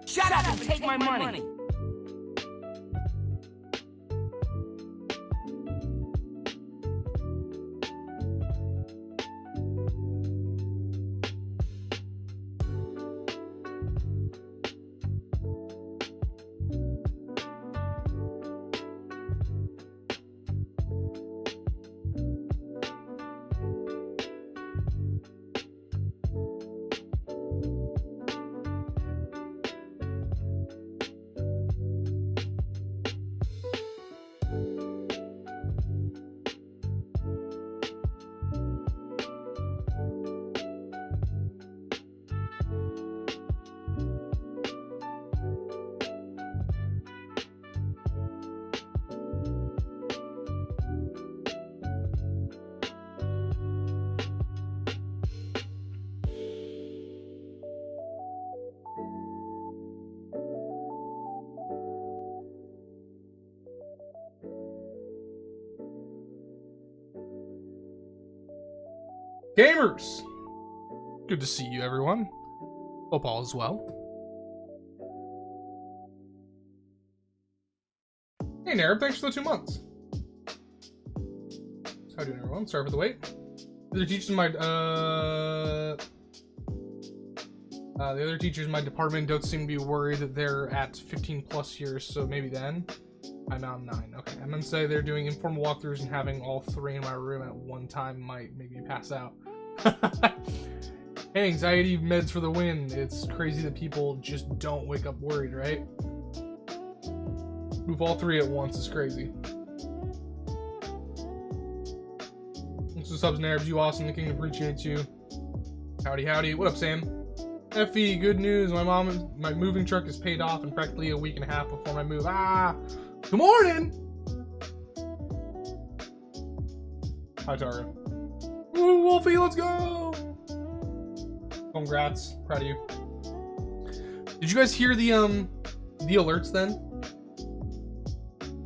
Shut up and take my money! Gamers! Good to see you, everyone. Hope all is well. Hey, Narib, thanks for the 2 months. How you doing, everyone? Sorry for the wait. The other teachers in my, the other teachers in my department don't seem to be worried that they're at 15 plus years, so maybe then. I'm now 9. Okay, I'm gonna say they're doing informal walkthroughs and having all 3 in my room at one time might make me pass out. Hey, anxiety meds for the win. It's crazy that people just don't wake up worried, right? Move all 3 at once is crazy. Thanks for subs, Naribs. You awesome. The king appreciates you. Howdy, howdy. What up, Sam? Effie, good news. My moving truck is paid off in practically a week and a half before my move. Ah! Good morning! Hi, Tara. Ooh, Wolfie, let's go! Congrats. Proud of you. Did you guys hear the alerts then?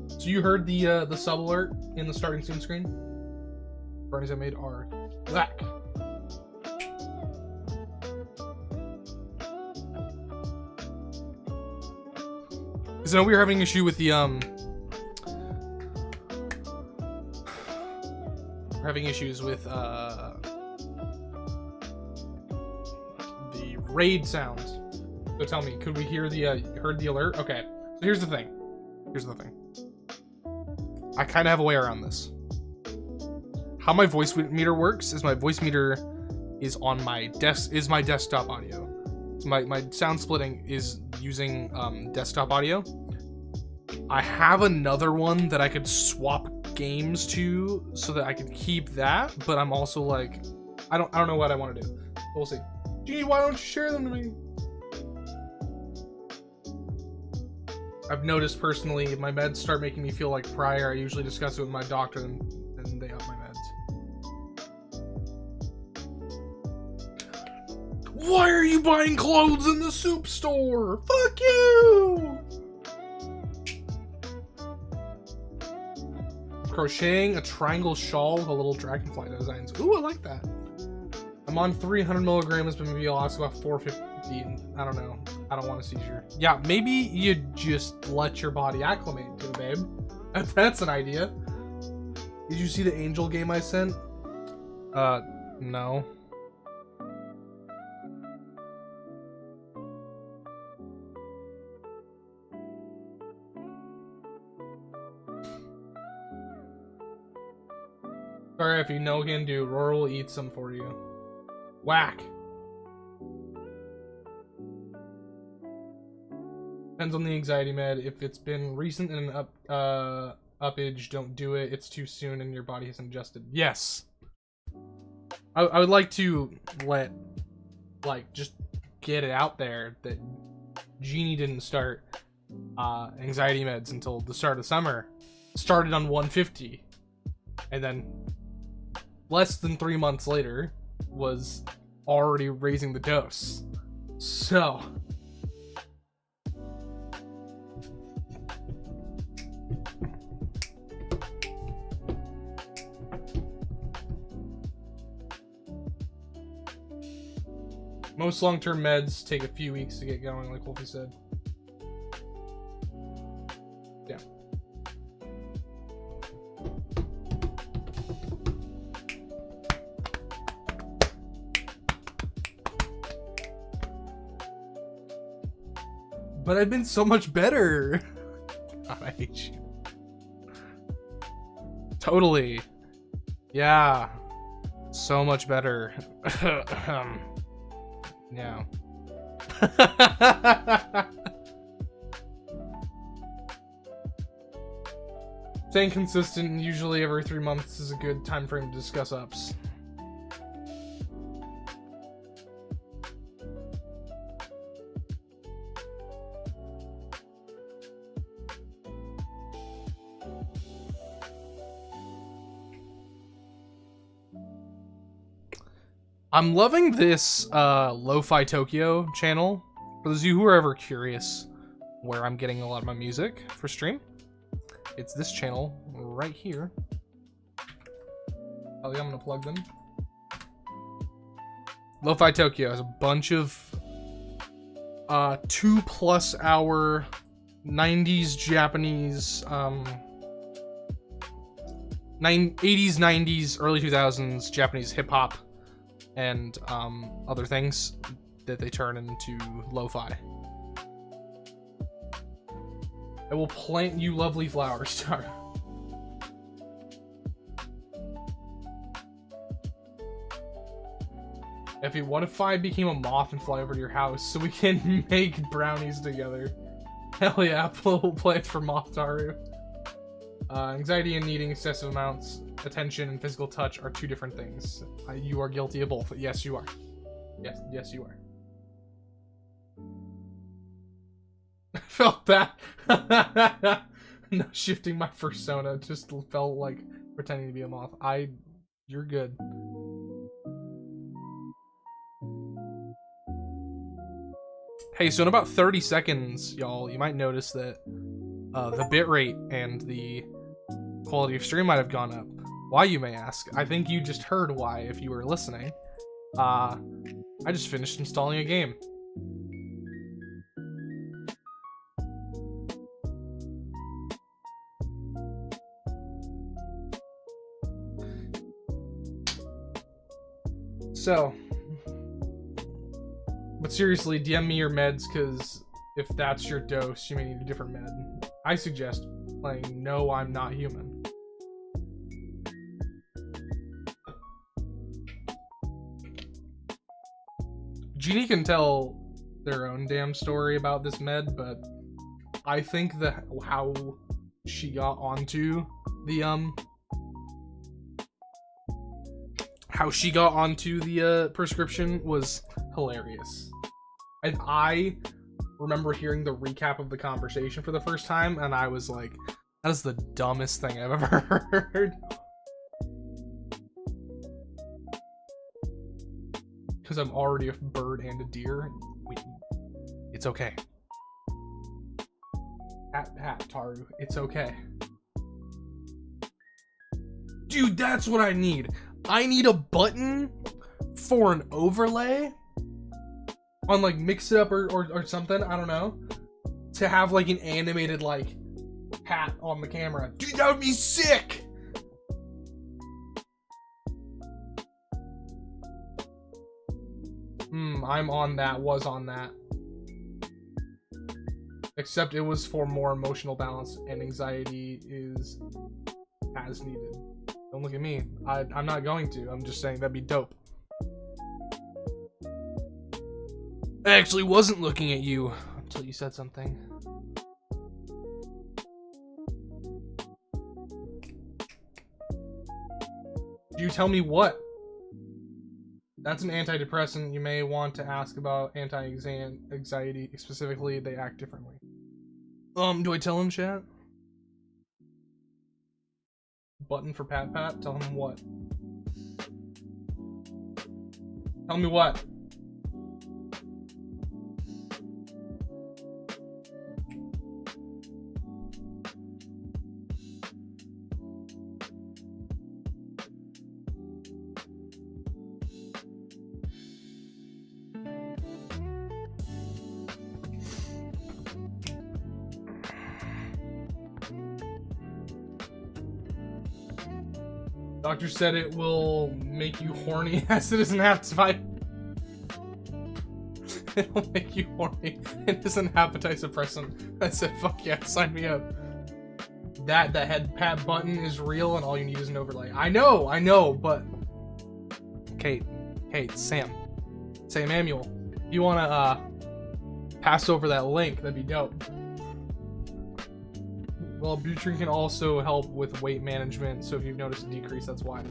So you heard the sub alert in the starting soon screen? Brownies I made are black. So we were having an issue with the we're having issues with the raid sounds. So tell me, could we hear the heard the alert? Okay. So here's the thing. I kind of have a way around this. How my voice meter works is my voice meter is on my desktop audio. So my sound splitting is using desktop audio. I have another one that I could swap games to so that I could keep that, but I'm also like, I don't know what I want to do. We'll see. Gee, why don't you share them to me? I've noticed personally, if my meds start making me feel like prior, I usually discuss it with my doctor and they up my meds. Why are you buying clothes in the soup store? Fuck you! Crocheting a triangle shawl with a little dragonfly designs. Ooh, I like that. I'm on 300 milligrams, but maybe I'll ask about 450. I don't know. I don't want a seizure. Yeah, maybe you just let your body acclimate to it, babe. That's an idea. Did you see the angel game I sent? No. Sorry, if you know can do, Roar will eat some for you. Whack. Depends on the anxiety med. If it's been recent and uppage, don't do it. It's too soon and your body hasn't adjusted. Yes. I would like to let, like, just get it out there that Genie didn't start anxiety meds until the start of summer. Started on 150. And then less than 3 months later was already raising the dose. So most long-term meds take a few weeks to get going, like Wolfie said. Yeah. But I've been so much better. God, I hate you. Totally. Yeah. So much better. Yeah. Staying consistent, usually every 3 months is a good time frame to discuss ups. I'm loving this Lo-Fi Tokyo channel. For those of you who are ever curious where I'm getting a lot of my music for stream, it's this channel right here. Oh yeah, I'm gonna plug them. Lo-Fi Tokyo has a bunch of 2+ hour 90s Japanese 80s, 90s, early 2000s Japanese hip-hop and other things that they turn into lo-fi. I will plant you lovely flowers, Star. Effie, what if I became a moth and fly over to your house so we can make brownies together? Hell yeah, we'll play it for Mothtaru. Anxiety and needing excessive amounts attention and physical touch are two different things. You are guilty of both. Yes, you are. Yes, you are. I felt that. No, shifting my persona just felt like pretending to be a moth. You're good. Hey, so in about 30 seconds, y'all, you might notice that the bitrate and the quality of stream might have gone up. Why, you may ask? I think you just heard why if you were listening. I just finished installing a game. So, but seriously, DM me your meds, because if that's your dose, you may need a different med. I suggest playing No, I'm Not Human. Genie can tell their own damn story about this med, but I think that how she got onto the prescription was hilarious. And I remember hearing the recap of the conversation for the first time, and I was like, that is the dumbest thing I've ever heard. because I'm already a bird and a deer. It's okay. Pat, Taru, it's okay. Dude, that's what I need. I need a button for an overlay on like Mix It Up or something, I don't know, to have like an animated like hat on the camera. Dude, that would be sick. I'm on that, was on that. Except it was for more emotional balance, and anxiety is as needed. Don't look at me. I'm not going to. I'm just saying that'd be dope. I actually wasn't looking at you until you said something. You tell me what? That's an antidepressant. You may want to ask about anti-anxiety. Specifically, they act differently. Do I tell him, chat? Button for Pat. Tell him what? Tell me what? Doctor said it will make you horny. As it doesn't have to fight. It'll make you horny. It is an appetite suppressant. I said, fuck yeah, sign me up. That head pat button is real and all you need is an overlay. I know, but Kate, Sam Samuel, you wanna pass over that link, that'd be dope. Well, Butrine can also help with weight management, so if you've noticed a decrease, that's why.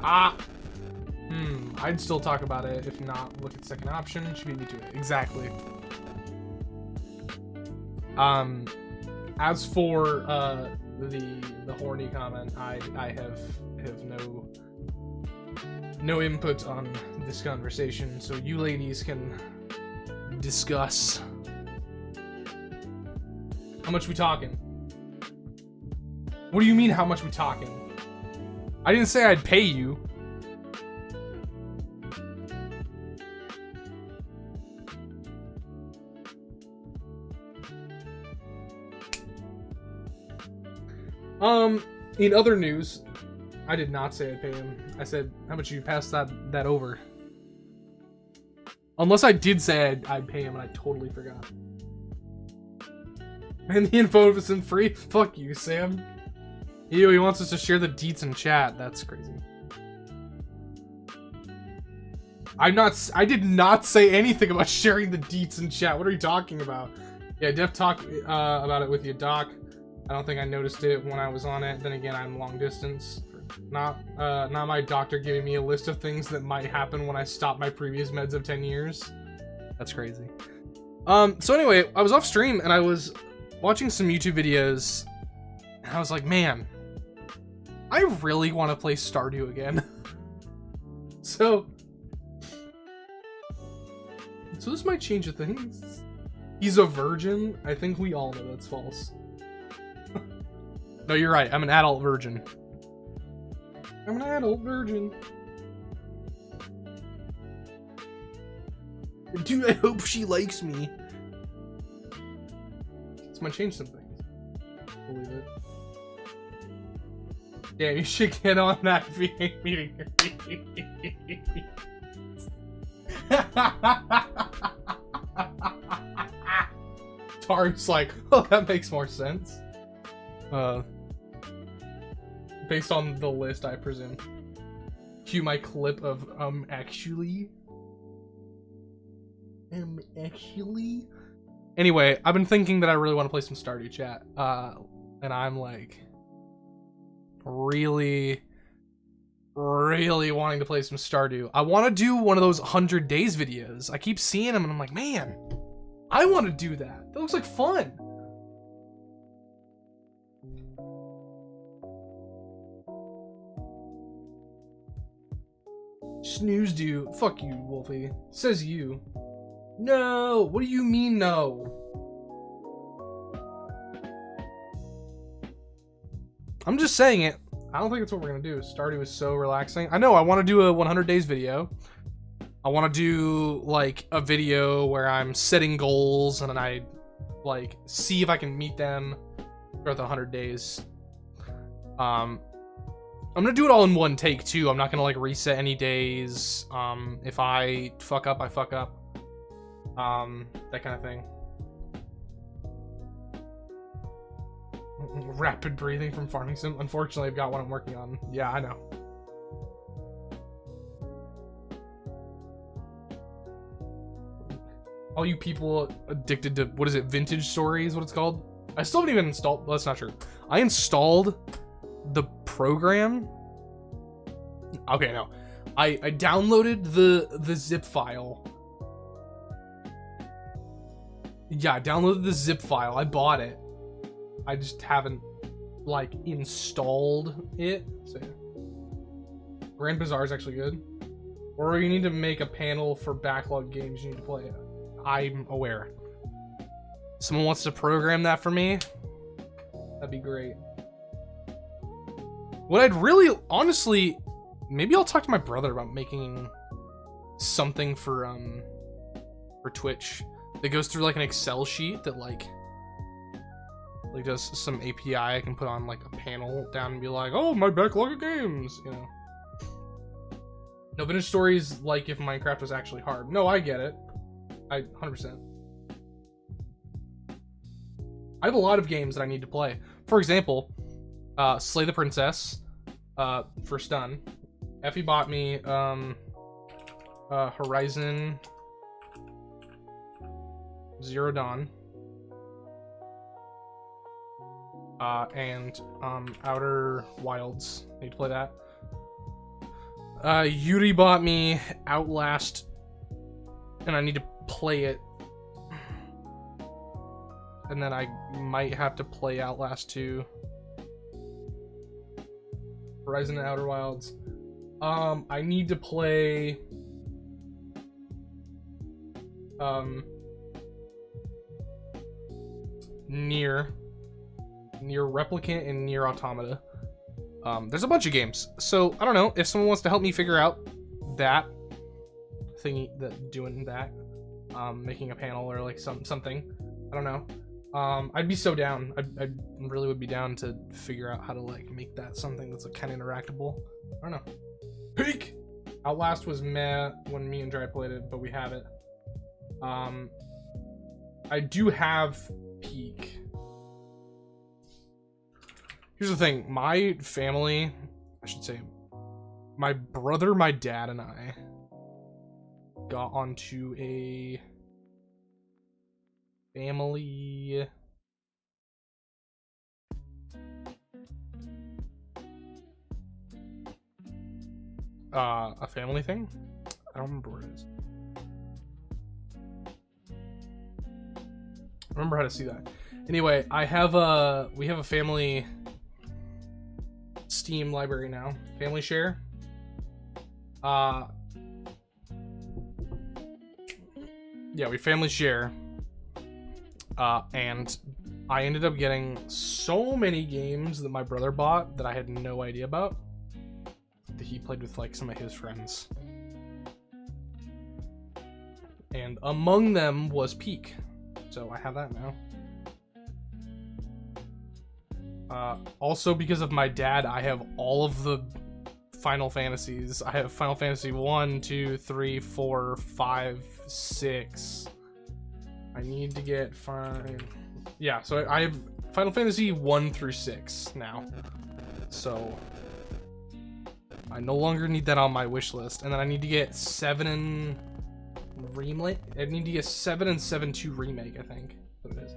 I'd still talk about it. If not, look at second option. She beat me to it. Exactly. As for the horny comment, I have no input on this conversation, so you ladies can discuss. How much we talking? What do you mean, how much we talking? I didn't say I'd pay you. In other news, I did not say I'd pay him. I said, how much you pass that over? Unless I did say I'd pay him and I totally forgot. And the info isn't free? Fuck you, Sam. Ew, he wants us to share the deets in chat. That's crazy. I did not say anything about sharing the deets in chat. What are you talking about? Yeah, Def talk about it with you, Doc. I don't think I noticed it when I was on it. Then again, I'm long distance. Not my doctor giving me a list of things that might happen when I stop my previous meds of 10 years. That's crazy. So anyway, I was off stream and I was watching some YouTube videos and I was like, man, I really want to play Stardew again. So this might change the things. He's a virgin. I think we all know that's false. No, you're right. I'm an adult virgin. I'm an adult virgin. Dude, I hope she likes me. This might change some things. Believe it. Yeah, you should get on that VA meeting. Taru's like, oh, that makes more sense. Based on the list, I presume. Cue my clip of, actually. Actually? Anyway, I've been thinking that I really want to play some Stardew, chat. And I'm like, really wanting to play some Stardew. I want to do one of those 100 days videos. I keep seeing them and I'm like, man, I want to do that. That looks like fun. Snooze do. Fuck you, Wolfie. Says you. No. What do you mean no? I'm just saying it. I don't think that's what we're gonna do. Stardew is so relaxing. I know. I want to do a 100 days video. I want to do like a video where I'm setting goals and then I like see if I can meet them throughout the 100 days. I'm gonna do it all in one take too. I'm not gonna like reset any days. If I fuck up, I fuck up. That kind of thing. Rapid breathing from Farming Sim. Unfortunately, I've got one I'm working on. Yeah, I know. All you people addicted to, what is it, Vintage Story is what it's called? I still haven't even installed, well, that's not true. I installed the program. Okay, no. I downloaded the zip file. Yeah, I downloaded the zip file. I bought it. I just haven't, like, installed it. So, yeah. Grand Bazaar is actually good. Or you need to make a panel for backlog games you need to play. I'm aware. Someone wants to program that for me? That'd be great. What I'd really, honestly, maybe I'll talk to my brother about making something for Twitch that goes through like an Excel sheet that like does some API I can put on like a panel down and be like, oh, my backlog of games, you know. No, Vintage Stories like if Minecraft was actually hard. No, I get it. 100%. I have a lot of games that I need to play. For example, Slay the Princess, first done. Effie bought me Horizon Zero Dawn, and Outer Wilds. Need to play that. Yuri bought me Outlast, and I need to play it. And then I might have to play Outlast 2. Horizon and Outer Wilds. I need to play Nier Replicant and Nier Automata. There's a bunch of games. So I don't know if someone wants to help me figure out that thingy, doing that, making a panel or like something. I don't know. I'd be so down. I really would be down to figure out how to like make that something that's like kind of interactable. I don't know. Peak! Outlast was meh when me and Dry played it, but we have it. I do have Peak. Here's the thing. My family, I should say, my brother, my dad, and I got onto a family thing. I don't remember where it is. I remember how to see that. Anyway, we have a family Steam library now. Family share. Yeah, we family share. And I ended up getting so many games that my brother bought that I had no idea about, that he played with like some of his friends. And among them was Peak. So I have that now. Also because of my dad, I have all of the Final Fantasies. I have Final Fantasy 1, 2, 3, 4, 5, 6. I need to get 5. Yeah, so I have Final Fantasy 1 through 6 now. So I no longer need that on my wish list. And then I need to get 7 and remake. I need to get 7 and 7-2 remake, I think. That's what it is.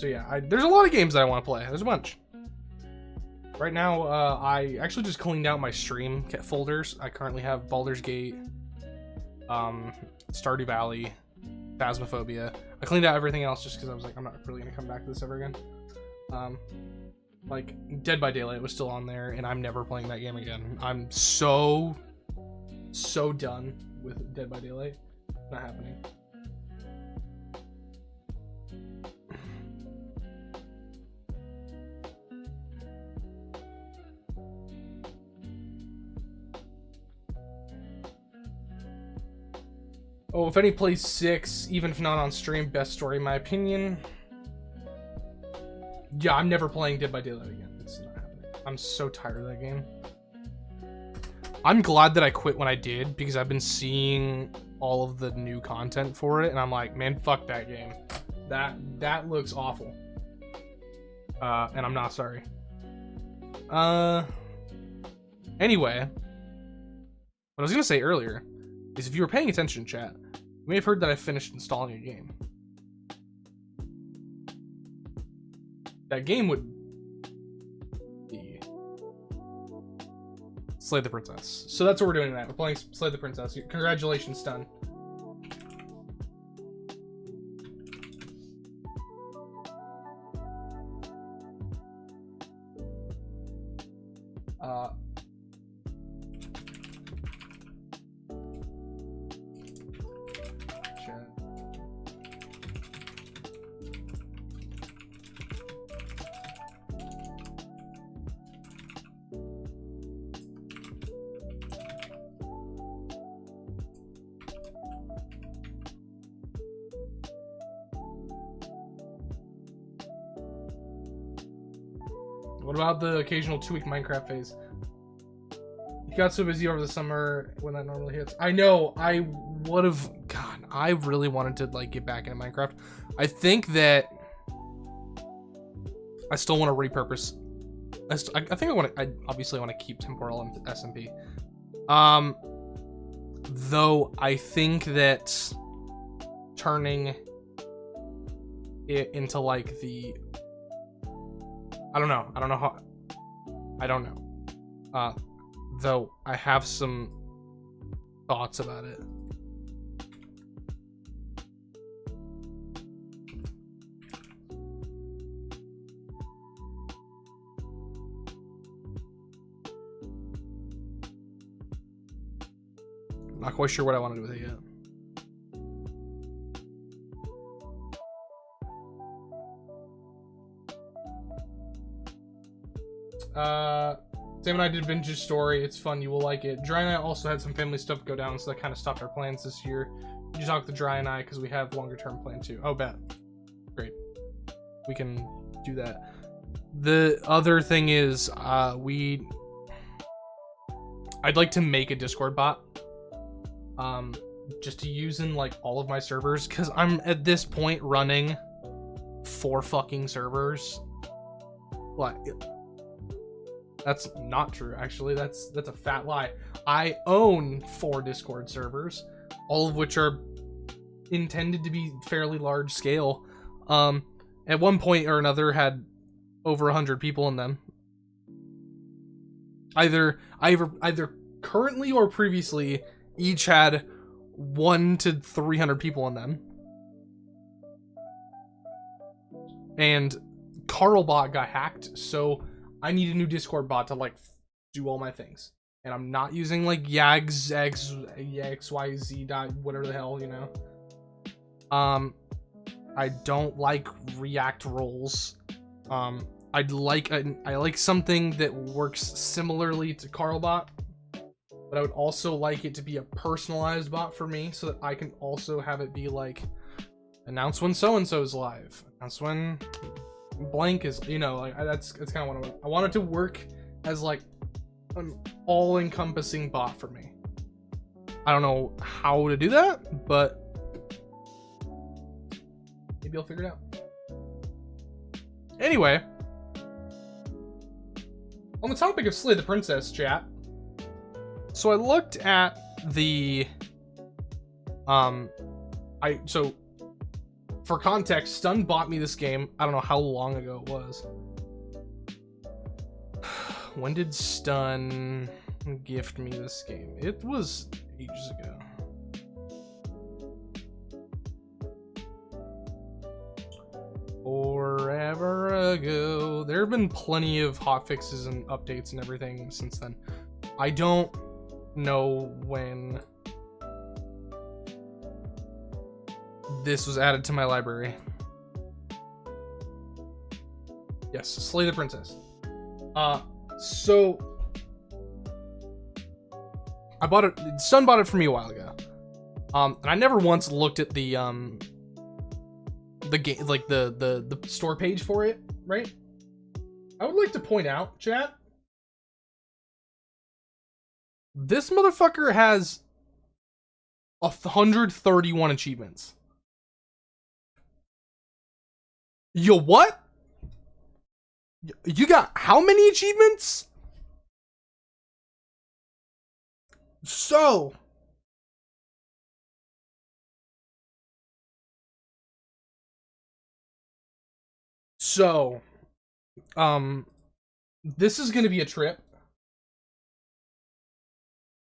So yeah, there's a lot of games that I want to play. There's a bunch. Right now, I actually just cleaned out my stream folders. I currently have Baldur's Gate, Stardew Valley, Phasmophobia. I cleaned out everything else just because I was like, I'm not really gonna come back to this ever again. Like, Dead by Daylight was still on there, and I'm never playing that game again. I'm so done with Dead by Daylight. Not happening. Oh, if any plays 6, even if not on stream, best story in my opinion. Yeah, I'm never playing Dead by Daylight again. It's not happening. I'm so tired of that game. I'm glad that I quit when I did, because I've been seeing all of the new content for it, and I'm like, man, fuck that game. That looks awful. And I'm not sorry. Anyway, what I was gonna say earlier is, if you were paying attention, chat, you may have heard that I finished installing a game. That game would be Slay the Princess. So that's what we're doing tonight. We're playing Slay the Princess. Congratulations, Stun. What about the occasional 2-week Minecraft phase? You got so busy over the summer when that normally hits. I know, I would have... God, I really wanted to, like, get back into Minecraft. I think that I still want to repurpose... I think I obviously want to keep Temporal and SMP. Though, I think that turning it into, like, the... I don't know how... I don't know. Though, I have some thoughts about it. Not quite sure what I want to do with it yet. Sam and I did Binge's story. It's fun. You will like it. Dry and I also had some family stuff go down, so that kind of stopped our plans this year. You talk to Dry and I because we have longer term plan too. Oh, bet. Great. We can do that. The other thing is, I'd like to make a Discord bot. Just to use in like all of my servers, because I'm at this point running 4 fucking servers. Like, that's not true, actually. That's a fat lie. I own 4 Discord servers, all of which are intended to be fairly large scale. At one point or another had over 100 people in them. Either currently or previously each had 100 to 300 people in them. And Carlbot got hacked, so I need a new Discord bot to like do all my things. And I'm not using like Yags XYZ dot whatever the hell, you know. I don't like React roles. I like something that works similarly to Carlbot, but I would also like it to be a personalized bot for me, so that I can also have it be like, announce when so and so's live, announce when blank is, you know, like that's kind of what I want it to work as like an all-encompassing bot for me. I don't know how to do that, but maybe I'll figure it out. Anyway, on the topic of Slay the Princess, chat. So I looked at the so for context, Stun bought me this game. I don't know how long ago it was. When did Stun gift me this game? It was ages ago. Forever ago. There there have been plenty of hotfixes and updates and everything since then. I don't know when this was added to my library. Yes, Slay the Princess. So I bought it. Son bought it for me a while ago. And I never once looked at the game, like the store page for it, right? I would like to point out, chat, this motherfucker has 131 achievements. Yo, what? You got how many achievements? So this is gonna be a trip.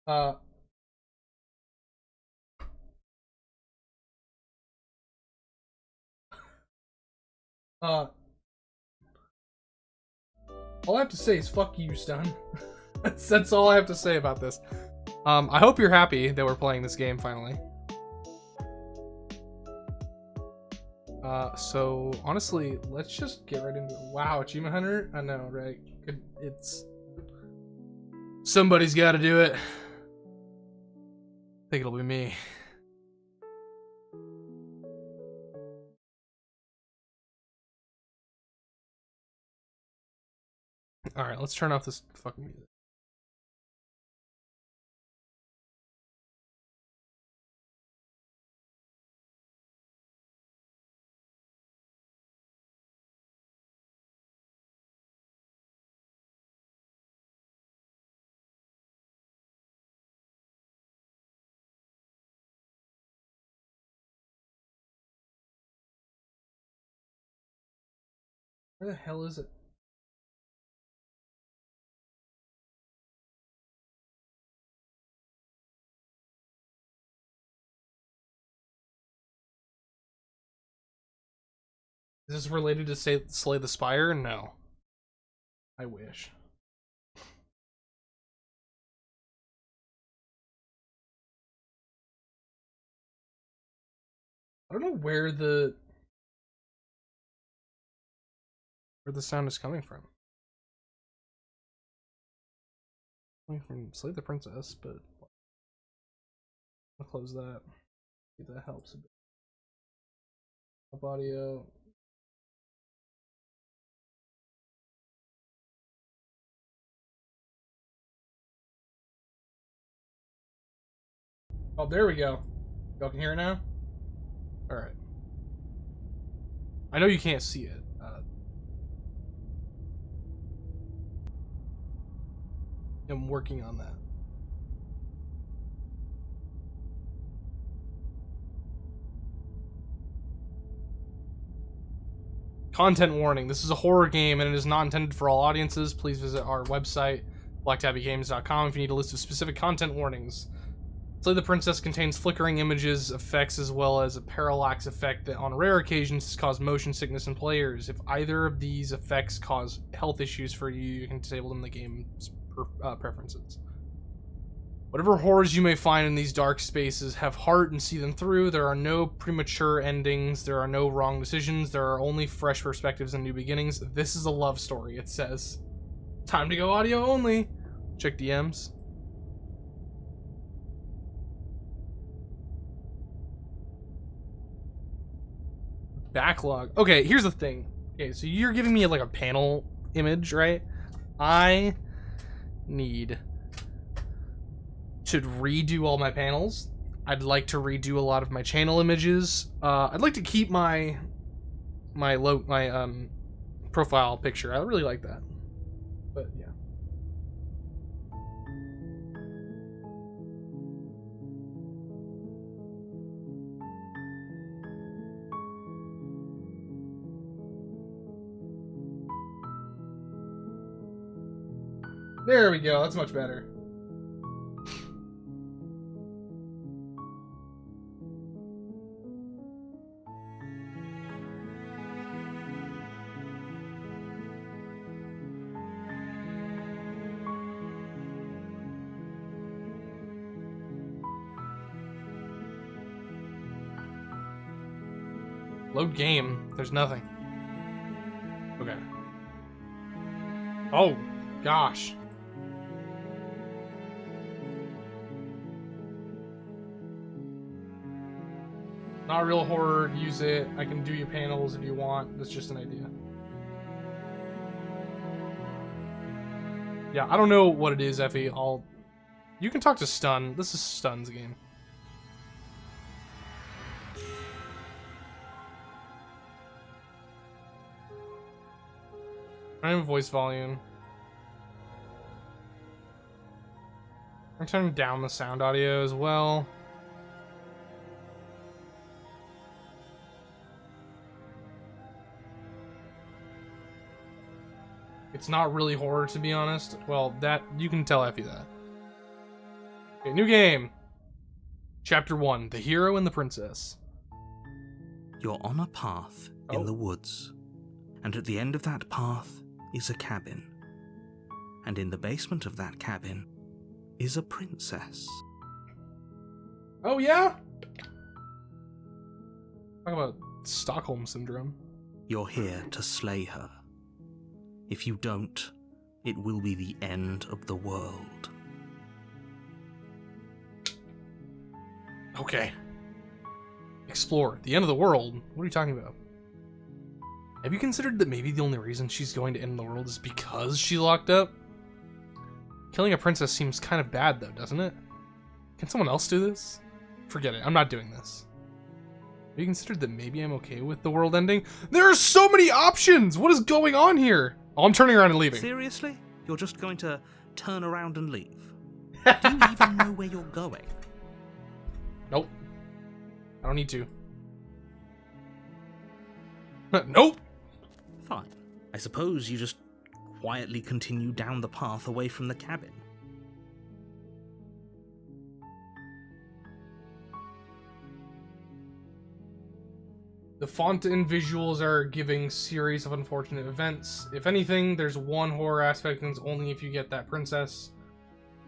All I have to say is fuck you, Stun. That's all I have to say about this. I hope you're happy that we're playing this game finally. So honestly, let's just get right into it. Wow, Achievement Hunter? I know, right? It's somebody's got to do it. I think it'll be me. All right, let's turn off this fucking music. Where the hell is it? Is this related to Slay the Spire? No. I wish. I don't know where the sound is coming from. Coming from Slay the Princess, but I'll close that. See if that helps a bit. Up audio. Oh, there we go. Y'all can hear it now? Alright. I know you can't see it. I'm working on that. Content warning. This is a horror game and it is not intended for all audiences. Please visit our website, blacktabbygames.com, if you need a list of specific content warnings. Slay the Princess contains flickering images, effects, as well as a parallax effect that on rare occasions cause motion sickness in players. If either of these effects cause health issues for you, you can disable them in the game's preferences. Whatever horrors you may find in these dark spaces, have heart and see them through. There are no premature endings. There are no wrong decisions. There are only fresh perspectives and new beginnings. This is a love story, it says. Time to go audio only. Check DMs. Backlog. Okay, here's the thing. Okay, so you're giving me like a panel image, right? I need to redo all my panels. I'd like to redo a lot of my channel images. I'd like to keep my profile picture. I really like that. But yeah. There we go. That's much better. Load game. There's nothing. Okay. Oh, gosh. Not real horror. Use it. I can do your panels if you want. That's just an idea. Yeah, I don't know what it is, Effie. You can talk to Stun. This is Stun's game. Random voice volume. I'm turning down the sound audio as well. It's not really horror, to be honest. Well, that you can tell Effie that. Okay, new game. Chapter 1, The Hero and the Princess. You're on a path in the woods, and at the end of that path is a cabin. And in the basement of that cabin is a princess. Oh, yeah? Talk about Stockholm Syndrome. You're here to slay her. If you don't, it will be the end of the world. Okay. Explore. The end of the world? What are you talking about? Have you considered that maybe the only reason she's going to end the world is because she's locked up? Killing a princess seems kind of bad, though, doesn't it? Can someone else do this? Forget it. I'm not doing this. Have you considered that maybe I'm okay with the world ending? There are so many options! What is going on here? Oh, I'm turning around and leaving. Seriously? You're just going to turn around and leave? Do you even know where you're going? Nope. I don't need to. Nope! Fine. I suppose you just quietly continue down the path away from the cabin. The font and visuals are giving series of unfortunate events. If anything, there's one horror aspect, and it's only if you get that princess.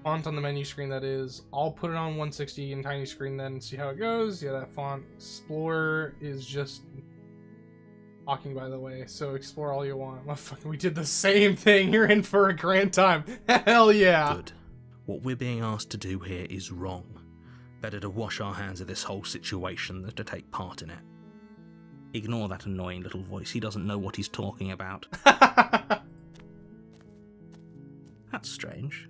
Font on the menu screen, that is. I'll put it on 160 in tiny screen then and see how it goes. Yeah, that font. Explorer is just talking, by the way, so explore all you want. Motherfucker, we did the same thing. You're in for a grand time. Hell yeah. Good. What we're being asked to do here is wrong. Better to wash our hands of this whole situation than to take part in it. Ignore that annoying little voice. He doesn't know what he's talking about. That's strange.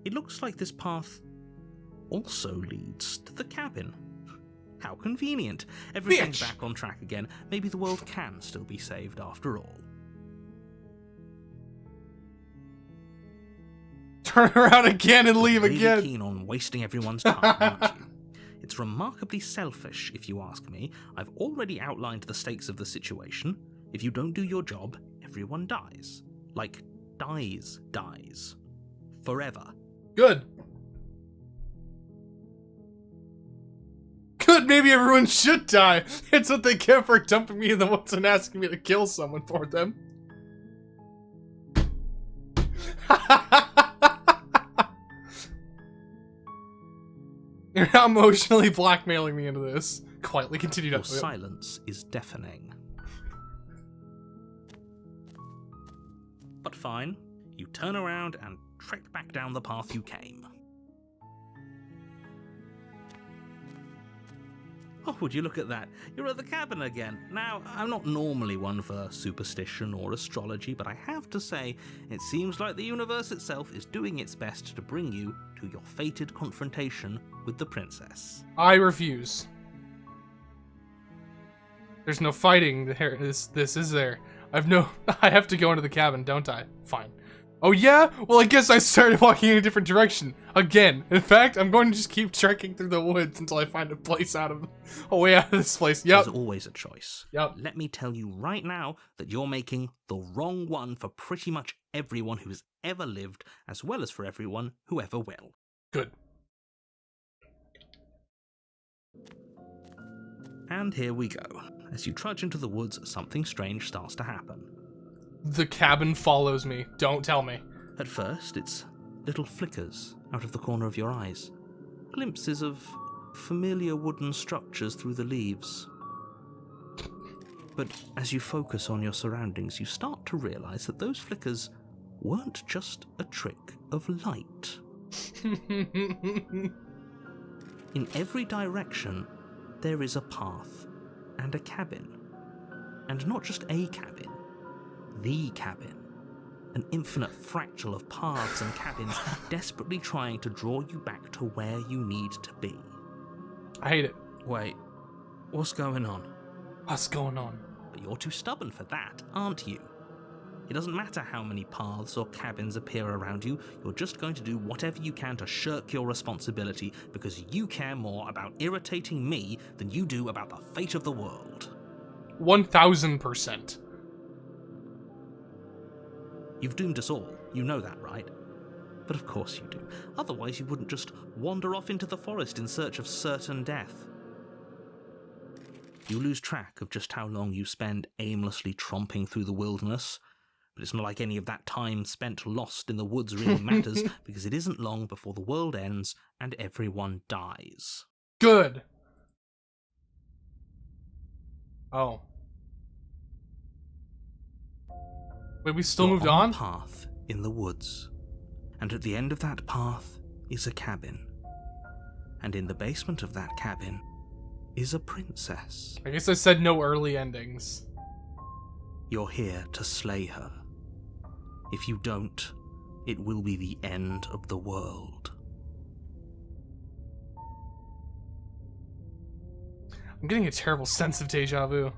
It looks like this path also leads to the cabin. How convenient. Everything's back on track again. Maybe the world can still be saved after all. Turn around again and leave You're really again. Keen on wasting everyone's time, aren't you? It's remarkably selfish, if you ask me. I've already outlined the stakes of the situation. If you don't do your job, everyone dies. Like, dies. Forever. Good. Good, maybe everyone should die. It's what they get for dumping me in the woods and asking me to kill someone for them. You're now emotionally blackmailing me into this. Quietly continue Your to silence is deafening. But fine, you turn around and trek back down the path you came. Oh, would you look at that? You're at the cabin again. Now, I'm not normally one for superstition or astrology, but I have to say, it seems like the universe itself is doing its best to bring you to your fated confrontation with the princess. I refuse. There's no fighting. This is there. I have to go into the cabin, don't I? Fine. Oh yeah? Well, I guess I started walking in a different direction. Again. In fact, I'm going to just keep trekking through the woods until I find a way out of this place. Yep. There's always a choice. Yep. Let me tell you right now that you're making the wrong one for pretty much everyone who's ever lived, as well as for everyone who ever will. Good. And here we go. As you trudge into the woods, something strange starts to happen. The cabin follows me. Don't tell me. At first, it's little flickers out of the corner of your eyes. Glimpses of familiar wooden structures through the leaves. But as you focus on your surroundings, you start to realize that those flickers weren't just a trick of light. In every direction, there is a path and a cabin. And not just a cabin, the cabin. An infinite fractal of paths and cabins desperately trying to draw you back to where you need to be. I hate it. Wait, what's going on? What's going on? But you're too stubborn for that, aren't you? It doesn't matter how many paths or cabins appear around you, you're just going to do whatever you can to shirk your responsibility because you care more about irritating me than you do about the fate of the world. 1000%. You've doomed us all, you know that, right? But of course you do. Otherwise you wouldn't just wander off into the forest in search of certain death. You lose track of just how long you spend aimlessly tromping through the wilderness, but it's not like any of that time spent lost in the woods really matters, because it isn't long before the world ends and everyone dies. Good. Oh. Wait, we still You're moved on on? a path in the woods, and at the end of that path is a cabin. And in the basement of that cabin is a princess. I guess I said no early endings. You're here to slay her. If you don't, it will be the end of the world. I'm getting a terrible sense of deja vu.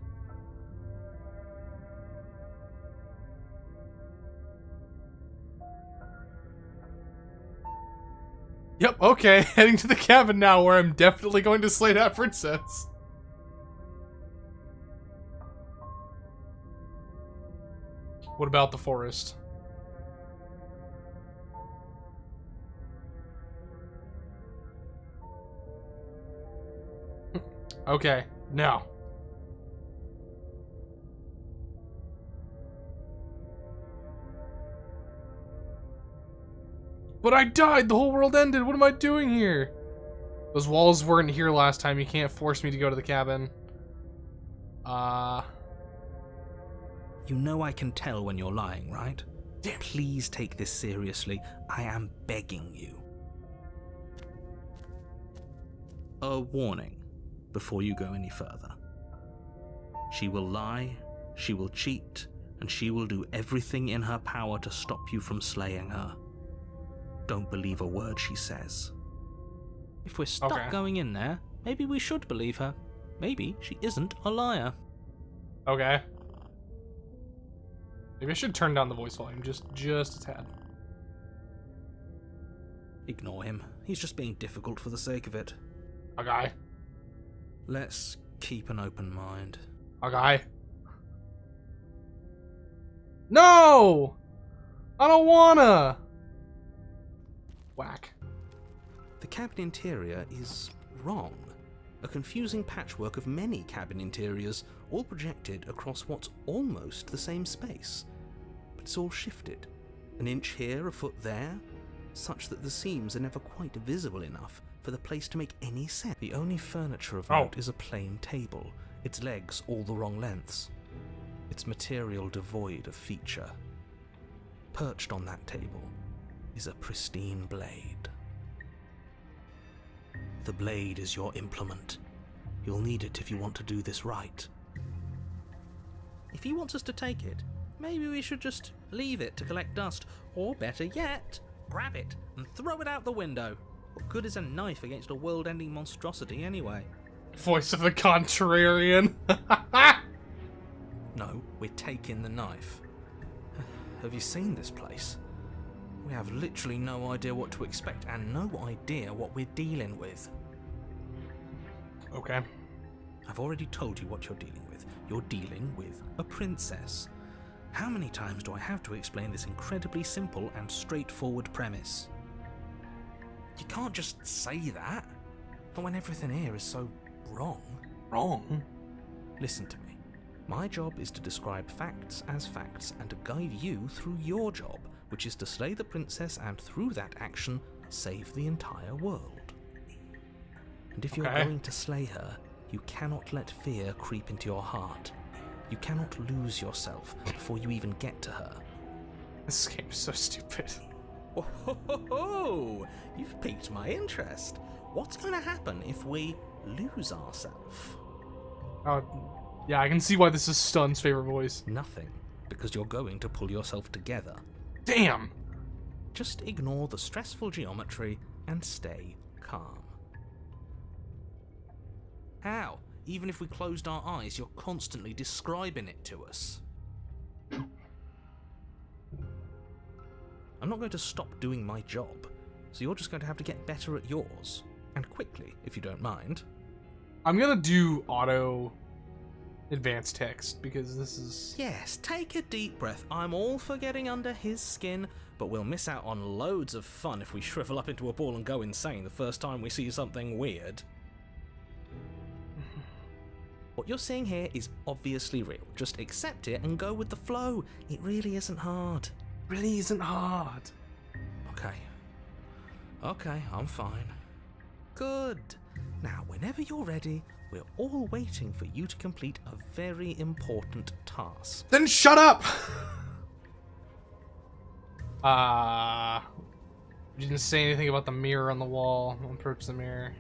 Yep, okay, heading to the cabin now where I'm definitely going to slay that princess. What about the forest? Okay, now. But I died! The whole world ended! What am I doing here? Those walls weren't here last time. You can't force me to go to the cabin. You know I can tell when you're lying, right? Damn. Please take this seriously. I am begging you. A warning before you go any further. She will lie, she will cheat, and she will do everything in her power to stop you from slaying her. Don't believe a word she says. If we're stuck going in there, maybe we should believe her. Maybe she isn't a liar. Okay. Maybe I should turn down the voice volume just a tad. Ignore him. He's just being difficult for the sake of it. Okay. Let's keep an open mind. Okay. No! I don't wanna! Whack. The cabin interior is wrong. A confusing patchwork of many cabin interiors, all projected across what's almost the same space. But it's all shifted. An inch here, a foot there, such that the seams are never quite visible enough for the place to make any sense. The only furniture of note is a plain table, its legs all the wrong lengths, its material devoid of feature. Perched on that table is a pristine blade. The blade is your implement. You'll need it if you want to do this right. If he wants us to take it, maybe we should just leave it to collect dust, or better yet, grab it and throw it out the window. What good is a knife against a world-ending monstrosity anyway? Voice of the contrarian. No, we're taking the knife. Have you seen this place? We have literally no idea what to expect and no idea what we're dealing with. Okay. I've already told you what you're dealing with. You're dealing with a princess. How many times do I have to explain this incredibly simple and straightforward premise? You can't just say that. Not when everything here is so wrong. Wrong? Listen to me. My job is to describe facts as facts and to guide you through your job, which is to slay the princess and through that action, save the entire world. And if you're going to slay her, you cannot let fear creep into your heart. You cannot lose yourself before you even get to her. This game is so stupid. Oh, ho, ho, ho. You've piqued my interest. What's going to happen if we lose ourselves? Yeah, I can see why this is Stun's favorite voice. Nothing, because you're going to pull yourself together. Damn! Just ignore the stressful geometry and stay calm. How? Even if we closed our eyes, you're constantly describing it to us. I'm not going to stop doing my job, so you're just going to have to get better at yours. And quickly, if you don't mind. I'm gonna do auto advanced text, because this is... Yes, take a deep breath. I'm all for getting under his skin, but we'll miss out on loads of fun if we shrivel up into a ball and go insane the first time we see something weird. What you're seeing here is obviously real. Just accept it and go with the flow. It really isn't hard. really isn't hard. Okay, I'm fine. Good. Now, whenever you're ready, we're all waiting for you to complete a very important task. Then shut up! You didn't say anything about the mirror on the wall. I'll approach the mirror.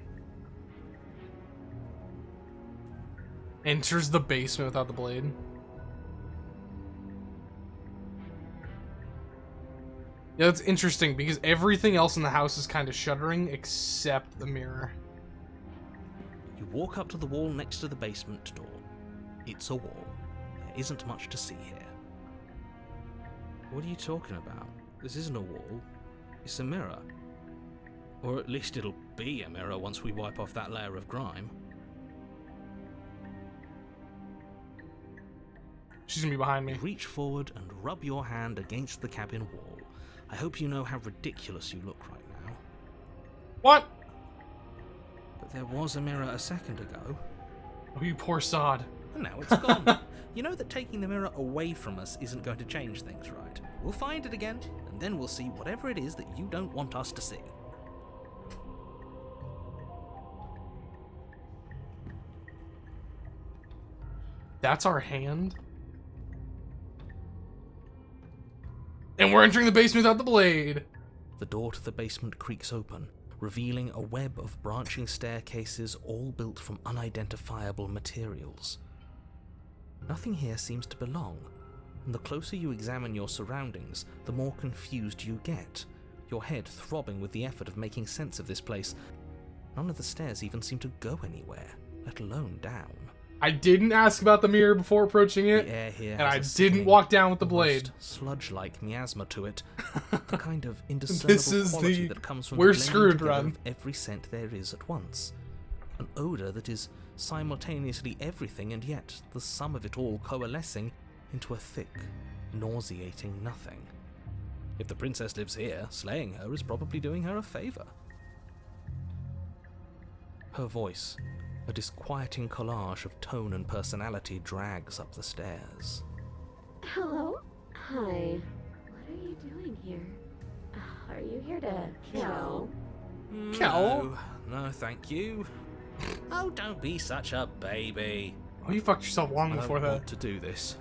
Enters the basement without the blade. Yeah, that's interesting because everything else in the house is kind of shuddering except the mirror. You walk up to the wall next to the basement door. It's a wall. There isn't much to see here. What are you talking about? This isn't a wall. It's a mirror. Or at least it'll be a mirror once we wipe off that layer of grime. She's gonna be behind me. You reach forward and rub your hand against the cabin wall. I hope you know how ridiculous you look right now. What? But there was a mirror a second ago. Oh, you poor sod. And now it's gone. You know that taking the mirror away from us isn't going to change things, right? We'll find it again, and then we'll see whatever it is that you don't want us to see. That's our hand? And we're entering the basement without the blade. The door to the basement creaks open, revealing a web of branching staircases all built from unidentifiable materials. Nothing here seems to belong, and the closer you examine your surroundings, the more confused you get, your head throbbing with the effort of making sense of this place. None of the stairs even seem to go anywhere, let alone down. I didn't ask about the mirror before approaching it, The air here and has I a didn't sickening, walk down with the blade. almost sludge-like miasma to it, the kind of indiscernible This is quality the that comes from we're the blending screwed together run. of every scent there is at once. An odor that is simultaneously everything and yet the sum of it all coalescing into a thick, nauseating nothing. If the princess lives here, slaying her is probably doing her a favor. Her voice, a disquieting collage of tone and personality, drags up the stairs. Hello? Hi. What are you doing here? Are you here to kill? Kel? No, thank you. Oh, don't be such a baby. Oh, you fucked yourself long I before don't that. want to do this.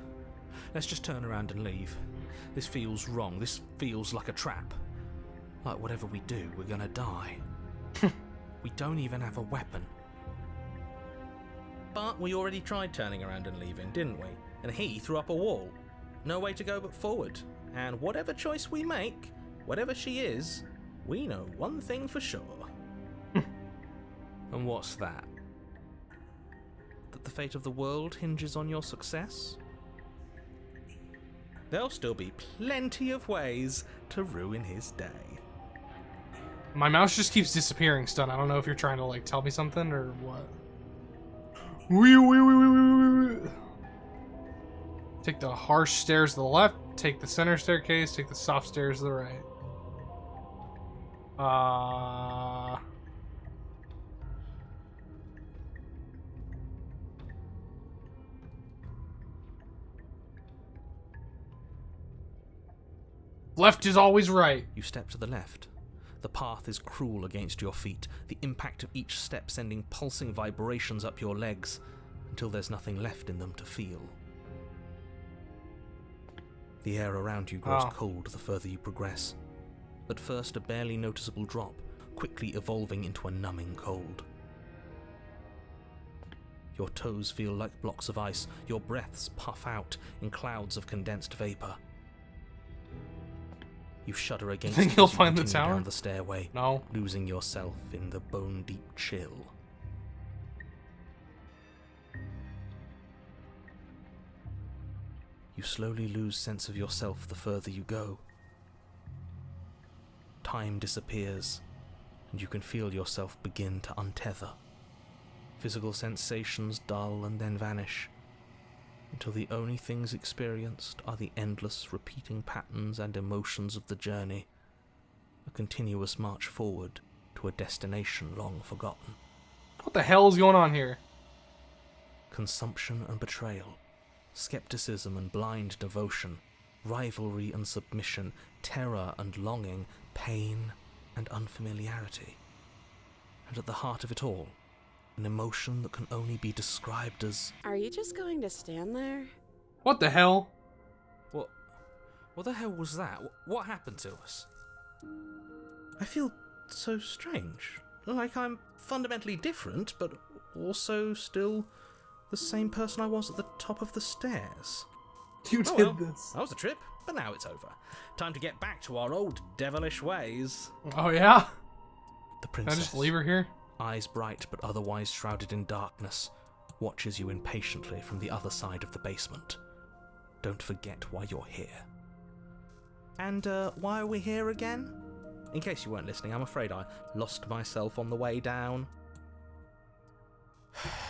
Let's just turn around and leave. This feels wrong. This feels like a trap. Like whatever we do, we're gonna die. We don't even have a weapon. But we already tried turning around and leaving, didn't we? And he threw up a wall. No way to go but forward. And whatever choice we make, whatever she is, we know one thing for sure. And what's that? That the fate of the world hinges on your success? There'll still be plenty of ways to ruin his day. My mouse just keeps disappearing, Stun. I don't know if you're trying to, like, tell me something or what. Wee. Take the harsh stairs to the left, take the center staircase, take the soft stairs to the right. Left is always right. You step to the left. The path is cruel against your feet, the impact of each step sending pulsing vibrations up your legs, until there's nothing left in them to feel. The air around you grows Oh. cold the further you progress. At first, a barely noticeable drop, quickly evolving into a numbing cold. Your toes feel like blocks of ice, your breaths puff out in clouds of condensed vapor. You shudder against Think it you'll as you find the continue tower? down the stairway, No. losing yourself in the bone-deep chill. You slowly lose sense of yourself the further you go. Time disappears, and you can feel yourself begin to untether. Physical sensations dull and then vanish, until the only things experienced are the endless repeating patterns and emotions of the journey, a continuous march forward to a destination long forgotten. What the hell is going on here? Consumption and betrayal, skepticism and blind devotion, rivalry and submission, terror and longing, pain and unfamiliarity. And at the heart of it all, an emotion that can only be described as... Are you just going to stand there? What the hell? What the hell was that? What happened to us? I feel so strange. Like I'm fundamentally different, but also still the same person I was at the top of the stairs. You Oh did well, this. that was a trip, but now it's over. Time to get back to our old devilish ways. Oh yeah? The Can I princess, just leave her here? eyes bright but otherwise shrouded in darkness, watches you impatiently from the other side of the basement. Don't forget why you're here. And why are we here again? In case you weren't listening, I'm afraid I lost myself on the way down.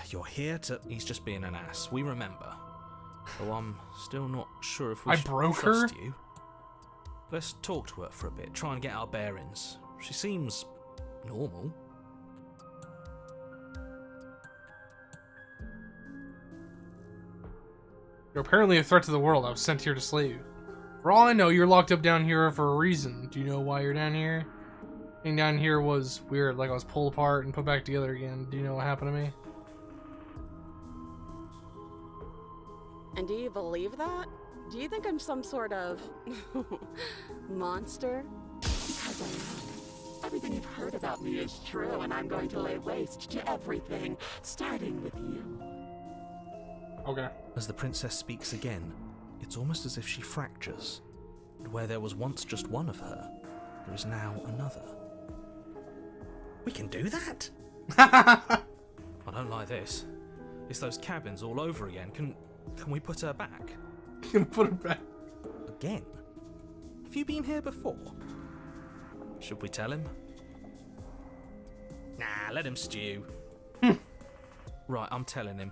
You're here to... He's just being an ass. We remember. Though I'm still not sure if we I should broke trust her? you. Let's talk to her for a bit, try and get our bearings. She seems normal. You're apparently a threat to the world. I was sent here to slay you. For all I know, you're locked up down here for a reason. Do you know why you're down here? Being down here was weird, like I was pulled apart and put back together again. Do you know what happened to me? And do you believe that? Do you think I'm some sort of monster? Because I am. Everything you've heard about me is true, and I'm going to lay waste to everything, starting with you. Okay. As the princess speaks again, it's almost as if she fractures, and where there was once just one of her, there is now another. We can do that? I don't like this. It's those cabins all over again. Can we put her back? Can put her back. Again? Have you been here before? Should we tell him? Nah, let him stew. Right, I'm telling him.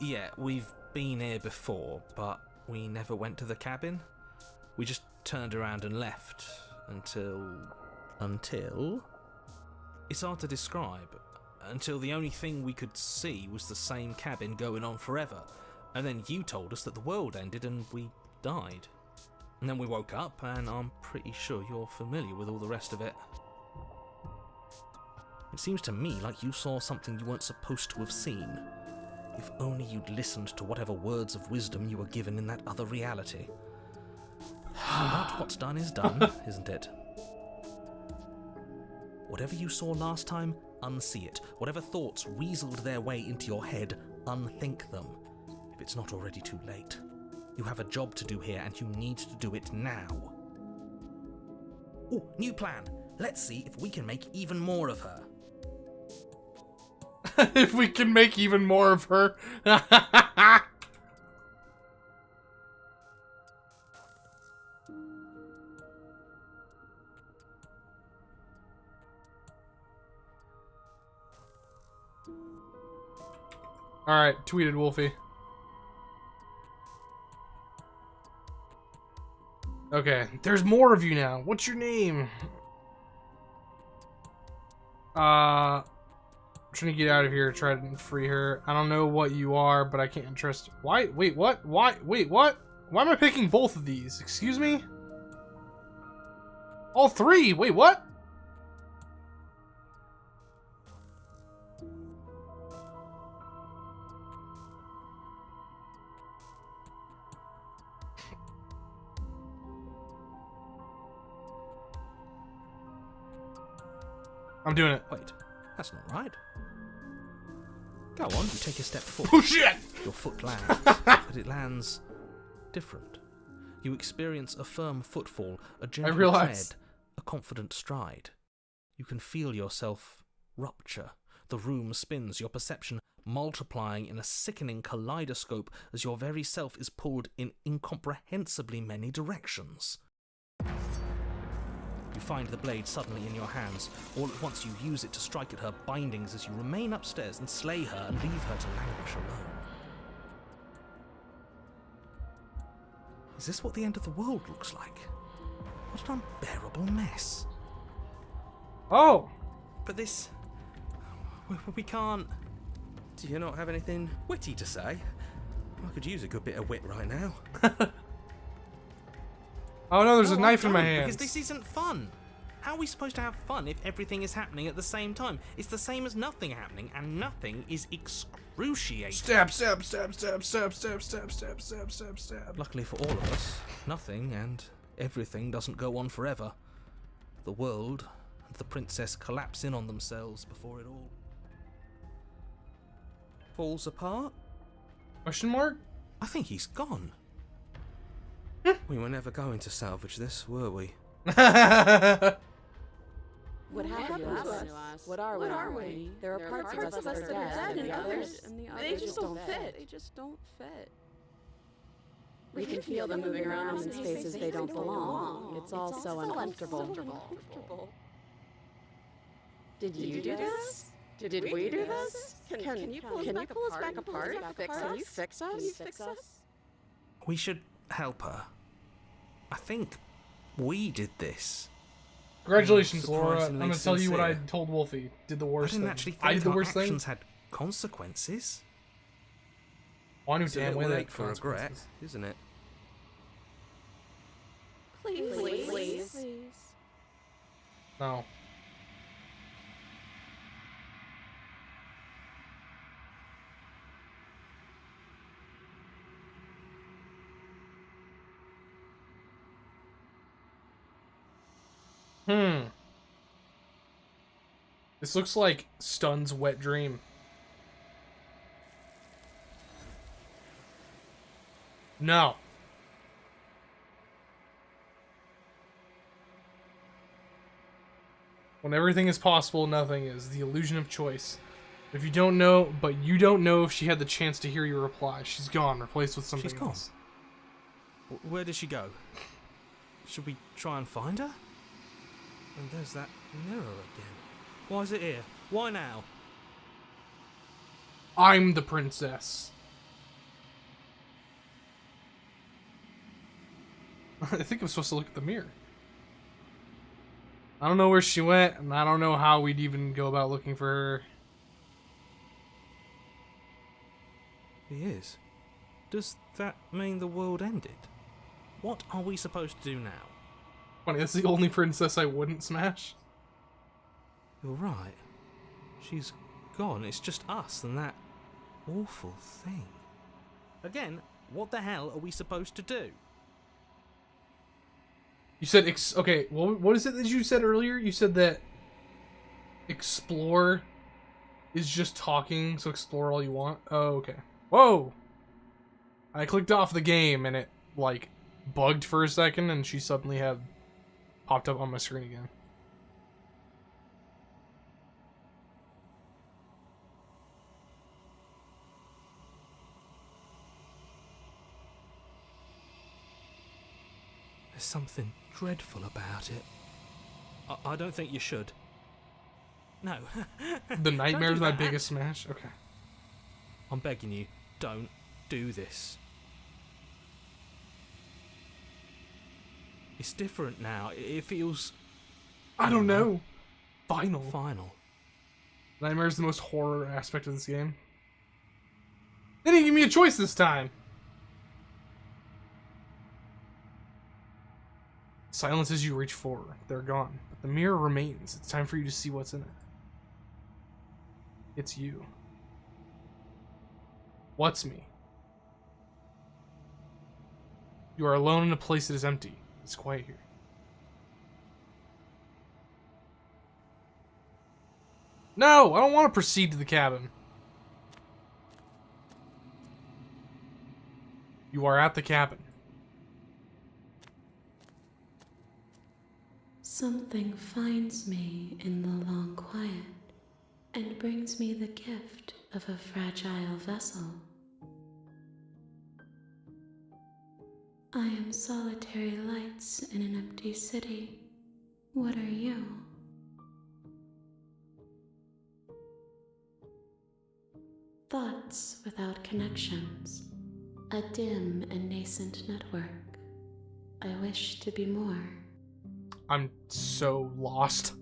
Yeah, we've been here before, but we never went to the cabin. We just turned around and left until... It's hard to describe. Until the only thing we could see was the same cabin going on forever. And then you told us that the world ended and we died. And then we woke up, and I'm pretty sure you're familiar with all the rest of it. It seems to me like you saw something you weren't supposed to have seen. If only you'd listened to whatever words of wisdom you were given in that other reality. But what's done is done, isn't it? Whatever you saw last time, unsee it. Whatever thoughts weaseled their way into your head, unthink them. If it's not already too late. You have a job to do here, and you need to do it now. Ooh, new plan. Let's see if we can make even more of her. If we can make even more of her. Alright, tweeted Wolfie. Okay, there's more of you now. What's your name? I'm trying to get out of here, try to free her. I don't know what you are, but I can't trust. Why? Wait, what? Why? Wait, what? Why am I picking both of these? Excuse me? All three? Wait, what? I'm doing it. Wait, that's not right. Go on, you take a step Oh forward. shit! Your foot lands, but it lands different. You experience a firm footfall, a gentle realize. tread, a confident stride. You can feel yourself rupture. The room spins, your perception multiplying in a sickening kaleidoscope as your very self is pulled in incomprehensibly many directions. You find the blade suddenly in your hands. All at once you use it to strike at her bindings as you remain upstairs and slay her and leave her to languish alone. Is this what the end of the world looks like? What an unbearable mess. Oh! But this... We can't... Do you not have anything witty to say? I could use a good bit of wit right now. Oh no, there's a No, knife I in my don't, hand. Because this isn't fun. How are we supposed to have fun if everything is happening at the same time? It's the same as nothing happening, and nothing is excruciating. Stab, stab, stab, stab, stab, stab, stab, stab, stab, stab, stab. Luckily for all of us, nothing and everything doesn't go on forever. The world and the princess collapse in on themselves before it all falls apart. Question mark? I think he's gone. We were never going to salvage this, were we? What happened to us? What are we? There are parts of us that are dead, and the others just don't fit. They just don't fit. We can feel them moving around in spaces they don't belong. It's all so uncomfortable. Did you do this? Did we do this? Can you pull us back apart? Can you fix us? We should help her. I think we did this. Congratulations, Laura. I'm Surprisingly gonna tell you what I sincere. told Wolfie. Did the I worst didn't thing. actually think I did the our worst thing. actions had consequences. I knew It's a damn little well they late had for regret, consequences. isn't it? Please. No. This looks like Stun's wet dream. No. When everything is possible, nothing is. The illusion of choice. If you don't know, but you don't know if she had the chance to hear your reply. She's gone, replaced with something She's gone. else. Where did she go? Should we try and find her? And there's that mirror again. Why is it here? Why now? I'm the princess. I think I'm supposed to look at the mirror. I don't know where she went, and I don't know how we'd even go about looking for her. He is. Does that mean the world ended? What are we supposed to do now? Funny, that's the only princess I wouldn't smash. You're right. She's gone. It's just us and that awful thing. Again, what the hell are we supposed to do? You said, okay, what is it that you said earlier? You said that explore is just talking, so explore all you want? Oh, okay. Whoa! I clicked off the game and it, like, bugged for a second and she suddenly had popped up on my screen again. There's something dreadful about it. I don't think you should. No. The nightmare Don't is do my that. biggest smash? Okay. I'm begging you, don't do this. It's different now. It feels I don't know. Final. final. Nightmare is the most horror aspect of this game. They didn't give me a choice this time. Silence as you reach for. They're gone. But the mirror remains. It's time for you to see what's in it. It's you. What's me? You are alone in a place that is empty. It's quiet here. No, I don't want to proceed to the cabin. You are at the cabin. Something finds me in the long quiet and brings me the gift of a fragile vessel. I am solitary lights in an empty city. What are you? Thoughts without connections. A dim and nascent network. I wish to be more. I'm so lost.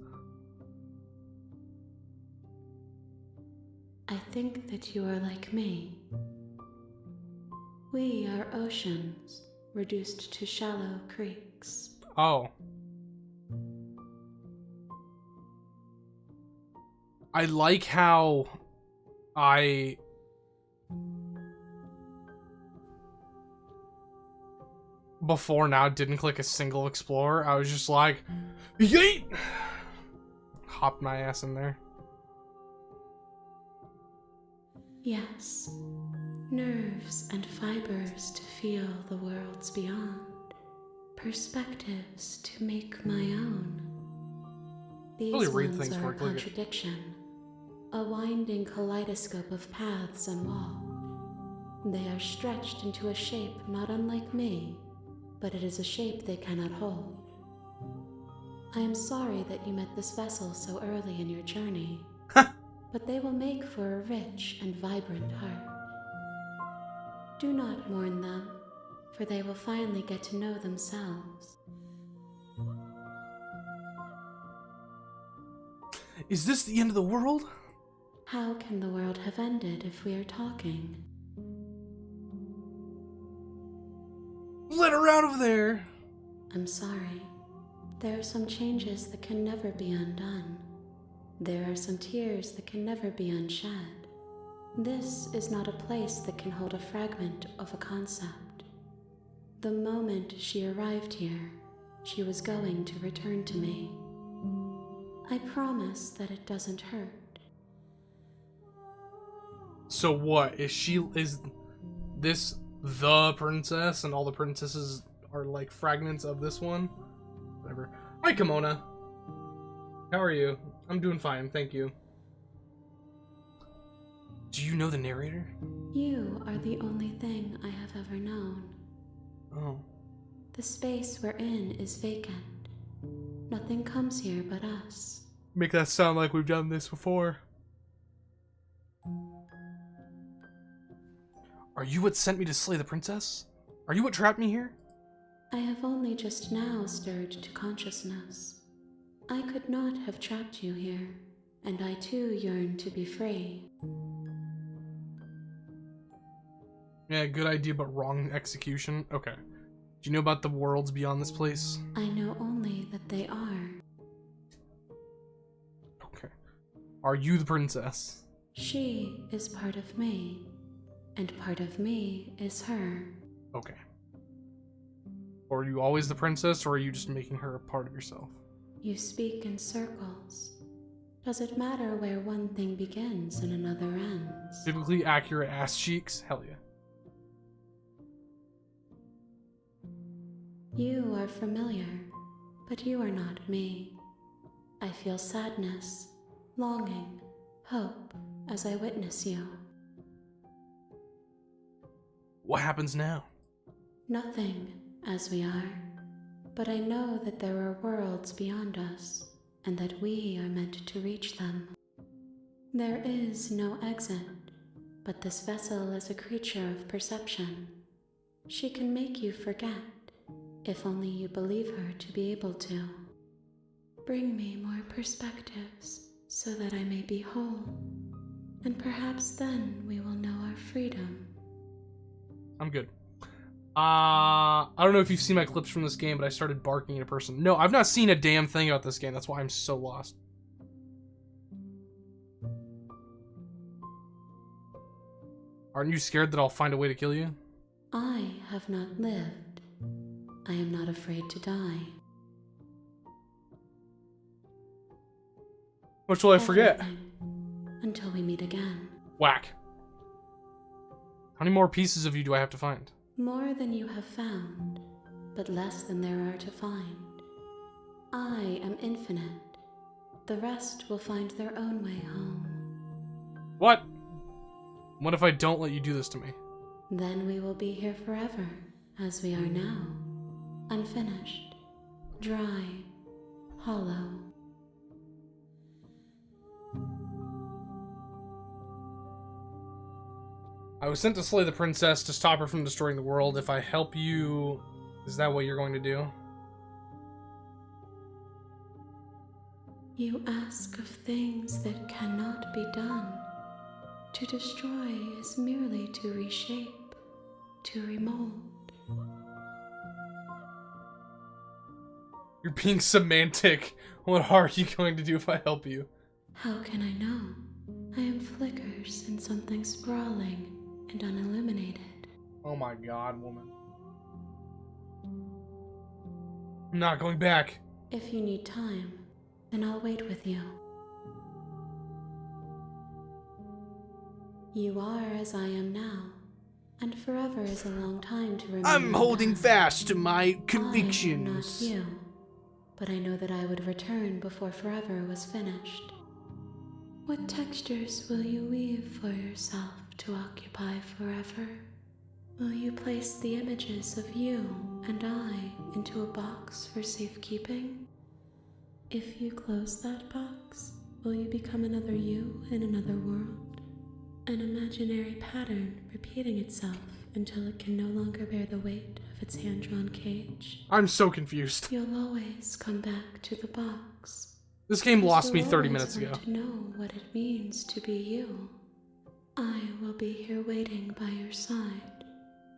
I think that you are like me. We are oceans, reduced to shallow creeks. Oh. I like how I... before now didn't click a single explorer. I was just like, yeet! Hopped my ass in there. Yes, nerves and fibers to feel the worlds beyond, perspectives to make my own. These Really read ones things are for a a clicker. contradiction, a winding kaleidoscope of paths and walls. They are stretched into a shape not unlike me, but it is a shape they cannot hold. I am sorry that you met this vessel so early in your journey, but they will make for a rich and vibrant heart. Do not mourn them, for they will finally get to know themselves. Is this the end of the world? How can the world have ended if we are talking? Let her out of there! I'm sorry. There are some changes that can never be undone. There are some tears that can never be unshed. This is not a place that can hold a fragment of a concept. The moment she arrived here, she was going to return to me. I promise that it doesn't hurt. So what? Is this the princess and all the princesses are like fragments of this one? Whatever. Hi, Kimona. How are you? I'm doing fine, thank you. Do you know the narrator? You are the only thing I have ever known. Oh. The space we're in is vacant. Nothing comes here but us. Make that sound like we've done this before. Are you what sent me to slay the princess? Are you what trapped me here? I have only just now stirred to consciousness. I could not have trapped you here, and I too yearn to be free. Yeah, good idea, but wrong execution. Okay. Do you know about the worlds beyond this place? I know only that they are. Okay. Are you the princess? She is part of me, and part of me is her. Okay. Or are you always the princess, or are you just making her a part of yourself? You speak in circles. Does it matter where one thing begins and another ends? Biblically accurate ass cheeks? Hell yeah. You are familiar, but you are not me. I feel sadness, longing, hope as I witness you. What happens now? Nothing, as we are, but I know that there are worlds beyond us, and that we are meant to reach them. There is no exit, but this vessel is a creature of perception. She can make you forget, if only you believe her to be able to. Bring me more perspectives, so that I may be whole, and perhaps then we will know our freedom. I'm good. I don't know if you've seen my clips from this game, but I started barking at a person. No, I've not seen a damn thing about this game. That's why I'm so lost. Aren't you scared that I'll find a way to kill you? I have not lived. I am not afraid to die. What will I forget? Everything until we meet again. Whack. How many more pieces of you do I have to find? More than you have found, but less than there are to find. I am infinite. The rest will find their own way home. What? What if I don't let you do this to me? Then we will be here forever, as we are now. Unfinished, dry, hollow. I was sent to slay the princess to stop her from destroying the world. If I help you, is that what you're going to do? You ask of things that cannot be done. To destroy is merely to reshape, to remold. You're being semantic. What are you going to do if I help you? How can I know? I am flickers in something sprawling and unilluminated. Oh my god, woman. I'm not going back. If you need time, then I'll wait with you. You are as I am now, and forever is a long time to remember. I'm holding that. fast to my I am not convictions. you, but I know that I would return before forever was finished. What textures will you weave for yourself to occupy forever? Will you place the images of you and I into a box for safekeeping? If you close that box, will you become another you in another world? An imaginary pattern repeating itself until it can no longer bear the weight of its hand-drawn cage. I'm so confused. You'll always come back to the box. This game lost You'll me 30 always minutes ago. want to know what it means to be you. I will be here waiting by your side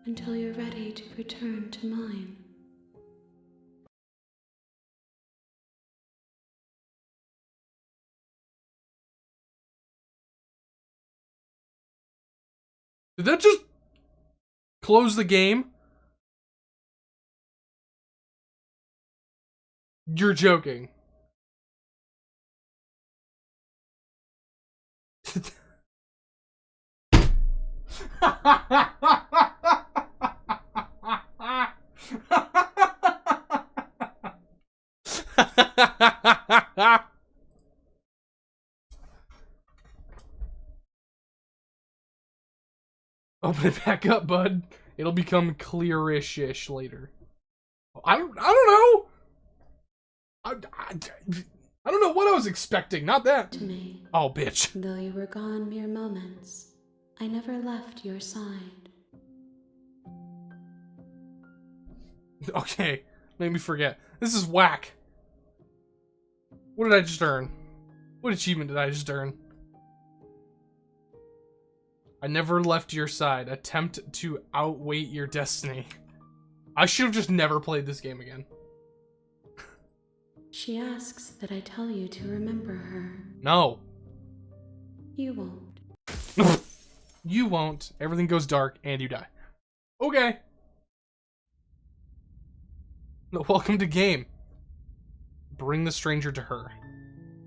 until you're ready to return to mine. Did that just close the game? You're joking. Open it back up, bud. It'll become clearish-ish later. I don't know. I don't know what I was expecting. Not that. To me, Oh, bitch. though you were gone mere moments, I never left your side. Okay, made me forget. This is whack. What did I just earn? What achievement did I just earn? I never left your side. Attempt to outweight your destiny. I should have just never played this game again. She asks that I tell you to remember her. No. You won't. You won't. Everything goes dark and you die. Okay. No, welcome to game. Bring the stranger to her.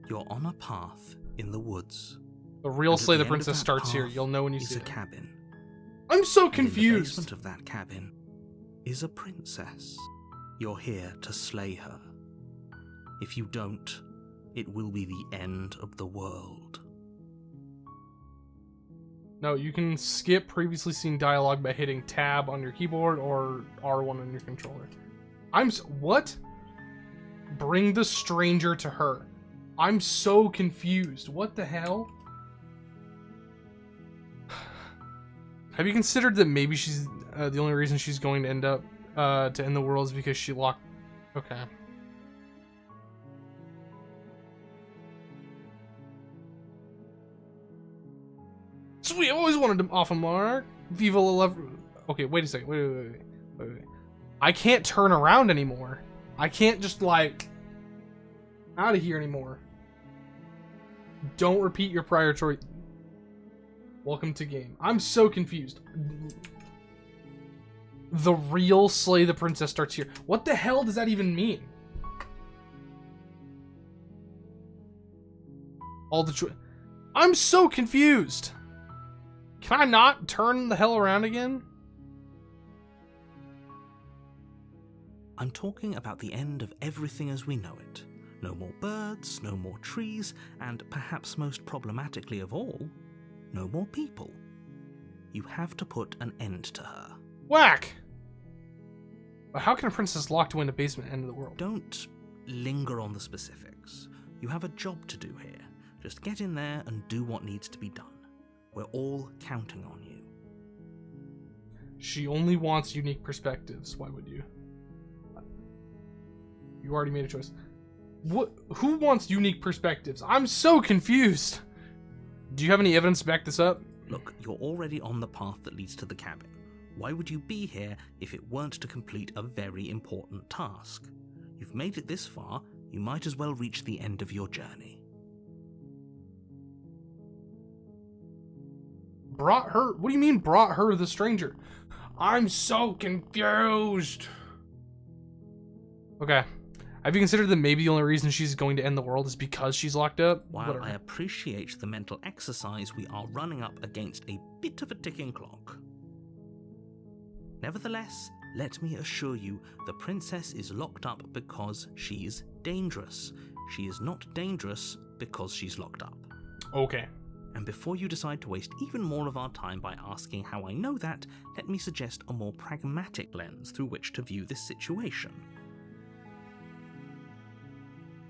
You're on a path in the woods. The real And at Slay the the end of Princess that starts here. path You'll know when you is see a it. cabin. I'm so And in the confused. basement of that cabin is a princess. You're here to slay her. If you don't, it will be the end of the world. No, you can skip previously seen dialogue by hitting tab on your keyboard or R1 on your controller. What? Bring the stranger to her. I'm so confused. What the hell? Have you considered that maybe she's the only reason she's going to end up to end the world is because she locked... Okay. Sweet, I always wanted to off a mark. Viva la love. Okay, wait a second. Wait. I can't turn around anymore. I can't just like out of here anymore. Don't repeat your prior choice. Welcome to game. I'm so confused. The real Slay the Princess starts here. What the hell does that even mean? All the I'm so confused. Can I not turn the hell around again? I'm talking about the end of everything as we know it. No more birds, no more trees, and perhaps most problematically of all, no more people. You have to put an end to her. Whack! But how can a princess locked away in the basement end of the world? Don't linger on the specifics. You have a job to do here. Just get in there and do what needs to be done. We're all counting on you. She only wants unique perspectives. Why would you? You already made a choice. What? Who wants unique perspectives? I'm so confused. Do you have any evidence to back this up? Look, you're already on the path that leads to the cabin. Why would you be here if it weren't to complete a very important task? You've made it this far, you might as well reach the end of your journey. Brought her? What do you mean brought her, the stranger? I'm so confused. Okay. Have you considered that maybe the only reason she's going to end the world is because she's locked up? While Whatever. I appreciate the mental exercise, we are running up against a bit of a ticking clock. Nevertheless, let me assure you, the princess is locked up because she's dangerous. She is not dangerous because she's locked up. Okay. And before you decide to waste even more of our time by asking how I know that, let me suggest a more pragmatic lens through which to view this situation.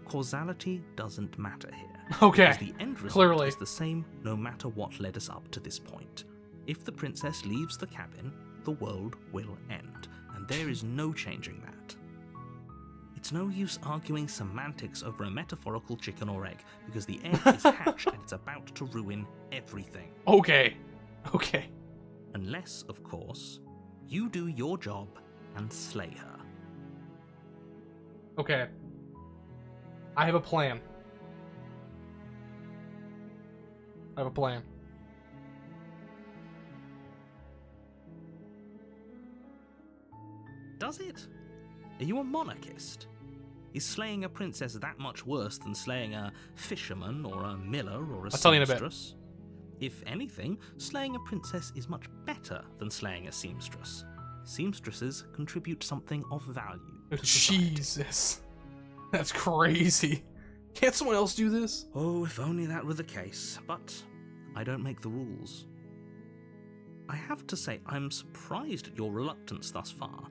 Causality doesn't matter here. Okay. Because the end result Clearly. is the same no matter what led us up to this point. If the princess leaves the cabin, the world will end, and there is no changing that. It's no use arguing semantics over a metaphorical chicken or egg, because the egg is hatched and it's about to ruin everything. Okay. Okay. Unless, of course, you do your job and slay her. Okay. I have a plan. I have a plan. Does it? Are you a monarchist? Is slaying a princess that much worse than slaying a fisherman or a miller or a I'll tell you in a bit. seamstress? If anything, slaying a princess is much better than slaying a seamstress. Seamstresses contribute something of value to society. Jesus. That's crazy. Can't someone else do this? Oh, if only that were the case, but I don't make the rules. I have to say, I'm surprised at your reluctance thus far,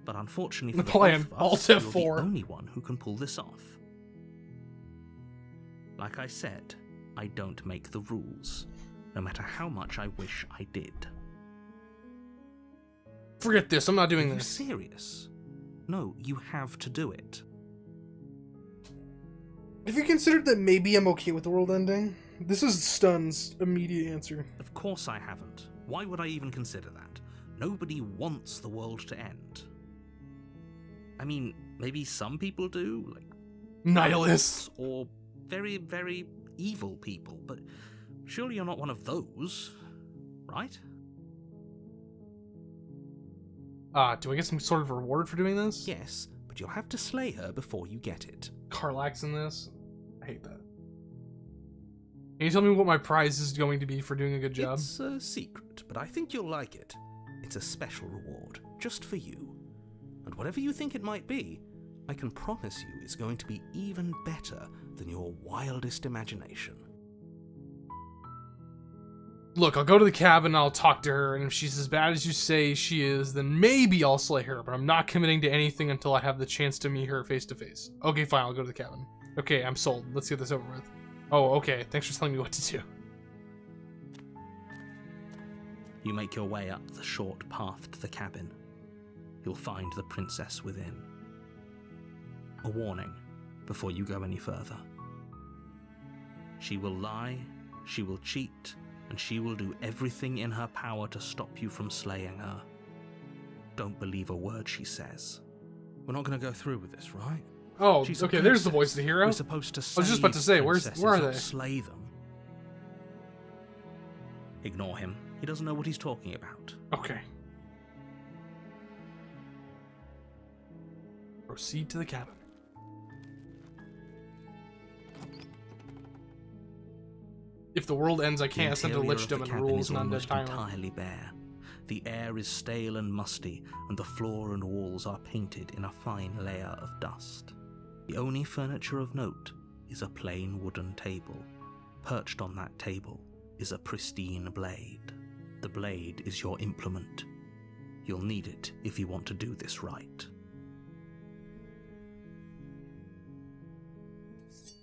but unfortunately for The the plan, both of Alt us, you're F4. the only one who can pull this off. Like I said, I don't make the rules, no matter how much I wish I did. Forget this. I'm not Are doing you this. serious? No, you have to do it. Have you considered that maybe I'm okay with the world ending? This is Stun's immediate answer. Of course I haven't. Why would I even consider that? Nobody wants the world to end. I mean, maybe some people do, like Nihilists. or very, very evil people, but surely you're not one of those, right? Do I get some sort of reward for doing this? Yes, but you'll have to slay her before you get it. Karlach's in this. I hate that. Can you tell me what my prize is going to be for doing a good job? It's a secret, but I think you'll like it. It's a special reward, just for you. And whatever you think it might be, I can promise you it's going to be even better than your wildest imagination. Look, I'll go to the cabin, I'll talk to her, and if she's as bad as you say she is, then maybe I'll slay her, but I'm not committing to anything until I have the chance to meet her face to face. Okay, fine, I'll go to the cabin. Okay, I'm sold. Let's get this over with. Oh, okay, thanks for telling me what to do. You make your way up the short path to the cabin. You'll find the princess within. A warning before you go any further. She will lie, she will cheat, and she will do everything in her power to stop you from slaying her. Don't believe a word she says. We're not going to go through with this, right? Oh, She's a okay, there's the princess. voice of the hero. We're supposed to I was just about to say, save where princesses, are not they? slay them. Ignore him. He doesn't know what he's talking about. Okay. Proceed to the cabin. If the world ends, I The can't ascend to interior of the Lichdom and cabin rule is as an undead almost tyrant. entirely bare. The air is stale and musty, and the floor and walls are painted in a fine layer of dust. The only furniture of note is a plain wooden table. Perched on that table is a pristine blade. The blade is your implement. You'll need it if you want to do this right.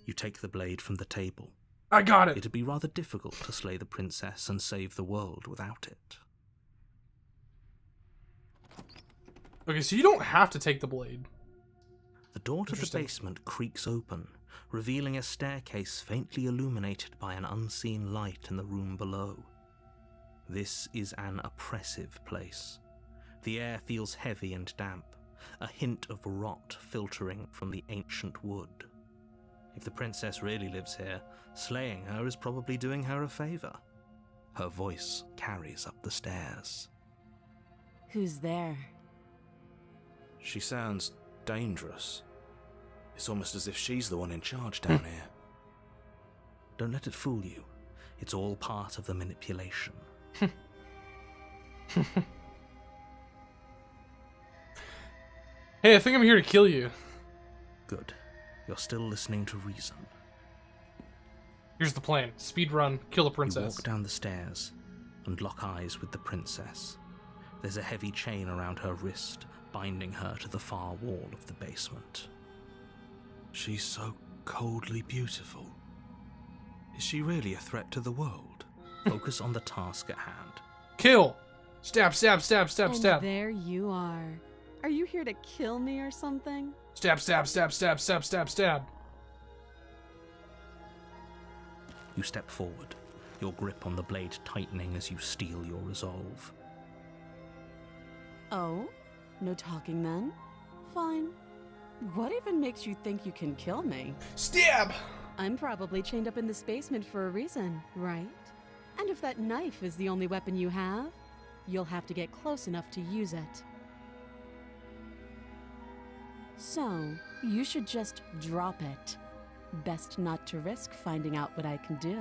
You take the blade from the table. I got it! It'd be rather difficult to slay the princess and save the world without it. Okay, so you don't have to take the blade. The door to the Interesting. basement creaks open, revealing a staircase faintly illuminated by an unseen light in the room below. This is an oppressive place. The air feels heavy and damp, a hint of rot filtering from the ancient wood. If the princess really lives here, slaying her is probably doing her a favor. Her voice carries up the stairs. Who's there? She sounds dangerous. It's almost as if she's the one in charge down here. Don't let it fool you. It's all part of the manipulation. Hey, I think I'm here to kill you. Good. You're still listening to reason. Here's the plan. Speed run, kill the You princess. walk down the stairs and lock eyes with the princess. There's a heavy chain around her wrist, binding her to the far wall of the basement. She's so coldly beautiful. Is she really a threat to the world? Focus on the task at hand. Kill! Stab, stab, stab, stab, And stab. there you are. Are you here to kill me or something? Stab, stab, stab, stab, stab, stab, stab. You step forward, your grip on the blade tightening as you steel your resolve. Oh? No talking then? Fine. What even makes you think you can kill me? Stab! I'm probably chained up in this basement for a reason, right? And if that knife is the only weapon you have, you'll have to get close enough to use it. So, you should just drop it. Best not to risk finding out what I can do.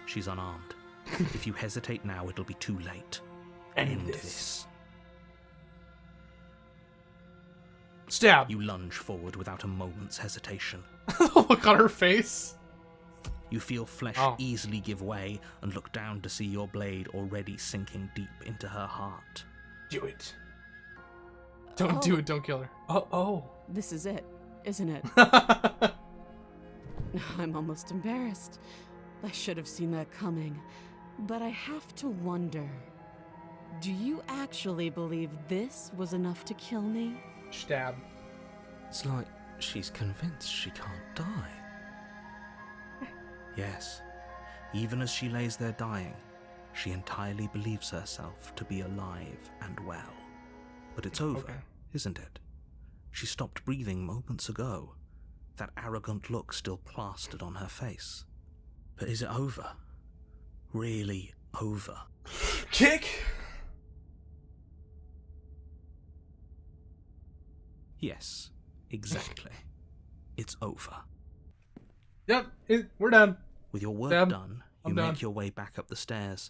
She's unarmed. If you hesitate now, it'll be too late. End this. Stab. You lunge forward without a moment's hesitation. Look on her face. You feel flesh Oh. easily give way and look down to see your blade already sinking deep into her heart. Do it. Don't do Oh. it, don't kill her. Oh, This is it, isn't it? oh. I'm almost embarrassed. I should have seen that coming. But I have to wonder, do you actually believe this was enough to kill me? Stab. It's like she's convinced she can't die. Yes, even as she lays there dying, she entirely believes herself to be alive and well. But it's over, Okay. isn't it? She stopped breathing moments ago, that arrogant look still plastered on her face. But is it over? Really over? Kick! Yes, exactly. It's over. Yep, we're done. With your work Deb, done, you I'm make done. your way back up the stairs,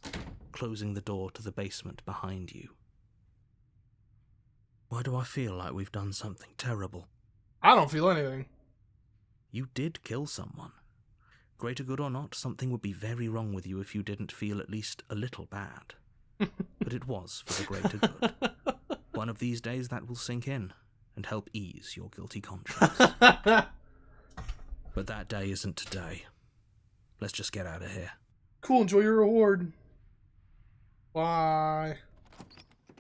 closing the door to the basement behind you. Why do I feel like we've done something terrible? I don't feel anything. You did kill someone. Greater good or not, something would be very wrong with you if you didn't feel at least a little bad. But it was for the greater good. One of these days that will sink in and help ease your guilty conscience. But that day isn't today. Let's just get out of here. Cool, enjoy your reward. Bye.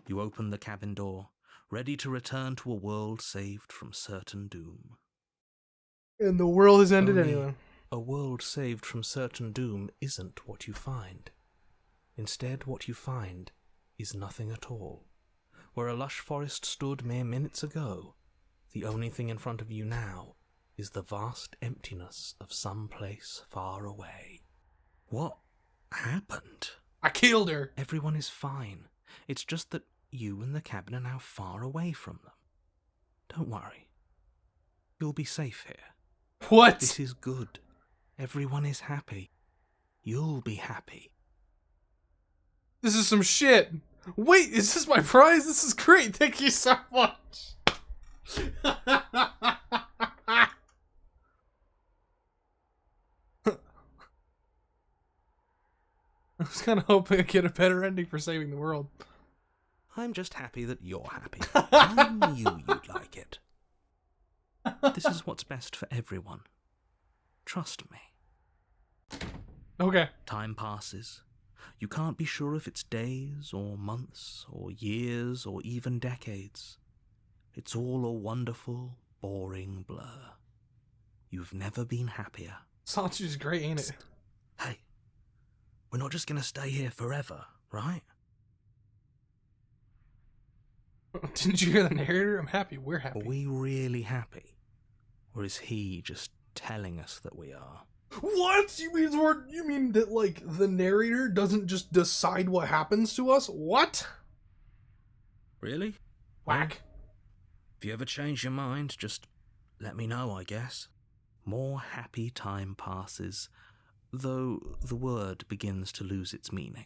You open the cabin door, ready to return to a world saved from certain doom. And the world has ended Only anyway. A world saved from certain doom isn't what you find. Instead, what you find is nothing at all. Where a lush forest stood mere minutes ago, the only thing in front of you now is the vast emptiness of some place far away. What happened? I killed her. Everyone is fine. It's just that you and the cabin are now far away from them. Don't worry. You'll be safe here. What? This is good. Everyone is happy. you'll be happy. This is some shit. Wait, is this my prize? This is great. Thank you so much. I was kind of hoping I'd get a better ending for saving the world. I'm just happy that you're happy. I knew you'd like it. This is what's best for everyone. Trust me. Okay. Time passes. You can't be sure if it's days or months or years or even decades. It's all a wonderful, boring blur. You've never been happier. Solitude's great, ain't it? Hey, we're not just going to stay here forever, right? Didn't you hear the narrator? I'm happy. We're happy. Are we really happy? Or is he just telling us that we are? What? You mean that, like, the narrator doesn't just decide what happens to us? What? Really? Whack. If you ever change your mind, just let me know, I guess. More happy time passes, though the word begins to lose its meaning.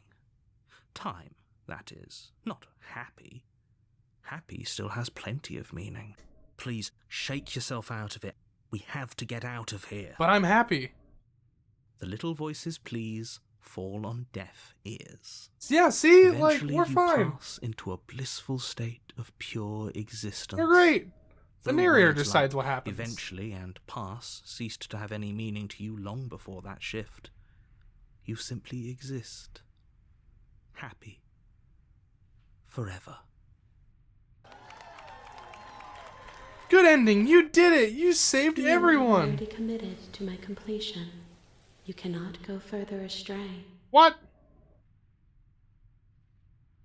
Time, that is, not happy. Happy still has plenty of meaning. Please, shake yourself out of it. We have to get out of here. But I'm happy. The little voice's pleas fall on deaf ears. Yeah, see? Eventually, like, we're fine. pass into a blissful state of pure existence. We're great. The Though narrator words decides like what happens. eventually and pass ceased to have any meaning to you long before that shift. You simply exist. Happy. Forever. Good ending. You did it. You saved You everyone. are already committed to my completion. You cannot go further astray. What?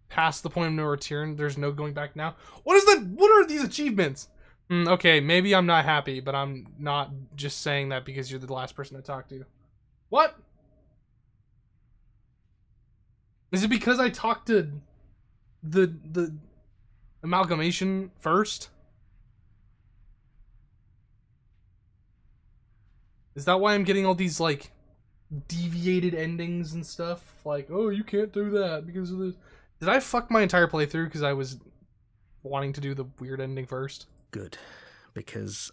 Past the point of no return. There's no going back now. What is that? What are these achievements? Okay, maybe I'm not happy, but I'm not just saying that because you're the last person I talked to. What? Is it because I talked to the amalgamation first? Is that why I'm getting all these, like, deviated endings and stuff? Like, oh, you can't do that because of this. Did I fuck my entire playthrough because I was wanting to do the weird ending first? Good, because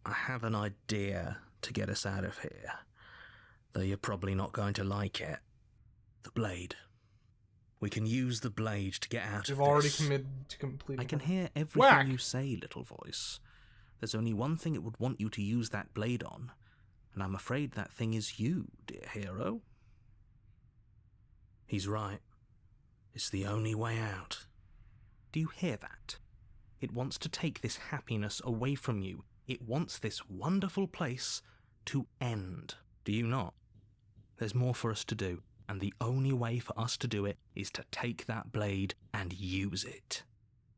I have an idea to get us out of here. Though you're probably not going to like it. The blade. We can use the blade to get out You've of this. already committed to completing I can it. hear everything Whack. you say, little voice. There's only one thing it would want you to use that blade on, and I'm afraid that thing is you, dear hero. He's right. It's the only way out. Do you hear that? It wants to take this happiness away from you. It wants this wonderful place to end. Do you not? There's more for us to do, and the only way for us to do it is to take that blade and use it.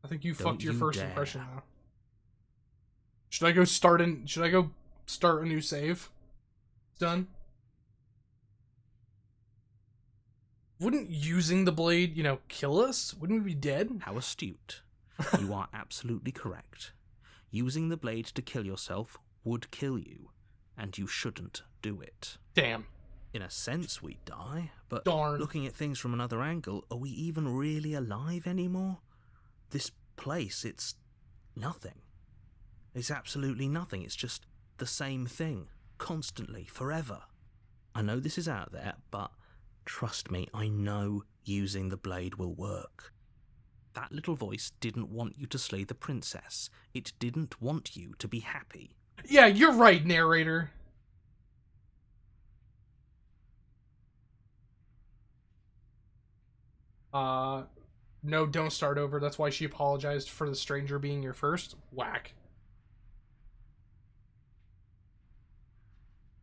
I think you Don't fucked your you first dare. impression now. Should I go start a new save? It's done. Wouldn't using the blade, kill us? Wouldn't we be dead? How astute. You are absolutely correct. Using the blade to kill yourself would kill you, and you shouldn't do it. Damn. In a sense, we die, but Darn. looking at things from another angle, are we even really alive anymore? This place, it's nothing. It's absolutely nothing. It's just the same thing, constantly, forever. I know this is out there, but trust me, I know using the blade will work. That little voice didn't want you to slay the princess. It didn't want you to be happy. Yeah, you're right, narrator. No, don't start over. That's why she apologized for the stranger being your first. Whack.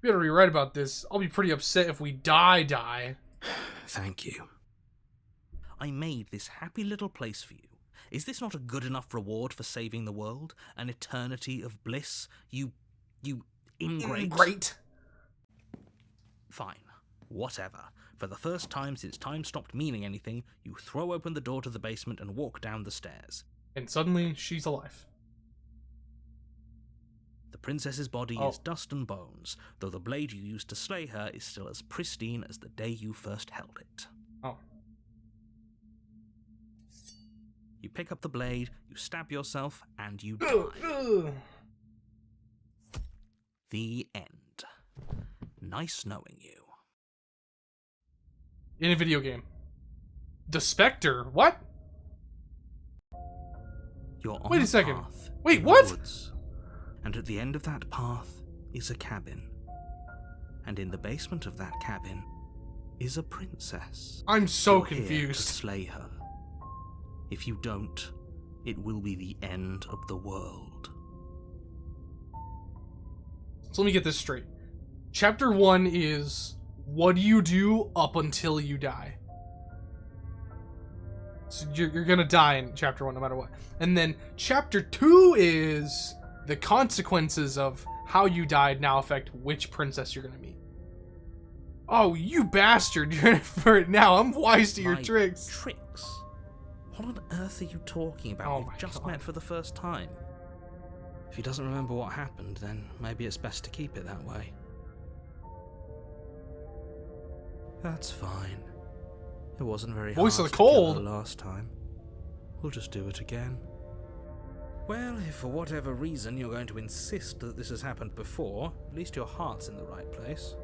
You better be right about this. I'll be pretty upset if we die. Thank you. I made this happy little place for you. Is this not a good enough reward for saving the world? An eternity of bliss? You ingrate? Great. Fine. Whatever. For the first time since time stopped meaning anything, you throw open the door to the basement and walk down the stairs. And suddenly, she's alive. The princess's body Oh. is dust and bones, though the blade you used to slay her is still as pristine as the day you first held it. Oh. You pick up the blade, you stab yourself, and you Ugh, die. ugh. The end. Nice knowing you. In a video game. The Spectre? What? You're on Wait a a second. path Wait, in what? the woods, and at the end of that path is a cabin. And in the basement of that cabin is a princess. I'm so You're here to confused. slay her. If you don't, it will be the end of the world. So let me get this straight. Chapter 1 is what do you do up until you die? So you're gonna die in chapter 1 no matter what. And then chapter 2 is the consequences of how you died now affect which princess you're gonna meet. Oh, you bastard! You're in it for it now. I'm wise to your My tricks. Tricks? What on earth are you talking about? Oh We've my just God. met for the first time. If he doesn't remember what happened, then maybe it's best to keep it that way. That's fine. It wasn't very Voice hard of the to kill her Cold. last time. We'll just do it again. Well, if for whatever reason you're going to insist that this has happened before, at least your heart's in the right place.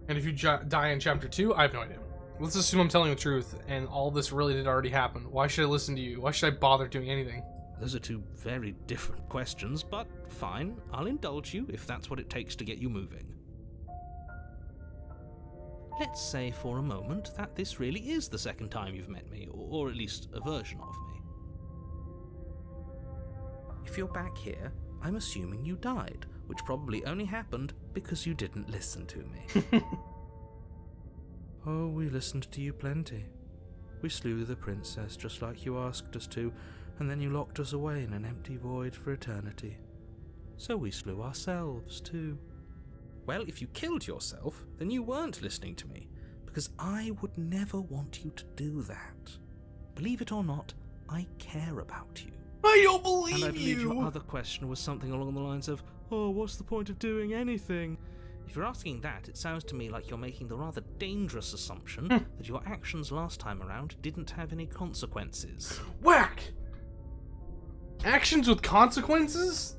And if you die in chapter 2, I have no idea. Let's assume I'm telling the truth, and all this really did already happen. Why should I listen to you? Why should I bother doing anything? Those are two very different questions, but fine, I'll indulge you if that's what it takes to get you moving. Let's say for a moment that this really is the second time you've met me, or at least a version of me. If you're back here, I'm assuming you died, which probably only happened because you didn't listen to me. Oh, we listened to you plenty. We slew the princess just like you asked us to, and then you locked us away in an empty void for eternity. So we slew ourselves too. Well, if you killed yourself, then you weren't listening to me, because I would never want you to do that. Believe it or not, I care about you. I don't believe And I believe you! your other question was something along the lines of, oh, what's the point of doing anything? If you're asking that, it sounds to me like you're making the rather dangerous assumption that your actions last time around didn't have any consequences. Whack! Actions with consequences?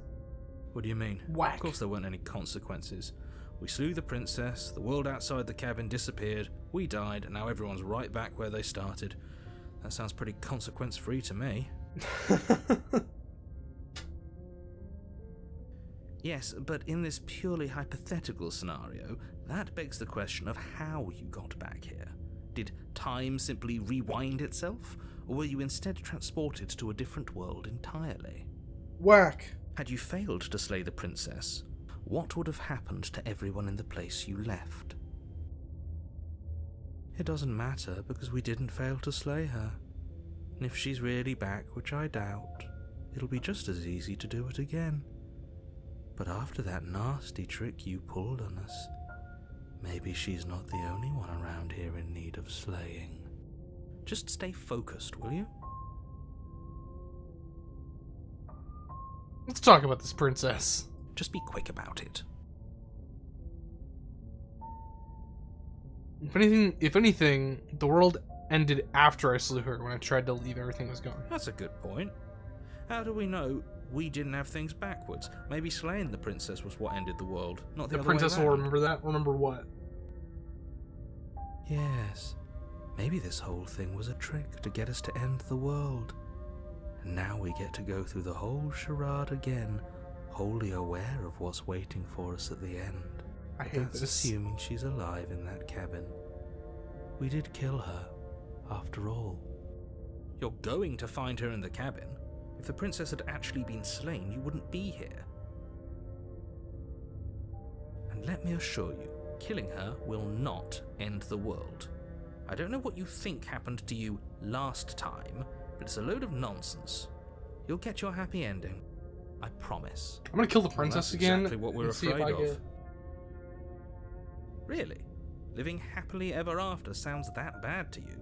What do you mean? Whack. Of course there weren't any consequences. We slew the princess, the world outside the cabin disappeared, we died, and now everyone's right back where they started. That sounds pretty consequence-free to me. Yes, but in this purely hypothetical scenario, that begs the question of how you got back here. Did time simply rewind itself, or were you instead transported to a different world entirely? Whack. Had you failed to slay the princess, what would have happened to everyone in the place you left? It doesn't matter, because we didn't fail to slay her. And if she's really back, which I doubt, it'll be just as easy to do it again. But after that nasty trick you pulled on us, maybe she's not the only one around here in need of slaying. Just stay focused, will you? Let's talk about this princess. Just be quick about it. If anything, the world ended after I slew her when I tried to leave everything was gone. That's a good point. How do we know we didn't have things backwards? Maybe slaying the princess was what ended the world, not the The other way princess will around. remember that. Remember what? Yes. Maybe this whole thing was a trick to get us to end the world. And now we get to go through the whole charade again, wholly aware of what's waiting for us at the end. I But hate that's this. assuming she's alive in that cabin. We did kill her, after all. You're going to find her in the cabin. If the princess had actually been slain, you wouldn't be here. And let me assure you, killing her will not end the world. I don't know what you think happened to you last time, but it's a load of nonsense. You'll get your happy ending. I promise. I'm gonna kill the Well, princess that's again. exactly what we're and see if afraid I of. get- Really? Living happily ever after sounds that bad to you?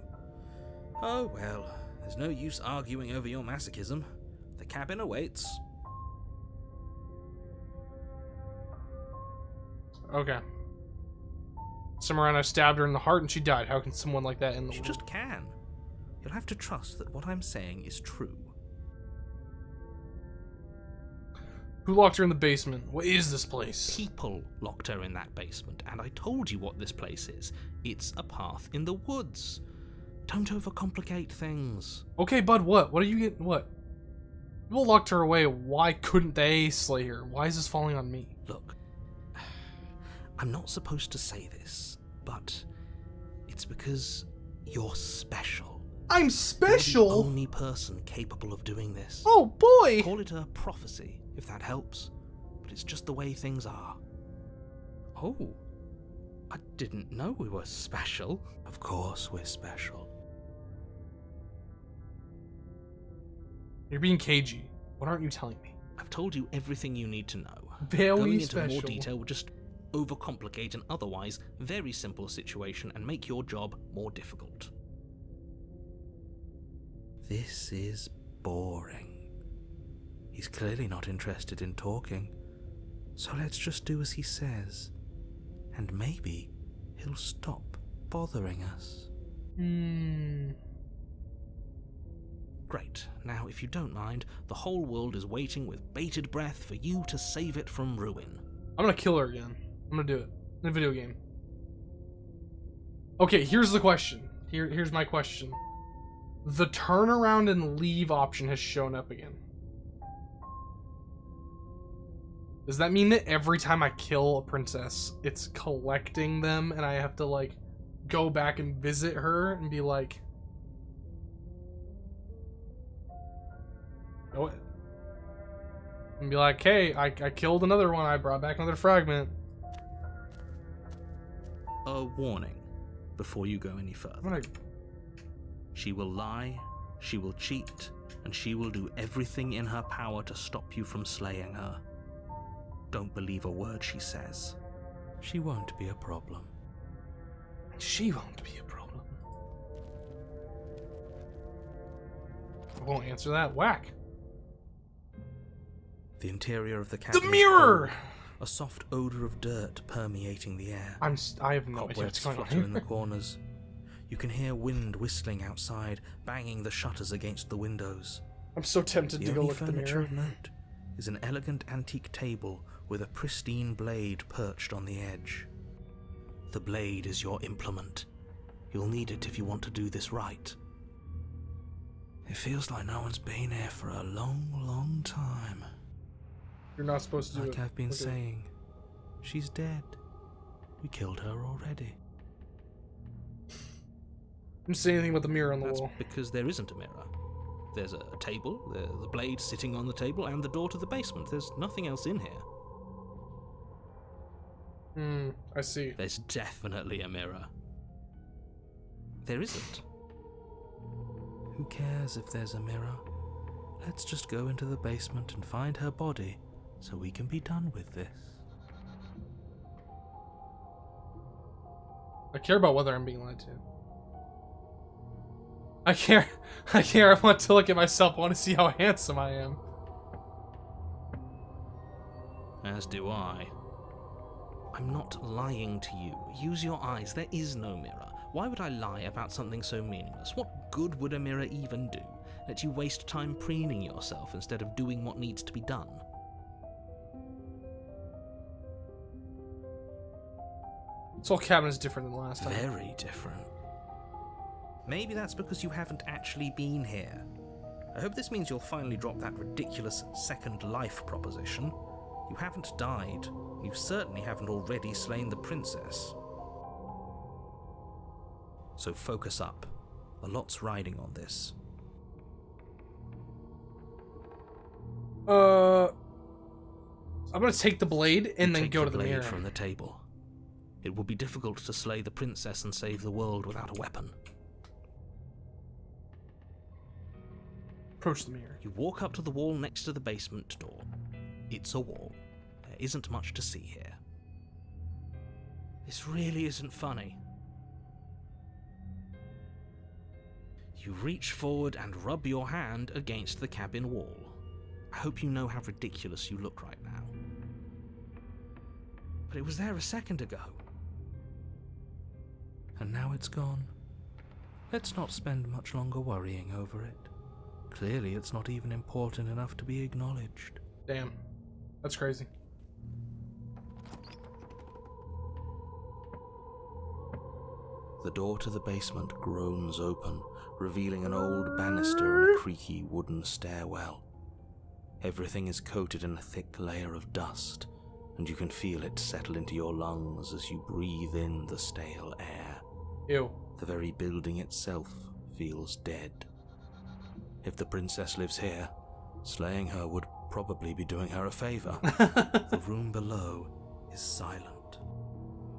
Oh well, there's no use arguing over your masochism. The cabin awaits. Okay. Cimarron stabbed her in the heart and she died. How can someone like that in the She world? just can. You'll have to trust that what I'm saying is true. Who locked her in the basement? What is this place? People locked her in that basement, and I told you what this place is. It's a path in the woods. Don't overcomplicate things. Okay, bud, what? What are you getting? What? People locked her away. Why couldn't they slay her? Why is this falling on me? Look, I'm not supposed to say this, but it's because you're special. I'm You're special? the only person capable of doing this. Oh, boy! Call it a prophecy, if that helps, but it's just the way things are. Oh, I didn't know we were special. Of course we're special. You're being cagey. What aren't you telling me? I've told you everything you need to know. Very Going into special. more detail would just overcomplicate an otherwise very simple situation and make your job more difficult. This is boring. He's clearly not interested in talking, so let's just do as he says, and maybe he'll stop bothering us. Great. Now, if you don't mind, the whole world is waiting with bated breath for you to save it from ruin. I'm gonna kill her again. I'm gonna do it. In a video game. Okay, here's the question. Here's my question. The turnaround and leave option has shown up again. Does that mean that every time I kill a princess, it's collecting them and I have to, like, go back and visit her and be like... Oh, and be like, hey, I killed another one, I brought back another fragment. A warning before you go any further. I'm gonna... She will lie, she will cheat, and she will do everything in her power to stop you from slaying her. Don't believe a word she says. She won't be a problem. She won't be a problem. I won't answer that. Whack. The interior of the cabin The is mirror! cold, a soft odor of dirt permeating the air. I have no idea what's Cobwebs going on flutter in the here. corners. You can hear wind whistling outside, banging the shutters against the windows. I'm so tempted The to go only look at the furniture mirror. of note is an elegant antique table with a pristine blade perched on the edge. The blade is your implement. You'll need it if you want to do this right. It feels like no one's been here for a long, long time. You're not supposed to do Like it. I've been Okay. saying, she's dead. We killed her already. Didn't say anything about the mirror on the That's wall. because there isn't a mirror. There's a table, the blade sitting on the table, and the door to the basement. There's nothing else in here. I see. There's definitely a mirror. There isn't. Who cares if there's a mirror? Let's just go into the basement and find her body so we can be done with this. I care about whether I'm being lied to. I care. I want to look at myself. I want to see how handsome I am. As do I. I'm not lying to you. Use your eyes. There is no mirror. Why would I lie about something so meaningless? What good would a mirror even do? Let you waste time preening yourself instead of doing what needs to be done. This whole cabin is different than the last time. Very different. Maybe that's because you haven't actually been here. I hope this means you'll finally drop that ridiculous second life proposition. You haven't died. You certainly haven't already slain the princess. So focus up. A lot's riding on this. I'm gonna take the blade and then Take go to the blade mirror. from the table. It will be difficult to slay the princess and save the world without a weapon. Approach the mirror. You walk up to the wall next to the basement door. It's a wall. There isn't much to see here. This really isn't funny. You reach forward and rub your hand against the cabin wall. I hope you know how ridiculous you look right now. But it was there a second ago. And now it's gone. Let's not spend much longer worrying over it. Clearly, it's not even important enough to be acknowledged. Damn. That's crazy. The door to the basement groans open, revealing an old banister and a creaky wooden stairwell. Everything is coated in a thick layer of dust, and you can feel it settle into your lungs as you breathe in the stale air. Ew. The very building itself feels dead. If the princess lives here, slaying her would probably be doing her a favor. The room below is silent.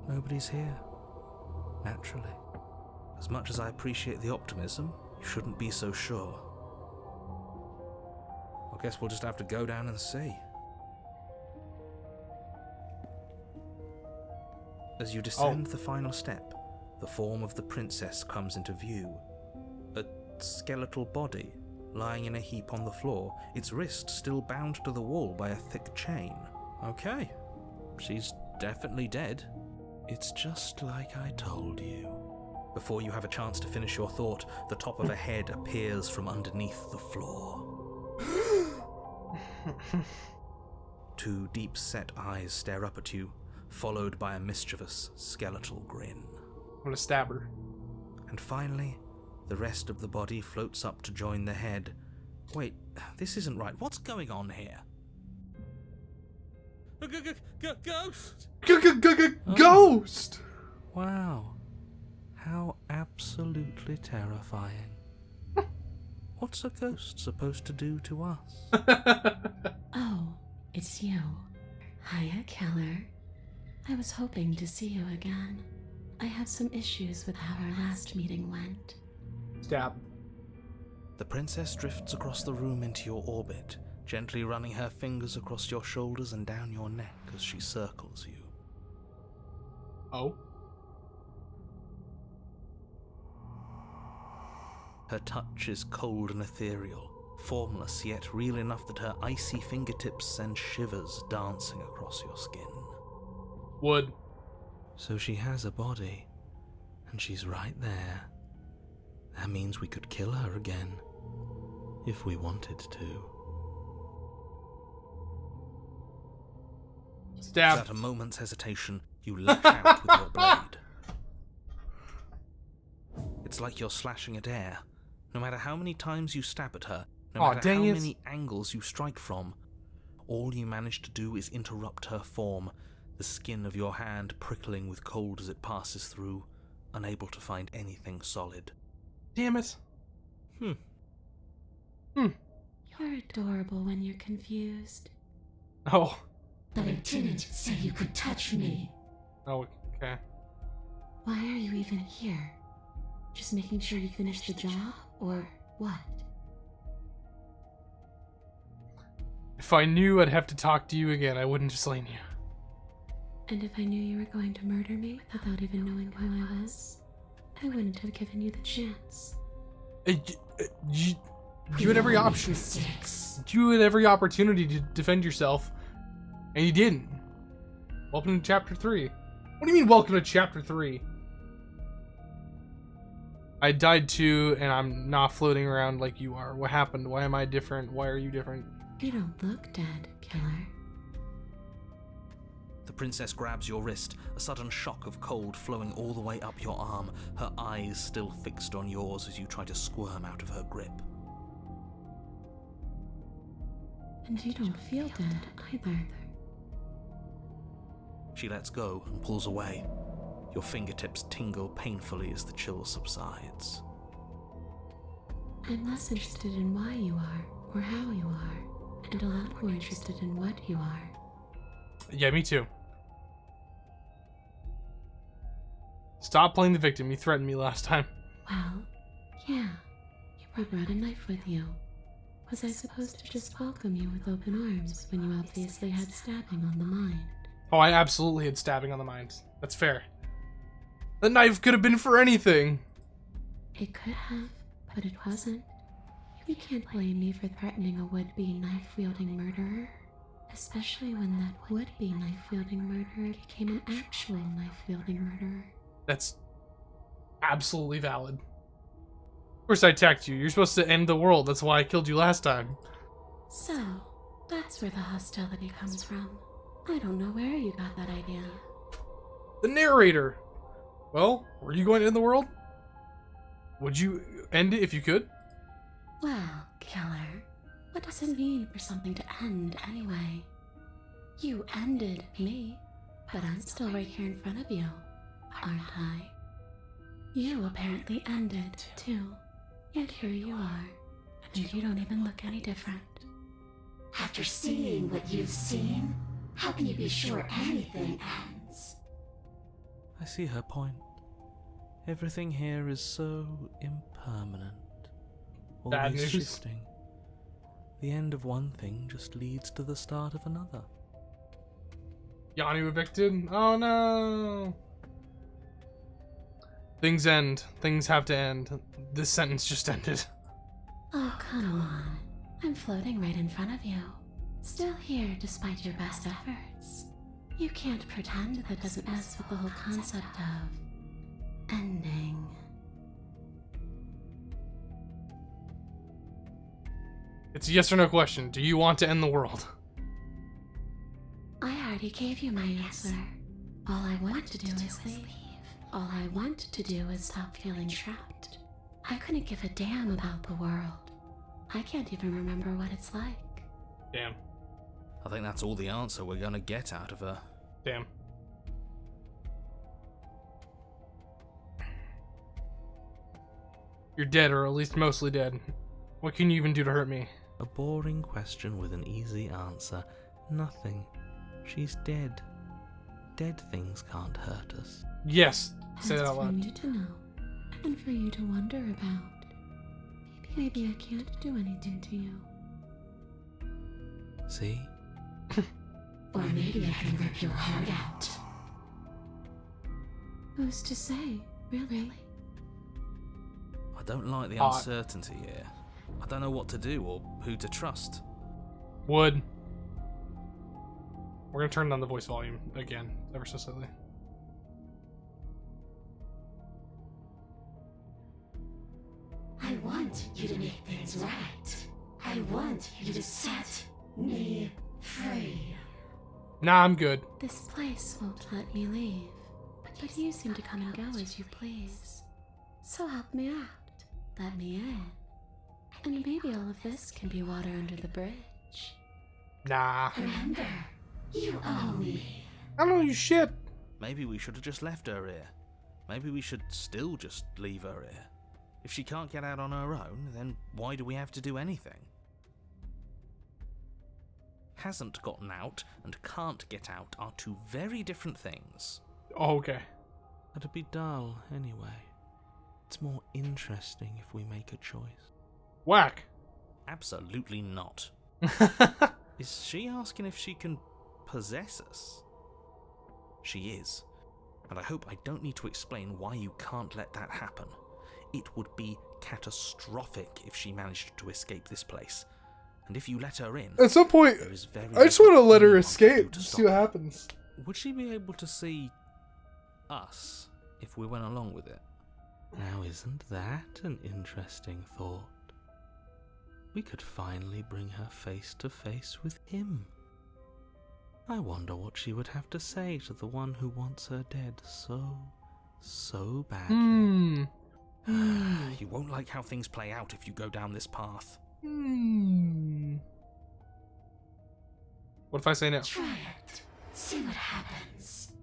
Nobody's here. Naturally. As much as I appreciate the optimism, you shouldn't be so sure. I guess we'll just have to go down and see. As you descend the final step, the form of the princess comes into view. A skeletal body, lying in a heap on the floor, its wrist still bound to the wall by a thick chain. Okay, she's definitely dead. It's just like I told you. Before you have a chance to finish your thought, the top of a head appears from underneath the floor. Two deep-set eyes stare up at you, followed by a mischievous, skeletal grin. I'm gonna stab her. And finally, the rest of the body floats up to join the head. Wait, this isn't right. What's going on here? Ghost! Ghost! Wow. How absolutely terrifying. What's a ghost supposed to do to us? Oh, it's you. Hiya, Keller. I was hoping to see you again. I have some issues with how our last meeting went. Stab. The princess drifts across the room into your orbit, gently running her fingers across your shoulders and down your neck as she circles you. Oh? Her touch is cold and ethereal, formless yet real enough that her icy fingertips send shivers dancing across your skin. Wood. So she has a body, and she's right there. That means we could kill her again, if we wanted to. Stab. Without a moment's hesitation, you lash out with your blade. It's like you're slashing at air. No matter how many times you stab at her, no matter how many angles you strike from, all you manage to do is interrupt her form, the skin of your hand prickling with cold as it passes through, unable to find anything solid. Damn it. You're adorable when you're confused. Oh. But I didn't say you could touch me. Oh, okay. Why are you even here? Just making sure you finish the job, or what? If I knew I'd have to talk to you again, I wouldn't have slain you. And if I knew you were going to murder me without even knowing who I was, I wouldn't have given you the chance. You had every option. You had every opportunity to defend yourself, and you didn't. Welcome to Chapter 3. What do you mean, welcome to Chapter 3? I died too, and I'm not floating around like you are. What happened? Why am I different? Why are you different? You don't look dead, Killer. The princess grabs your wrist, a sudden shock of cold flowing all the way up your arm, her eyes still fixed on yours as you try to squirm out of her grip. And you don't feel dead either. She lets go and pulls away. Your fingertips tingle painfully as the chill subsides. I'm less interested in why you are, or how you are, and a lot more interested in what you are. Yeah, me too. Stop playing the victim. You threatened me last time. Well, yeah. You brought a knife with you. Was I supposed to just welcome you with open arms when you obviously had stabbing on the mind? Oh, I absolutely had stabbing on the mind. That's fair. The knife could have been for anything. It could have, but it wasn't. You can't blame me for threatening a would-be knife-wielding murderer, especially when that would-be knife-wielding murderer became an actual knife-wielding murderer. That's absolutely valid. Of course I attacked you. You're supposed to end the world. That's why I killed you last time. So, that's where the hostility comes from. I don't know where you got that idea. The narrator! Well, were you going to end the world? Would you end it if you could? Well, killer, what does it mean for something to end anyway? You ended me, but I'm still right here in front of you, aren't I? You apparently ended, too. Yet here you are, and you don't even look any different. After seeing what you've seen, how can you be sure anything ends? I see her point. Everything here is so impermanent. Bad Always news. shifting. The end of one thing just leads to the start of another. Yanu evicted? Oh no! Things end. Things have to end. This sentence just ended. Oh, come on. I'm floating right in front of you. Still here despite your best efforts. You can't pretend that doesn't mess with the whole concept of ending. It's a yes or no question. Do you want to end the world? I already gave you my answer. All I want to do is leave. All I want to do is stop feeling trapped. I couldn't give a damn about the world. I can't even remember what it's like. Damn. I think that's all the answer we're gonna get out of her. Damn. You're dead, or at least mostly dead. What can you even do to hurt me? A boring question with an easy answer. Nothing. She's dead. Dead things can't hurt us. Yes. Say that That's out for loud. me to know, and for you to wonder about. Maybe I can't do anything to you. See? Or maybe I can rip your heart out. Who's to say, really? I don't like the Hot. uncertainty here. I don't know what to do or who to trust. Wood. We're gonna turn down the voice volume again, ever so slightly. I want you to make things right. I want you to set me free. Nah, I'm good. This place won't let me leave, but you seem to come and go as you please. So help me out. Let me in. And maybe all of this can be water under the bridge. Nah. Remember, you owe me. I don't know you shit. Maybe we should have just left her here. Maybe we should still just leave her here. If she can't get out on her own, then why do we have to do anything? Hasn't gotten out and can't get out are two very different things. Oh, okay. That'd be dull anyway. It's more interesting if we make a choice. Whack. Absolutely not. Is she asking if she can possess us? She is. And I hope I don't need to explain why you can't let that happen. It would be catastrophic if she managed to escape this place. And if you let her in, At some point, there is very I just want to little let her anyone can do escape. to See stop what her. happens. Would she be able to see us if we went along with it? Now, isn't that an interesting thought? We could finally bring her face to face with him. I wonder what she would have to say to the one who wants her dead so badly. You won't like how things play out if you go down this path. What if I say no? Try it. See what happens.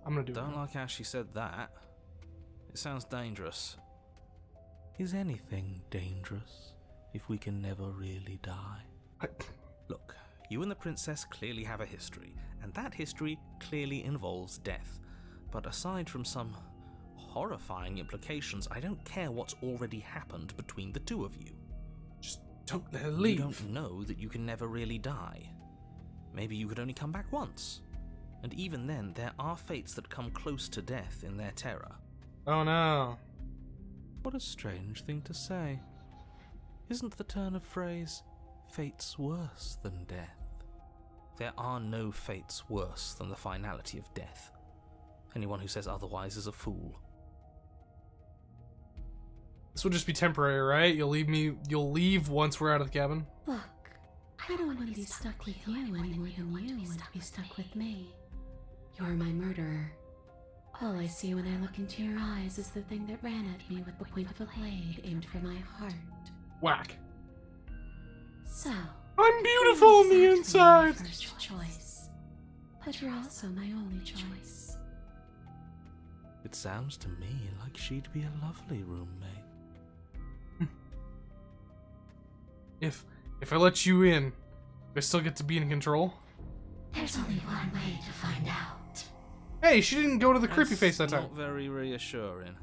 I'm gonna do Don't it. like how she said that. It sounds dangerous. Is anything dangerous if we can never really die? Look, you and the princess clearly have a history, and that history clearly involves death. But aside from some horrifying implications, I don't care what's already happened between the two of you. Just don't let her You leave. don't know that you can never really die. Maybe you could only come back once. And even then, there are fates that come close to death in their terror. Oh no. What a strange thing to say. Isn't the turn of phrase, fate's worse than death? There are no fates worse than the finality of death. Anyone who says otherwise is a fool. This will just be temporary, right? You'll leave once we're out of the cabin? Look, I don't want to be stuck with you any more than you want to be stuck with me. You're my murderer. All I see when I look into your eyes is the thing that ran at me with the point of a blade aimed for my heart. Whack. So, I'm beautiful on the you're inside! my first choice, but you're also my only choice. It sounds to me like she'd be a lovely roommate. If I let you in, I still get to be in control? There's only one way to find out. Hey, she didn't go to the creepy face that time. Not very reassuring.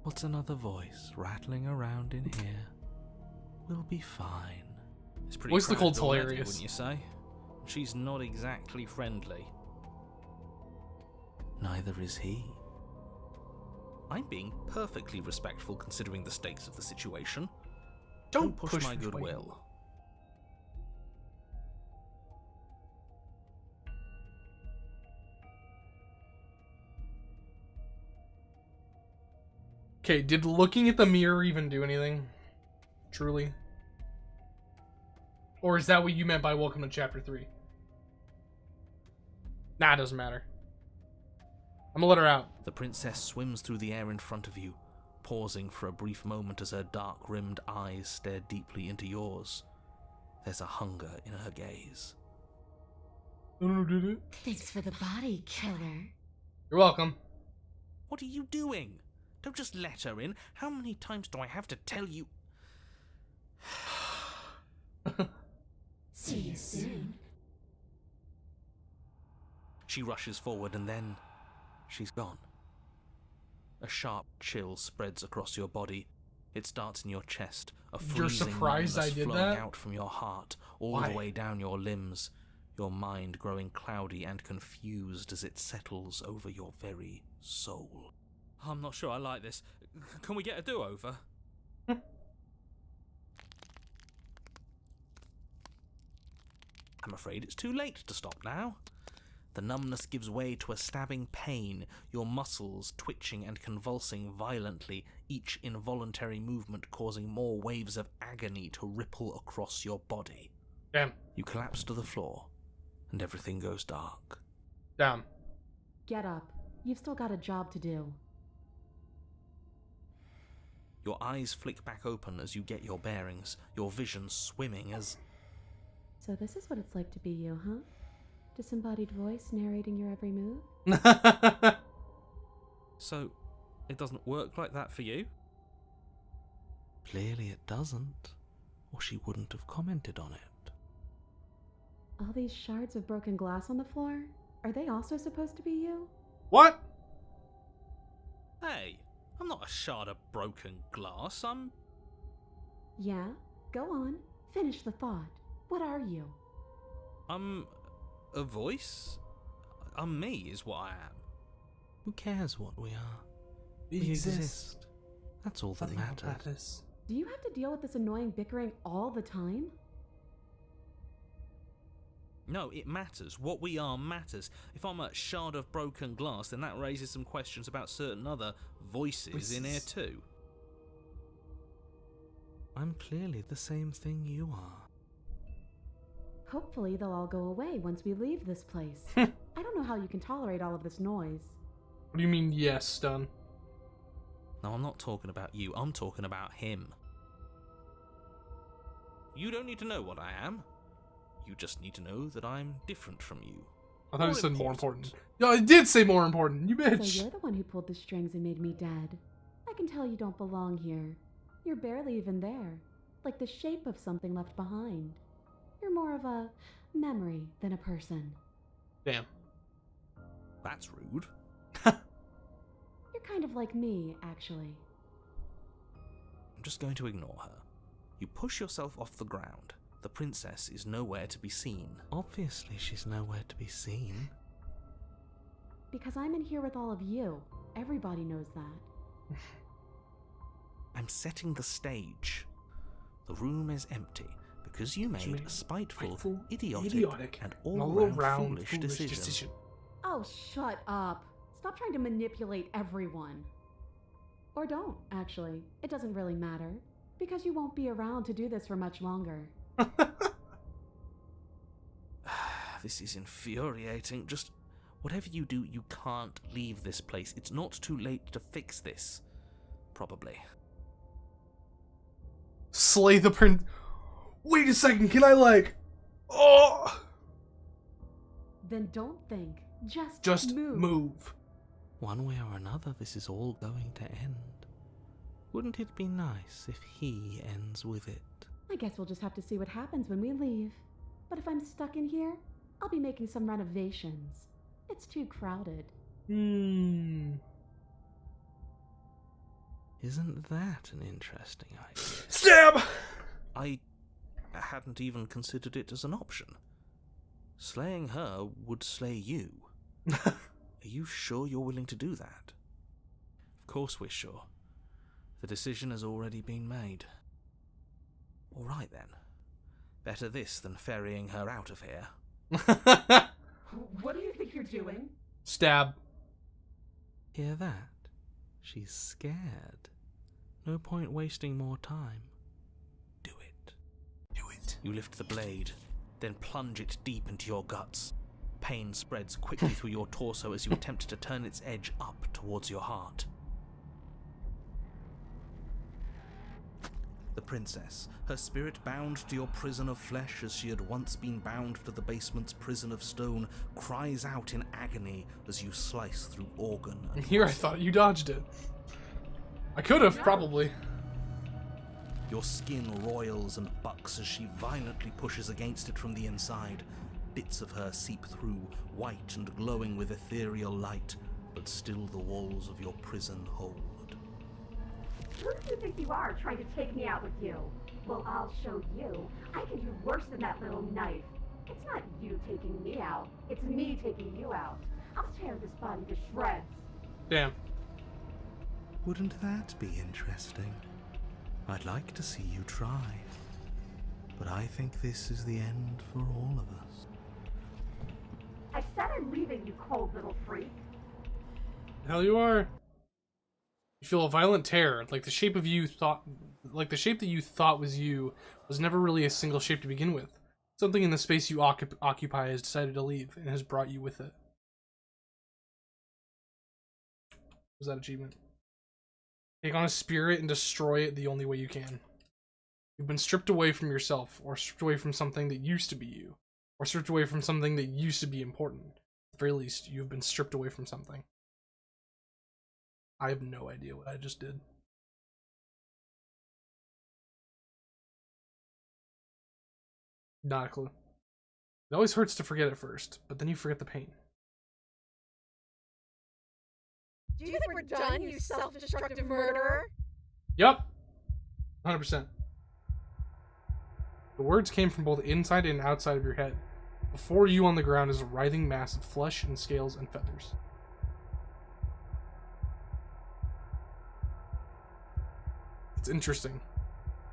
What's another voice rattling around in here? We'll be fine. It's pretty Voice the cracked Cold's already, hilarious. wouldn't you say? She's not exactly friendly. Neither is he. I'm being perfectly respectful considering the stakes of the situation. Don't push my goodwill. Okay, did looking at the mirror even do anything? Truly? Or is that what you meant by welcome to chapter 3? Nah, it doesn't matter. I'm gonna let her out. The princess swims through the air in front of you, pausing for a brief moment as her dark-rimmed eyes stare deeply into yours. There's a hunger in her gaze. No, did it? Thanks for the body, killer. You're welcome. What are you doing? Don't just let her in. How many times do I have to tell you? See you soon. She rushes forward and then she's gone. A sharp chill spreads across your body. It starts in your chest, a You're freezing surprised I numbness did flowing that? out from your heart, all Why? the way down your limbs, your mind growing cloudy and confused as it settles over your very soul. I'm not sure I like this. Can we get a do-over? I'm afraid it's too late to stop now. The numbness gives way to a stabbing pain, your muscles twitching and convulsing violently, each involuntary movement causing more waves of agony to ripple across your body. Damn. You collapse to the floor, and everything goes dark. Down. Get up. You've still got a job to do. Your eyes flick back open as you get your bearings, your vision swimming as... So this is what it's like to be you, huh? Disembodied voice narrating your every move? So, it doesn't work like that for you? Clearly it doesn't, or she wouldn't have commented on it. All these shards of broken glass on the floor? Are they also supposed to be you? What? Hey, I'm not a shard of broken glass, I'm... Yeah? Go on. Finish the thought. What are you? I'm a voice? I'm me is what I am. Who cares what we are? We exist. That's all that matters. Do you have to deal with this annoying bickering all the time? No, it matters. What we are matters. If I'm a shard of broken glass, then that raises some questions about certain other voices in here too. I'm clearly the same thing you are. Hopefully they'll all go away once we leave this place. I don't know how you can tolerate all of this noise. What do you mean, yes, Stun? No, I'm not talking about you. I'm talking about him. You don't need to know what I am. You just need to know that I'm different from you. I thought you said more important. No, I did say more important, you bitch! So you're the one who pulled the strings and made me dead. I can tell you don't belong here. You're barely even there. Like the shape of something left behind. You're more of a memory than a person. Damn. That's rude. You're kind of like me, actually. I'm just going to ignore her. You push yourself off the ground. The princess is nowhere to be seen. Obviously, she's nowhere to be seen. Because I'm in here with all of you. Everybody knows that. I'm setting the stage. The room is empty because you made a spiteful, idiotic, and all all-round around foolish decision. Oh, shut up. Stop trying to manipulate everyone. Or don't, actually. It doesn't really matter. Because you won't be around to do this for much longer. This is infuriating. Just whatever you do, you can't leave this place. It's not too late to fix this. Probably. Slay the prince. Wait a second, can I like... Oh! Then don't think. Just move. One way or another, this is all going to end. Wouldn't it be nice if he ends with it? I guess we'll just have to see what happens when we leave. But if I'm stuck in here, I'll be making some renovations. It's too crowded. Isn't that an interesting idea? Stab! I hadn't even considered it as an option. Slaying her would slay you. Are you sure you're willing to do that? Of course we're sure. The decision has already been made. All right then. Better this than ferrying her out of here. What do you think you're doing? Stab. Hear that? She's scared. No point wasting more time. Do it. Do it. You lift the blade, then plunge it deep into your guts. Pain spreads quickly through your torso as you attempt to turn its edge up towards your heart. The princess, her spirit bound to your prison of flesh as she had once been bound to the basement's prison of stone, cries out in agony as you slice through organ and Here I thought you dodged it. I could have, probably. Your skin roils and bucks as she violently pushes against it from the inside. Bits of her seep through, white and glowing with ethereal light, but still the walls of your prison hold. Who do you think you are, trying to take me out with you? Well, I'll show you. I can do worse than that little knife. It's not you taking me out. It's me taking you out. I'll tear this body to shreds. Damn. Wouldn't that be interesting? I'd like to see you try. But I think this is the end for all of us. I said I'm leaving, you cold little freak. Hell you are. You feel a violent terror, like the shape that you thought was you was never really a single shape to begin with. Something in the space you occupy has decided to leave and has brought you with it. What was that achievement? Take on a spirit and destroy it the only way you can. You've been stripped away from yourself, or stripped away from something that used to be you, or stripped away from something that used to be important. At the very least, you've been stripped away from something. I have no idea what I just did. Not a clue. It always hurts to forget at first, but then you forget the pain. Do you think we're done, you self-destructive murderer? Yup. 100%. The words came from both inside and outside of your head. Before you on the ground is a writhing mass of flesh and scales and feathers. It's interesting.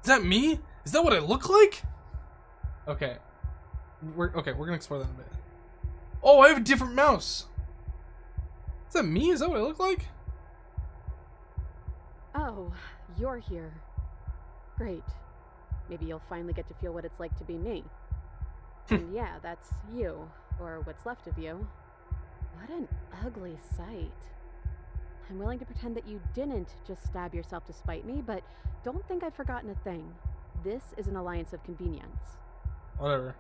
Is that me? Is that what I look like? Okay. We're gonna explore that in a bit. Oh, I have a different mouse. Is that me? Is that what I look like? Oh, you're here. Great. Maybe you'll finally get to feel what it's like to be me. And yeah, that's you, or what's left of you. What an ugly sight. I'm willing to pretend that you didn't just stab yourself to spite me, but don't think I've forgotten a thing. This is an alliance of convenience. Whatever.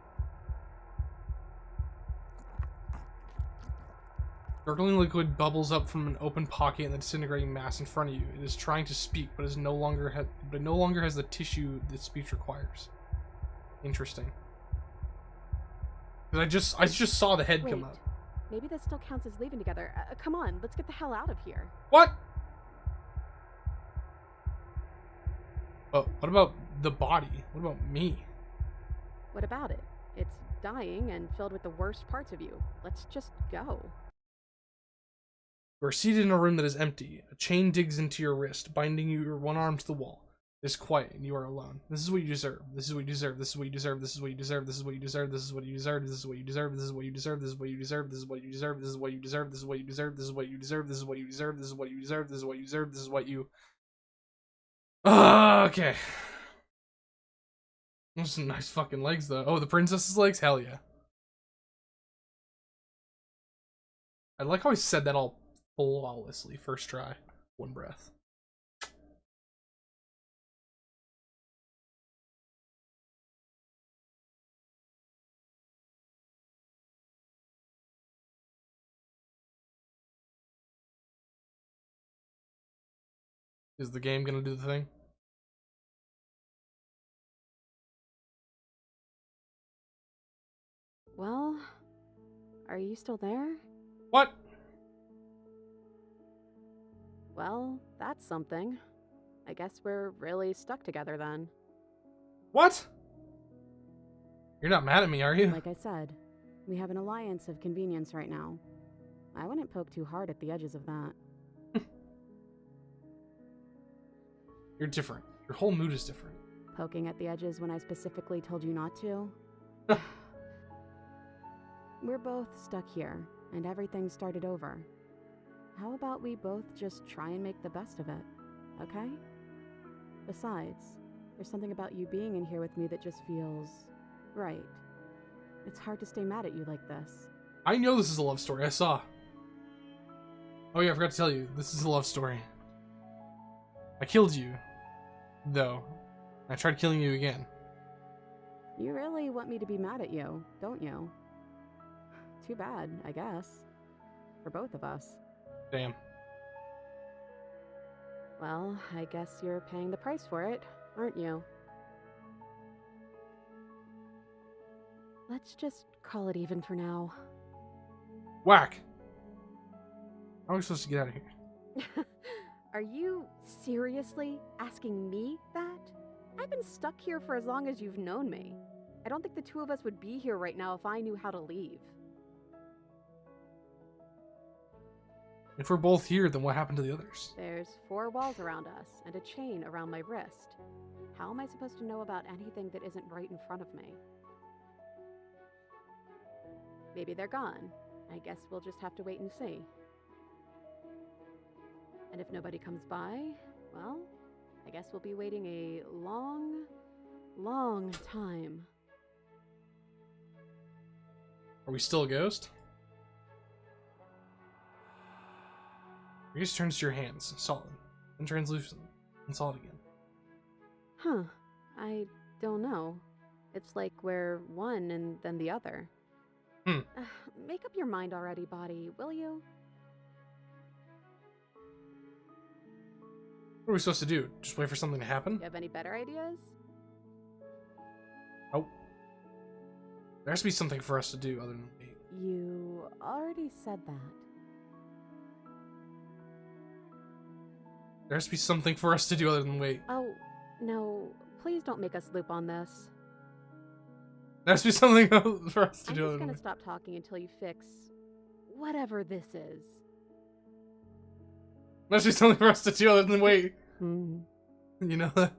Gurgling liquid bubbles up from an open pocket in the disintegrating mass in front of you. It is trying to speak, but it no longer has the tissue that speech requires. Interesting. I just saw the head Wait, come up. maybe this still counts as leaving together. Come on, let's get the hell out of here. What? Oh, what about the body? What about me? What about it? It's dying and filled with the worst parts of you. Let's just go. You are seated in a room that is empty. A chain digs into your wrist, binding your one arm to the wall. It's quiet and you are alone. This is what you deserve. This is what you deserve. This is what you deserve. This is what you deserve. This is what you deserve. This is what you deserve. This is what you deserve. This is what you deserve. This is what you deserve. This is what you deserve. This is what you deserve. This is what you deserve. This is what you deserve. This is what you deserve. This is what you deserve. This is what you deserve. This is what you okay. Those are some nice fucking legs though. Oh, the princess's legs? Hell yeah. I like how I said that all flawlessly. First try. One breath. Is the game gonna do the thing? Well, are you still there? What? Well, that's something. I guess we're really stuck together then. What? You're not mad at me, are you? Like I said, we have an alliance of convenience right now. I wouldn't poke too hard at the edges of that. You're different. Your whole mood is different. Poking at the edges when I specifically told you not to? We're both stuck here, and everything started over. How about we both just try and make the best of it, okay? Besides, there's something about you being in here with me that just feels right. It's hard to stay mad at you like this. I know this is a love story. I saw. Oh yeah, I forgot to tell you. This is a love story. I killed you, though. I tried killing you again. You really want me to be mad at you, don't you? Too bad, I guess. For both of us. Damn. Well, I guess you're paying the price for it, aren't you? Let's just call it even for now. Whack! How are we supposed to get out of here? Are you seriously asking me that? I've been stuck here for as long as you've known me. I don't think the two of us would be here right now if I knew how to leave. If we're both here, then what happened to the others? There's 4 walls around us and a chain around my wrist. How am I supposed to know about anything that isn't right in front of me? Maybe they're gone. I guess we'll just have to wait and see. And if nobody comes by, well, I guess we'll be waiting a long, long time. Are we still a ghost? Your gaze turns to your hands, solid, and translucent, and solid again. Huh. I don't know. It's like we're one and then the other. Make up your mind already, body, will you? What are we supposed to do? Just wait for something to happen? You have any better ideas? Oh. There has to be something for us to do other than wait. You already said that. There has to be something for us to do other than wait. Oh, no. Please don't make us loop on this. There has to be something for us to I'm do just other than gonna wait. stop talking until you fix whatever this is. There has to be something for us to do other than wait. Hmm. You know that?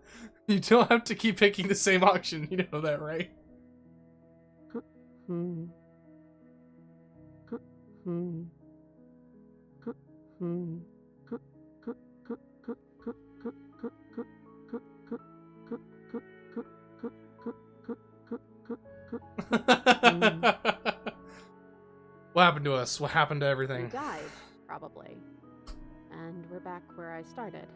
You don't have to keep picking the same auction. You know that, right? Hmm. Hmm. Hmm. What happened to us? What happened to We everything? died, probably. And we're back where I started.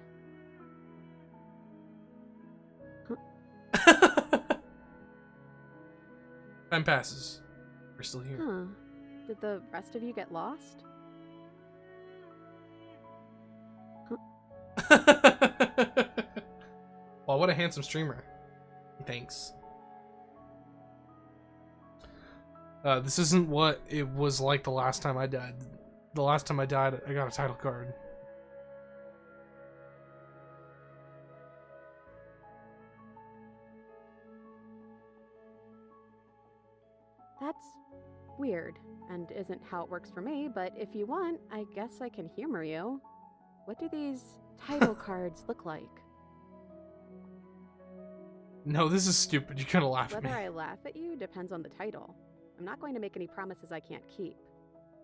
Time passes. We're still here. Huh. Did the rest of you get lost? Wow, what a handsome streamer. Thanks. This isn't what it was like the last time I died. The last time I died, I got a title card. That's weird, and isn't how it works for me, but if you want, I guess I can humor you. What do these title cards look like? No, this is stupid. You gotta laugh at Whether me. I laugh at you depends on the title. I'm not going to make any promises I can't keep.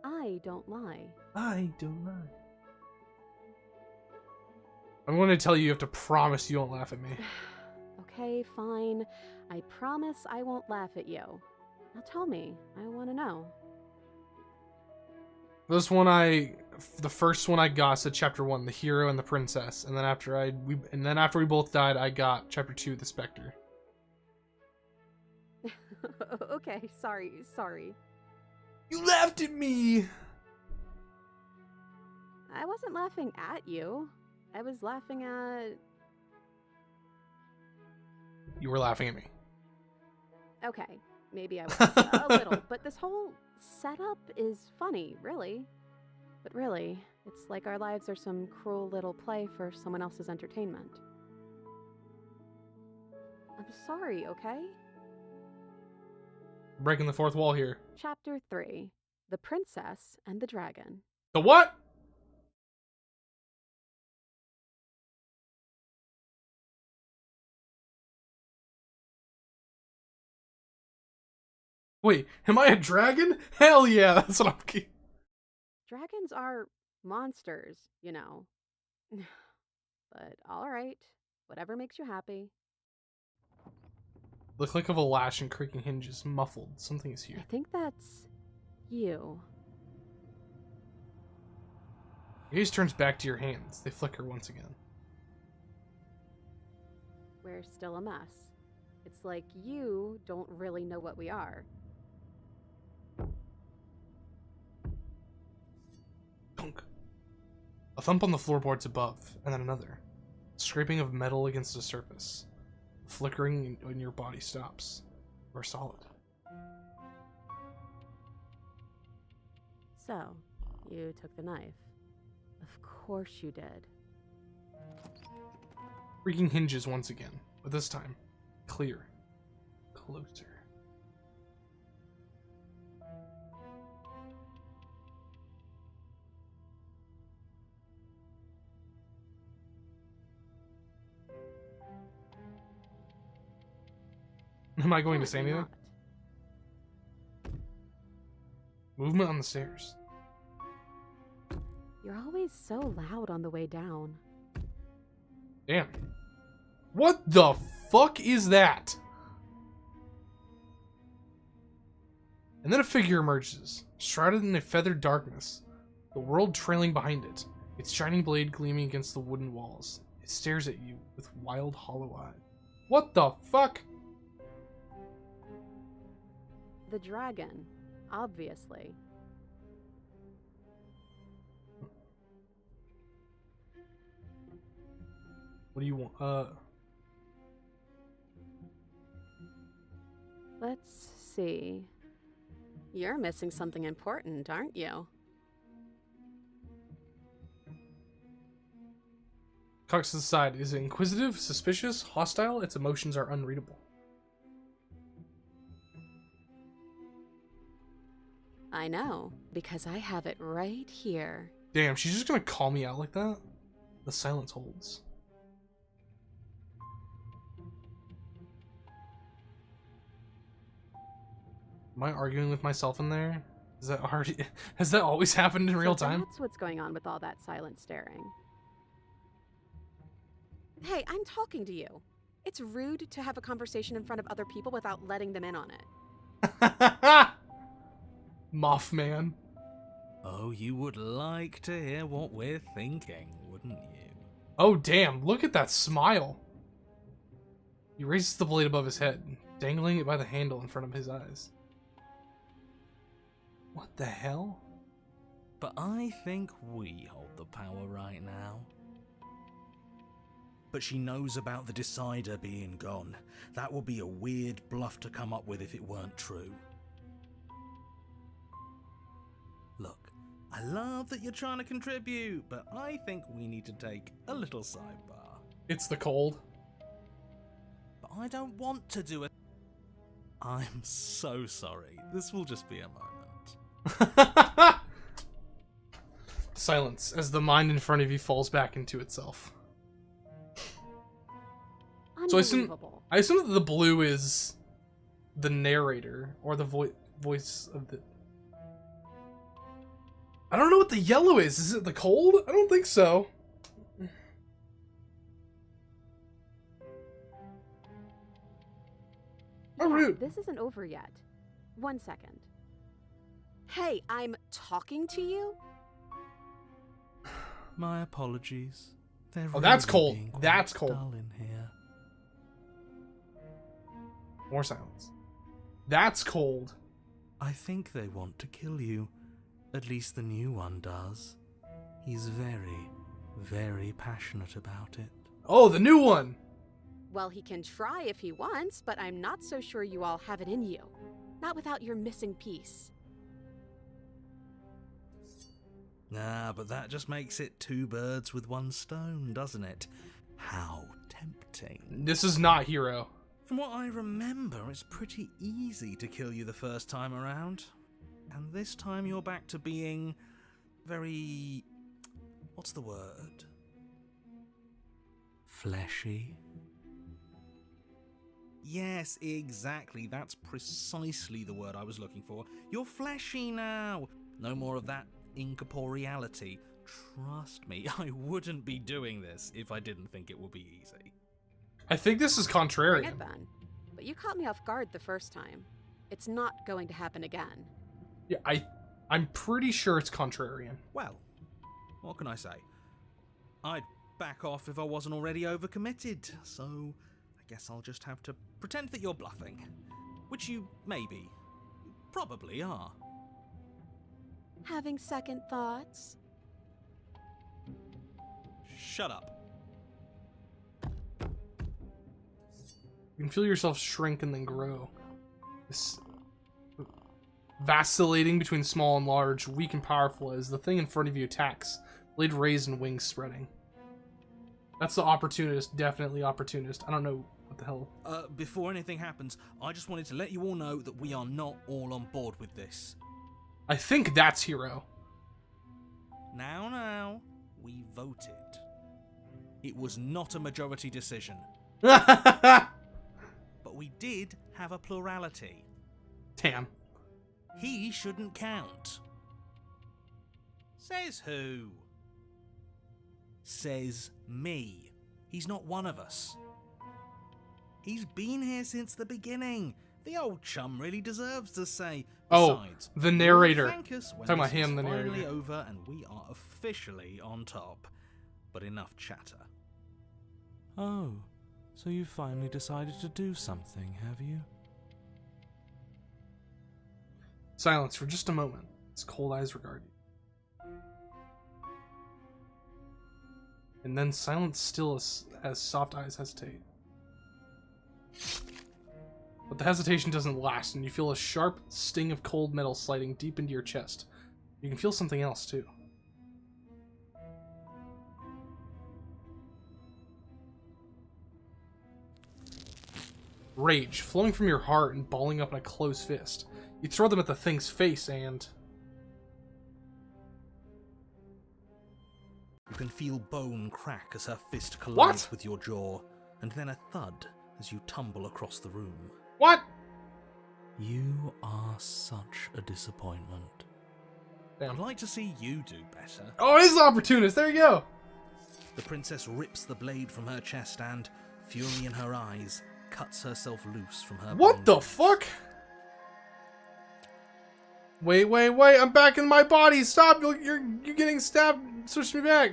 I don't lie. I don't know. I'm going to tell you have to promise you won't laugh at me. Okay, fine. I promise I won't laugh at you. Now tell me. I want to know. This one the first one I got said chapter 1, the hero and the princess, and then after we both died, I got chapter 2, the specter. Okay, sorry. You laughed at me. I wasn't laughing at you. I was laughing at... You were laughing at me. Okay, maybe I was a little, but this whole setup is funny, really. But really, it's like our lives are some cruel little play for someone else's entertainment. I'm sorry, okay? Breaking the fourth wall here. Chapter 3. The Princess and the Dragon. The what? Wait, am I a dragon? Hell yeah, that's what I'm... Dragons are monsters, you know. But alright, whatever makes you happy. The click of a latch and creaking hinges, muffled. Something is here. I think that's you. Your gaze turns back to your hands. They flicker once again. We're still a mess. It's like you don't really know what we are. Dunk. A thump on the floorboards above, and then another. Scraping of metal against a surface. Flickering when your body stops. Or solid. So, you took the knife. Of course you did. Creaking hinges once again, but this time, clear. Closer. Am I going to say anything? Not. Movement on the stairs. You're always so loud on the way down. Damn. What the fuck is that? And then a figure emerges, shrouded in a feathered darkness, the world trailing behind it, its shining blade gleaming against the wooden walls. It stares at you with wild, hollow eyes. What the fuck? The dragon, obviously. What do you want? Let's see. You're missing something important, aren't you? Cocks to the side. Is it inquisitive, suspicious, hostile? Its emotions are unreadable. I know, because I have it right here. Damn, she's just gonna call me out like that? The silence holds. Am I arguing with myself in there? Is that already... Has that always happened in real So time? that's what's going on with all that silent staring. Hey, I'm talking to you. It's rude to have a conversation in front of other people without letting them in on it. Mothman. Oh, you would like to hear what we're thinking, wouldn't you? Oh damn, look at that smile. He raises the blade above his head, dangling it by the handle in front of his eyes. What the hell? But I think we hold the power right now. But she knows about the Decider being gone. That would be a weird bluff to come up with if it weren't true. Look, I love that you're trying to contribute, but I think we need to take a little sidebar. It's the cold. But I don't want to do it. I'm so sorry. This will just be a moment. Silence as the mind in front of you falls back into itself. So I assume- Unbelievable. I assume that the blue is the narrator or the voice of the. I don't know what the yellow is. Is it the cold? I don't think so. How rude. This isn't over yet. 1 second. Hey, I'm talking to you? My apologies. They're Oh, that's really cold. being quite That's cold. dull in here. More silence. That's cold. I think they want to kill you. At least the new one does. He's very, very passionate about it. Oh, the new one. Well, he can try if he wants, but I'm not so sure you all have it in you. Not without your missing piece. Ah, but that just makes it 2 birds with 1 stone, doesn't it? How tempting. This is not Hero. From what I remember, it's pretty easy to kill you the first time around. And this time you're back to being very... what's the word? Fleshy? Yes, exactly. That's precisely the word I was looking for. You're fleshy now. No more of that incorporeality. Trust me, I wouldn't be doing this if I didn't think it would be easy. I think this is Bring contrarian. it, Ben. But you caught me off guard the first time. It's not going to happen again. Yeah, I'm pretty sure it's contrarian. Well, what can I say? I'd back off if I wasn't already overcommitted, so I guess I'll just have to pretend that you're bluffing. Which you maybe, probably are. Having second thoughts? Shut up. You can feel yourself shrink and then grow. This vacillating between small and large, weak and powerful as the thing in front of you attacks, blade raised and wings spreading. That's the opportunist, definitely opportunist. I don't know what the hell. Before anything happens, I just wanted to let you all know that we are not all on board with this. I think that's Hero. Now, we voted. It was not a majority decision, Damn. but we did have a plurality. He shouldn't count. Says who? Says me. He's not one of us. He's been here since the beginning. The old chum really deserves to say. Oh, Besides, the narrator. thank us when Talking about this is him, the finally narrator. over and we are officially on top. But enough chatter. Oh, so you finally decided to do something, have you? Silence for just a moment. His cold eyes regard you. And then silence still as soft eyes hesitate. But the hesitation doesn't last, and you feel a sharp sting of cold metal sliding deep into your chest. You can feel something else, too. Rage, flowing from your heart and balling up in a closed fist. You throw them at the thing's face and... You can feel bone crack as her fist collides What? with your jaw, and then a thud as you tumble across the room. What? You are such a disappointment. Damn. I'd like to see you do better. Oh, it is the opportunist. There you go. The princess rips the blade from her chest and, fury in her eyes, cuts herself loose from her What the bondage. fuck? Wait, I'm back in my body. Stop, you're getting stabbed. Switch me back.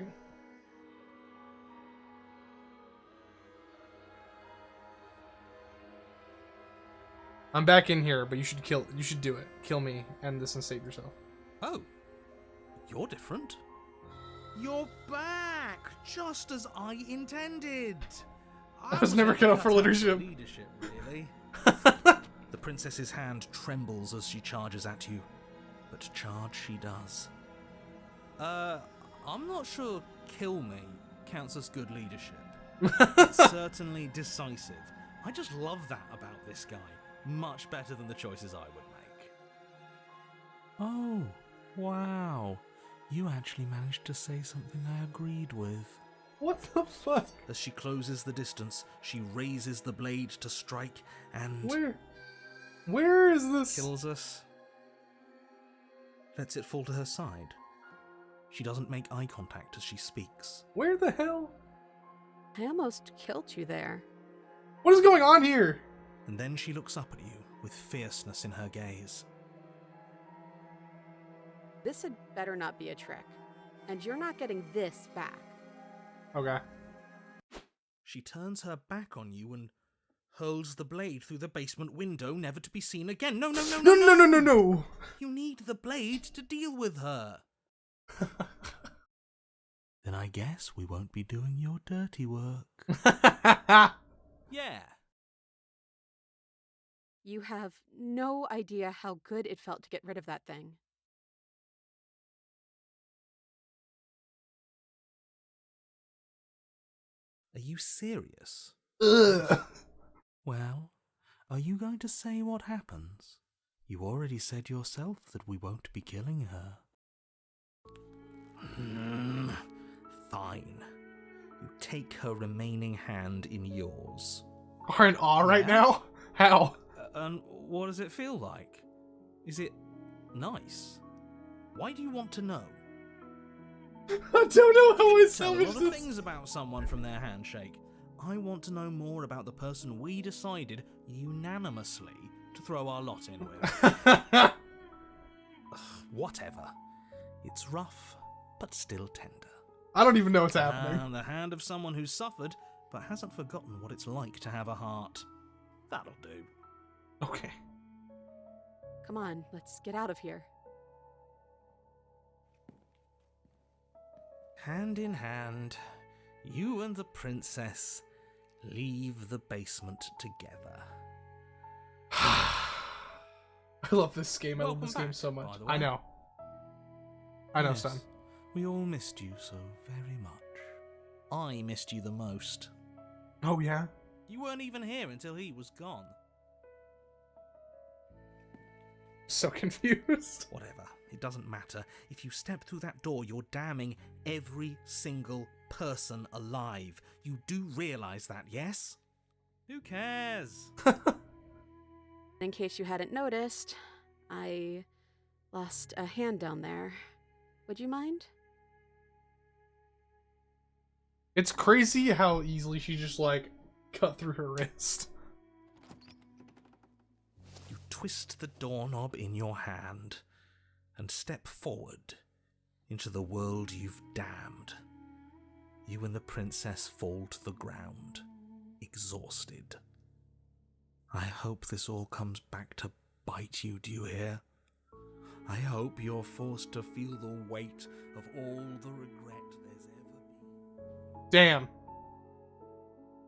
I'm back in here, but you should do it. Kill me, end this and save yourself. Oh, you're different. You're back, just as I intended. I was never cut out for leadership. Leadership, really. The princess's hand trembles as she charges at you, but charge she does. I'm not sure kill me counts as good leadership. It's certainly decisive. I just love that about this guy. Much better than the choices I would make. Oh, wow. You actually managed to say something I agreed with. What the fuck? As she closes the distance, she raises the blade to strike and Where is this? kills us. Lets it fall to her side. She doesn't make eye contact as she speaks. Where the hell? I almost killed you there. What is going on here? And then she looks up at you with fierceness in her gaze. This had better not be a trick. And you're not getting this back. Okay. She turns her back on you and hurls the blade through the basement window, never to be seen again. No, no, no, No, no, no, no, no, no. You need the blade to deal with her. Then I guess we won't be doing your dirty work. Yeah. You have no idea how good it felt to get rid of that thing. Are you serious? Ugh. Well, are you going to say what happens? You already said yourself that we won't be killing her. Fine. You take her remaining hand in yours. Are in awe right Yeah. now? How? And what does it feel like? Is it nice? Why do you want to know? I don't know how I Tell a salvage lot of this. things about someone from their handshake. I want to know more about the person we decided unanimously to throw our lot in with. Whatever. It's rough, but still tender. I don't even know what's happening. And the hand of someone who's suffered, but hasn't forgotten what it's like to have a heart. That'll do. Okay. Come on, let's get out of here. Hand in hand, you and the princess leave the basement together. I love this game. I love Welcome this game back, so by much. the I way. know. I know, Yes, Stan. we all missed you so very much. I missed you the most. Oh, yeah? You weren't even here until he was gone. So confused. Whatever, it doesn't matter. If you step through that door, you're damning every single person alive. You do realise that, yes? Who cares? In case you hadn't noticed, I lost a hand down there. Would you mind? It's crazy how easily she just, like, cut through her wrist. You twist the doorknob in your hand and step forward into the world you've damned. You and the princess fall to the ground, exhausted. I hope this all comes back to bite you, do you hear? I hope you're forced to feel the weight of all the regret there's ever been. Damn.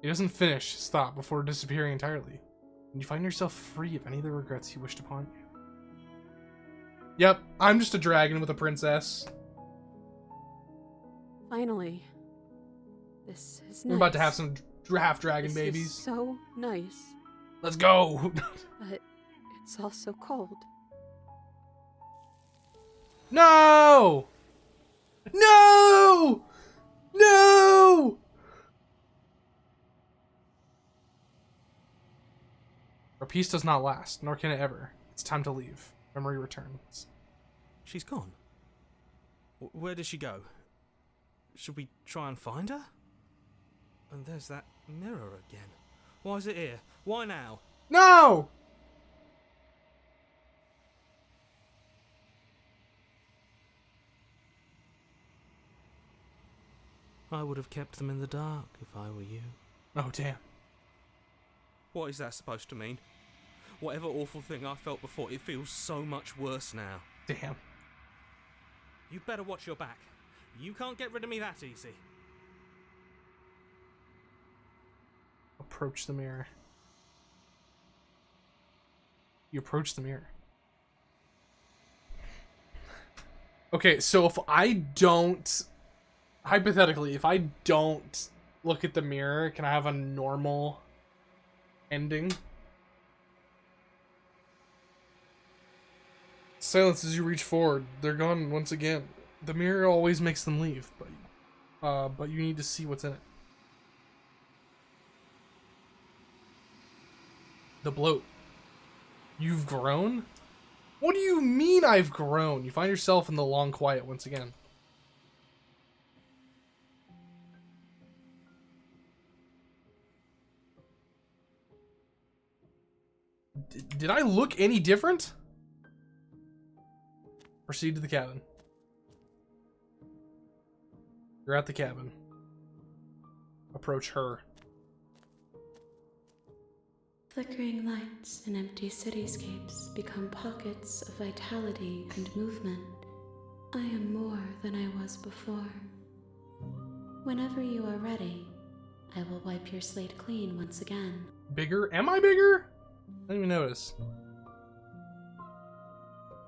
It doesn't finish, stop, before disappearing entirely. And you find yourself free of any of the regrets you wished upon you. Yep, I'm just a dragon with a princess. Finally. This is nice. We're about to have some half dragon This babies. is so nice, Let's go! but it's also cold. No! No! No! Our peace does not last, nor can it ever. It's time to leave. Memory returns. She's gone. Where did she go? Should we try and find her? And there's that mirror again. Why is it here? Why now? No! I would have kept them in the dark if I were you. Oh, damn. What is that supposed to mean? Whatever awful thing I felt before, it feels so much worse now. Damn. You better watch your back. You can't get rid of me that easy. Approach the mirror. You approach the mirror. Okay, so if I don't... Hypothetically, if I don't look at the mirror, can I have a normal ending? Silence as you reach forward. They're gone once again. The mirror always makes them leave, but but you need to see what's in it. The bloat. You've grown? What do you mean I've grown? You find yourself in the long quiet once again. Did I look any different? Proceed to the cabin. You're at the cabin. Approach her. Flickering lights and empty cityscapes become pockets of vitality and movement. I am more than I was before. Whenever you are ready, I will wipe your slate clean once again. Bigger? Am I bigger? I didn't even notice.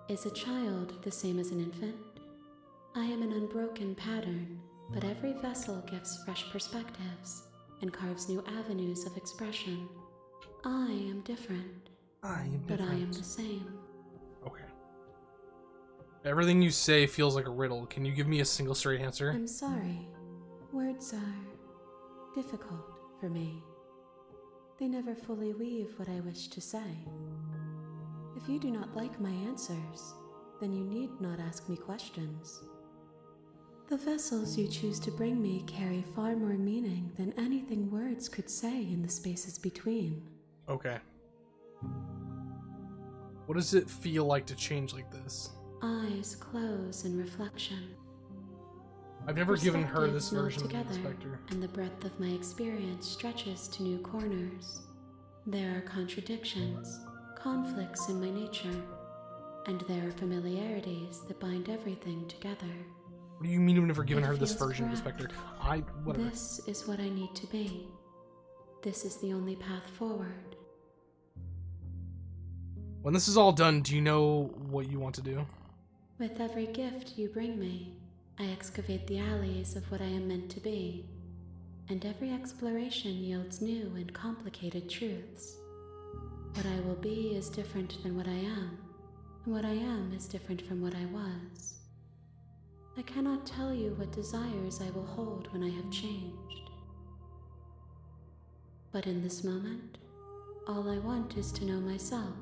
Is a child the same as an infant? I am an unbroken pattern, but every vessel gives fresh perspectives and carves new avenues of expression. I am different, but I am the same. Okay. Everything you say feels like a riddle. Can you give me a single straight answer? I'm sorry. Words are difficult for me. They never fully weave what I wish to say. If you do not like my answers, then you need not ask me questions. The vessels you choose to bring me carry far more meaning than anything words could say in the spaces between. Okay. What does it feel like to change like this? Eyes close in reflection. I've never given her this Perspectives meld version of the together, Inspector. and the breadth of my experience stretches to new corners. There are contradictions, conflicts in my nature, and there are familiarities that bind everything together. What do you mean you've never given It her this feels version of the correct. Inspector? Whatever. This is what I need to be. This is the only path forward. When this is all done, do you know what you want to do? With every gift you bring me, I excavate the alleys of what I am meant to be, and every exploration yields new and complicated truths. What I will be is different than what I am, and what I am is different from what I was. I cannot tell you what desires I will hold when I have changed. But in this moment, all I want is to know myself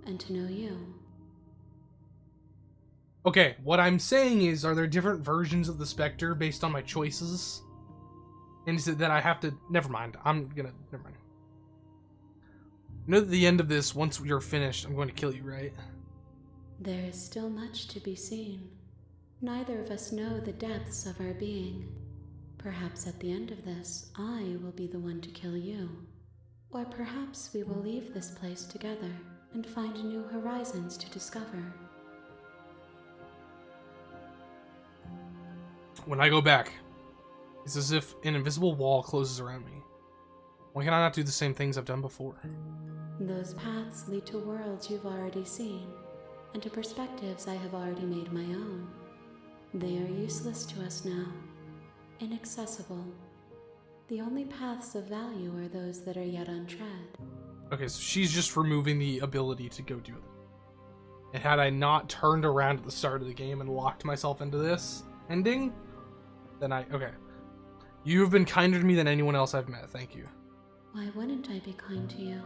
and to know you. Okay, what I'm saying is, are there different versions of the Spectre based on my choices? And is it that I have to... Never mind. Never mind. You know, at the end of this, once you're finished, I'm going to kill you, right? There is still much to be seen. Neither of us know the depths of our being. Perhaps at the end of this, I will be the one to kill you. Or perhaps we will leave this place together and find new horizons to discover. When I go back, it's as if an invisible wall closes around me. Why can I not do the same things I've done before? Those paths lead to worlds you've already seen, and to perspectives I have already made my own. They are useless to us now, inaccessible. The only paths of value are those that are yet untread. Okay, so she's just removing the ability to go do it. And had I not turned around at the start of the game and locked myself into this ending, then okay. You have been kinder to me than anyone else I've met, thank you. Why wouldn't I be kind to you?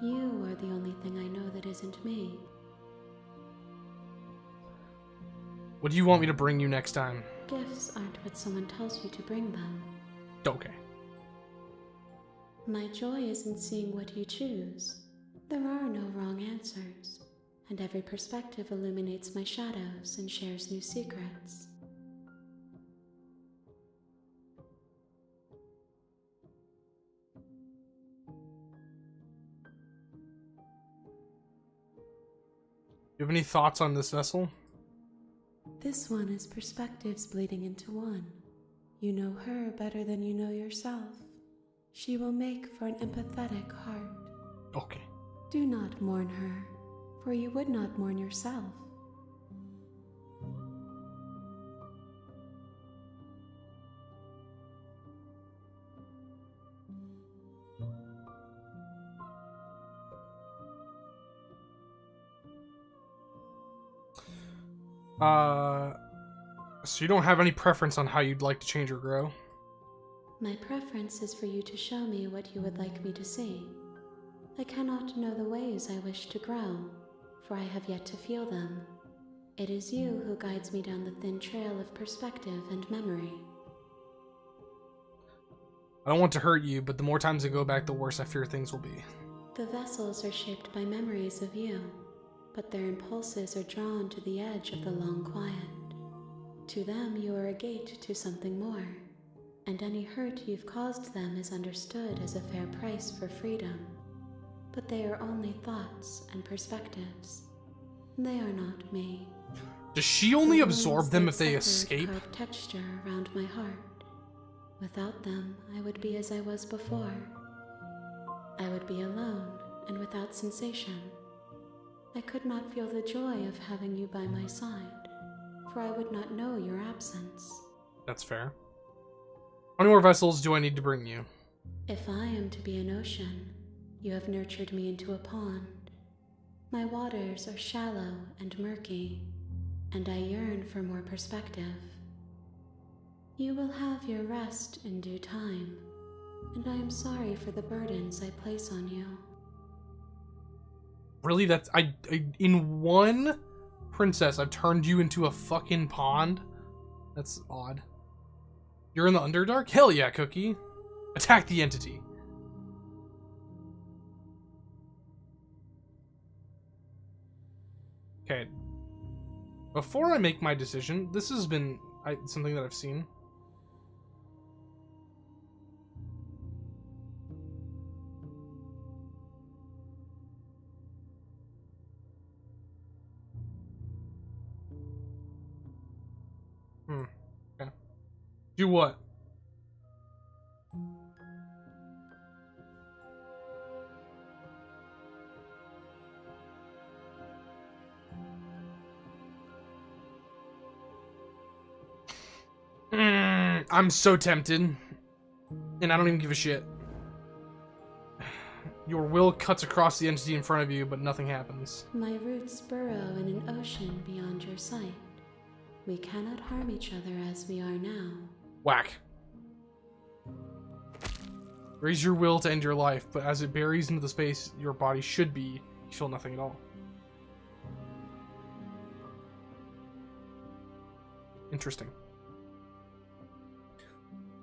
You are the only thing I know that isn't me. What do you want me to bring you next time? Gifts aren't what someone tells you to bring them. Okay. My joy is in seeing what you choose. There are no wrong answers, and every perspective illuminates my shadows and shares new secrets. You have any thoughts on this vessel? This one is perspectives bleeding into one. You know her better than you know yourself. She will make for an empathetic heart. Okay. Do not mourn her, for you would not mourn yourself. So you don't have any preference on how you'd like to change or grow? My preference is for you to show me what you would like me to see. I cannot know the ways I wish to grow, for I have yet to feel them. It is you who guides me down the thin trail of perspective and memory. I don't want to hurt you, but the more times I go back, the worse I fear things will be. The vessels are shaped by memories of you, but their impulses are drawn to the edge of the long quiet. To them, you are a gate to something more, and any hurt you've caused them is understood as a fair price for freedom. But they are only thoughts and perspectives. They are not me. Does she only The absorb wounds them they've if they suffered escape? carve texture around my heart. Without them, I would be as I was before. I would be alone and without sensation. I could not feel the joy of having you by my side, for I would not know your absence. That's fair. How many more vessels do I need to bring you? If I am to be an ocean, you have nurtured me into a pond. My waters are shallow and murky, and I yearn for more perspective. You will have your rest in due time, and I am sorry for the burdens I place on you. Really? That's I in one princess I've turned you into a fucking pond? That's odd. You're in the Underdark? Hell yeah, Cookie. Attack the entity. Okay. Before I make my decision, this has been something that I've seen. Okay. Do what? I'm so tempted. And I don't even give a shit. Your will cuts across the entity in front of you, but nothing happens. My roots burrow in an ocean beyond your sight. We cannot harm each other as we are now. Whack. Raise your will to end your life, but as it buries into the space your body should be, you feel nothing at all. Interesting.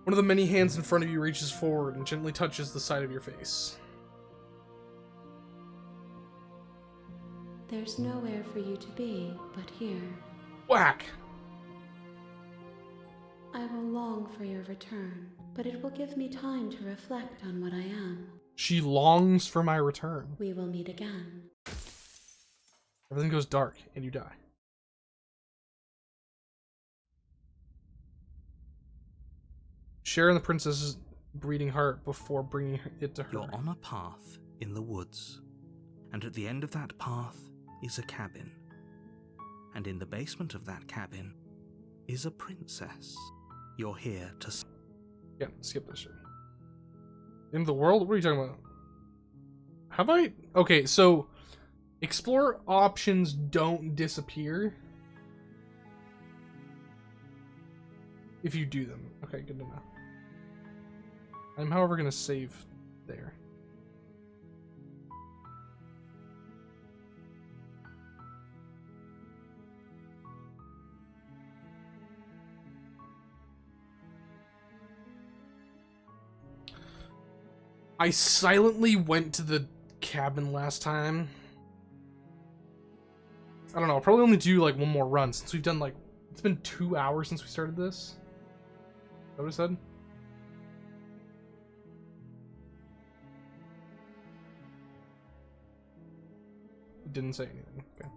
One of the many hands in front of you reaches forward and gently touches the side of your face. There's nowhere for you to be but here. Whack! I will long for your return, but it will give me time to reflect on what I am. She longs for my return. We will meet again. Everything goes dark, and you die. Share the princess's bleeding heart before bringing it to her. You're on a path in the woods, and at the end of that path is a cabin. And in the basement of that cabin is a princess. You're here to... Yeah, skip this shit. In the world? What are you talking about? Have I... Okay, so... Explore options don't disappear. If you do them. Okay, good to know. I'm, however, going to save there. I silently went to the cabin last time. I don't know, I'll probably only do like one more run since we've done like... It's been 2 hours since we started this. Is that what I said? It didn't say anything. Okay.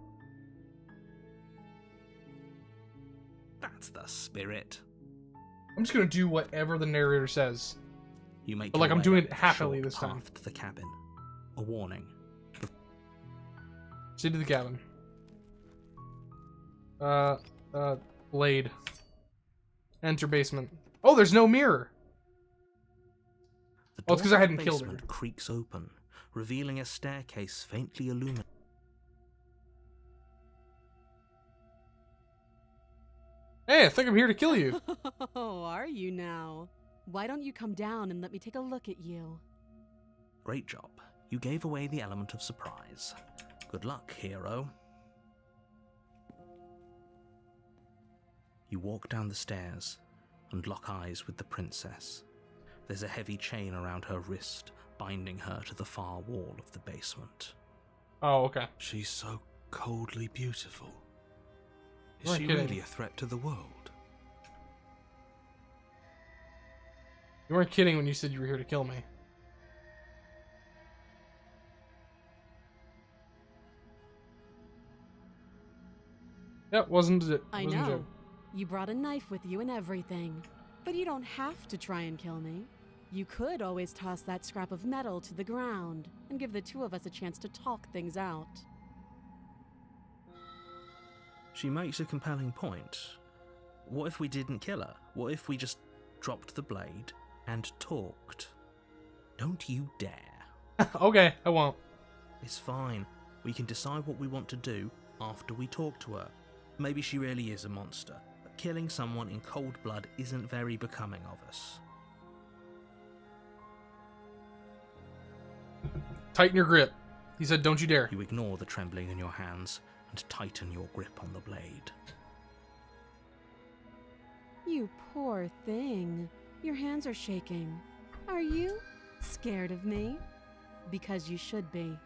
That's the spirit. I'm just gonna do whatever the narrator says. You make But like your I'm way doing up it the happily short this time. path to the cabin. A warning. See to the cabin. Blade. Enter basement. Oh, there's no mirror. The Oh, it's 'cause door I of the hadn't killed her. basement creaks open, revealing a staircase faintly illuminated. Hey, I think I'm here to kill you. Oh, are you now? Why don't you come down and let me take a look at you? Great job. You gave away the element of surprise. Good luck, hero. You walk down the stairs and lock eyes with the princess. There's a heavy chain around her wrist, binding her to the far wall of the basement. Oh, okay. She's so coldly beautiful. Is You're she kidding. really a threat to the world? You weren't kidding when you said you were here to kill me. Yep, wasn't it? I Wasn't a know. joke. You brought a knife with you and everything. But you don't have to try and kill me. You could always toss that scrap of metal to the ground and give the two of us a chance to talk things out. She makes a compelling point. What if we didn't kill her? What if we just dropped the blade and talked? Don't you dare. Okay, I won't. It's fine. We can decide what we want to do after we talk to her. Maybe she really is a monster, but killing someone in cold blood isn't very becoming of us. Tighten your grip. He said, don't you dare. You ignore the trembling in your hands and tighten your grip on the blade. You poor thing. Your hands are shaking. Are you scared of me? Because you should be.